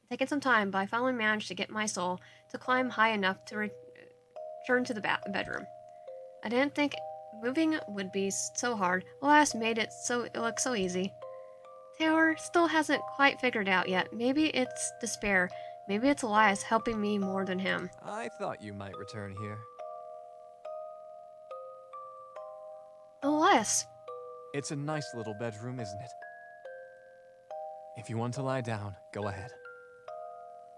Taking some time, but I finally managed to get my soul to climb high enough to return to the bedroom. I didn't think moving would be so hard. Elias made it look so easy. Taylor still hasn't quite figured out yet. Maybe it's despair. Maybe it's Elias helping me more than him. I thought you might return here. Elias. It's a nice little bedroom, isn't it? If you want to lie down, go ahead.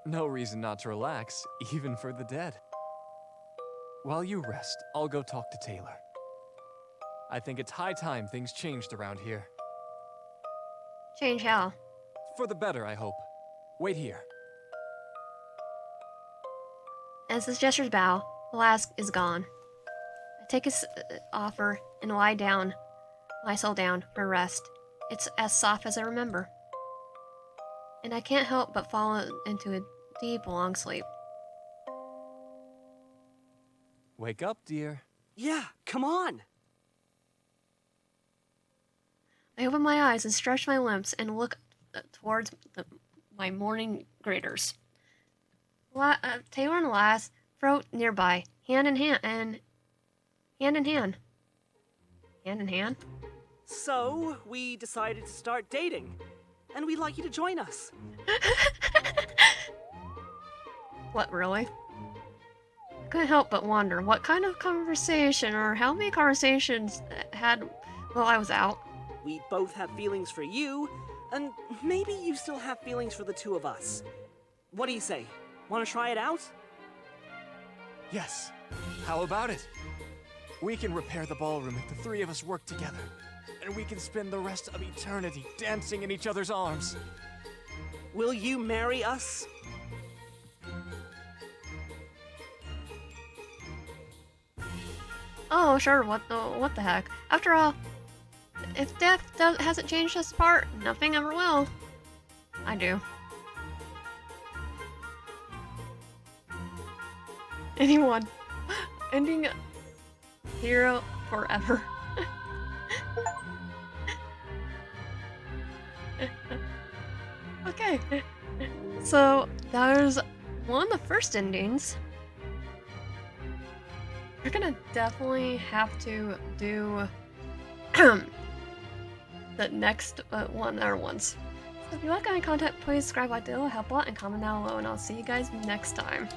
No reason not to relax, even for the dead. While you rest, I'll go talk to Taylor. I think it's high time things changed around here. Change how? For the better, I hope. Wait here. As his gestures bow, Elias is gone. I take his offer and lie myself down for rest. It's as soft as I remember. And I can't help but fall into a deep, long sleep. Wake up, dear. Yeah, come on. I open my eyes and stretch my limbs and look towards my morning graders. Taylor and Elias float nearby, hand in hand. Hand in hand? So, we decided to start dating. And we'd like you to join us. What, really? I couldn't help but wonder what kind of conversation or how many conversations had while I was out. We both have feelings for you, and maybe you still have feelings for the two of us. What do you say? Want to try it out? Yes. How about it? We can repair the ballroom if the three of us work together. And we can spend the rest of eternity dancing in each other's arms. Will you marry us? Oh, sure, what the heck. After all, if death hasn't changed us apart, nothing ever will. I do. Anyone. Ending hero forever. Okay. So, that was one of the first endings. We're gonna definitely have to do the next other ones. So if you like my content, please subscribe, like the little help a lot, and comment down below, and I'll see you guys next time.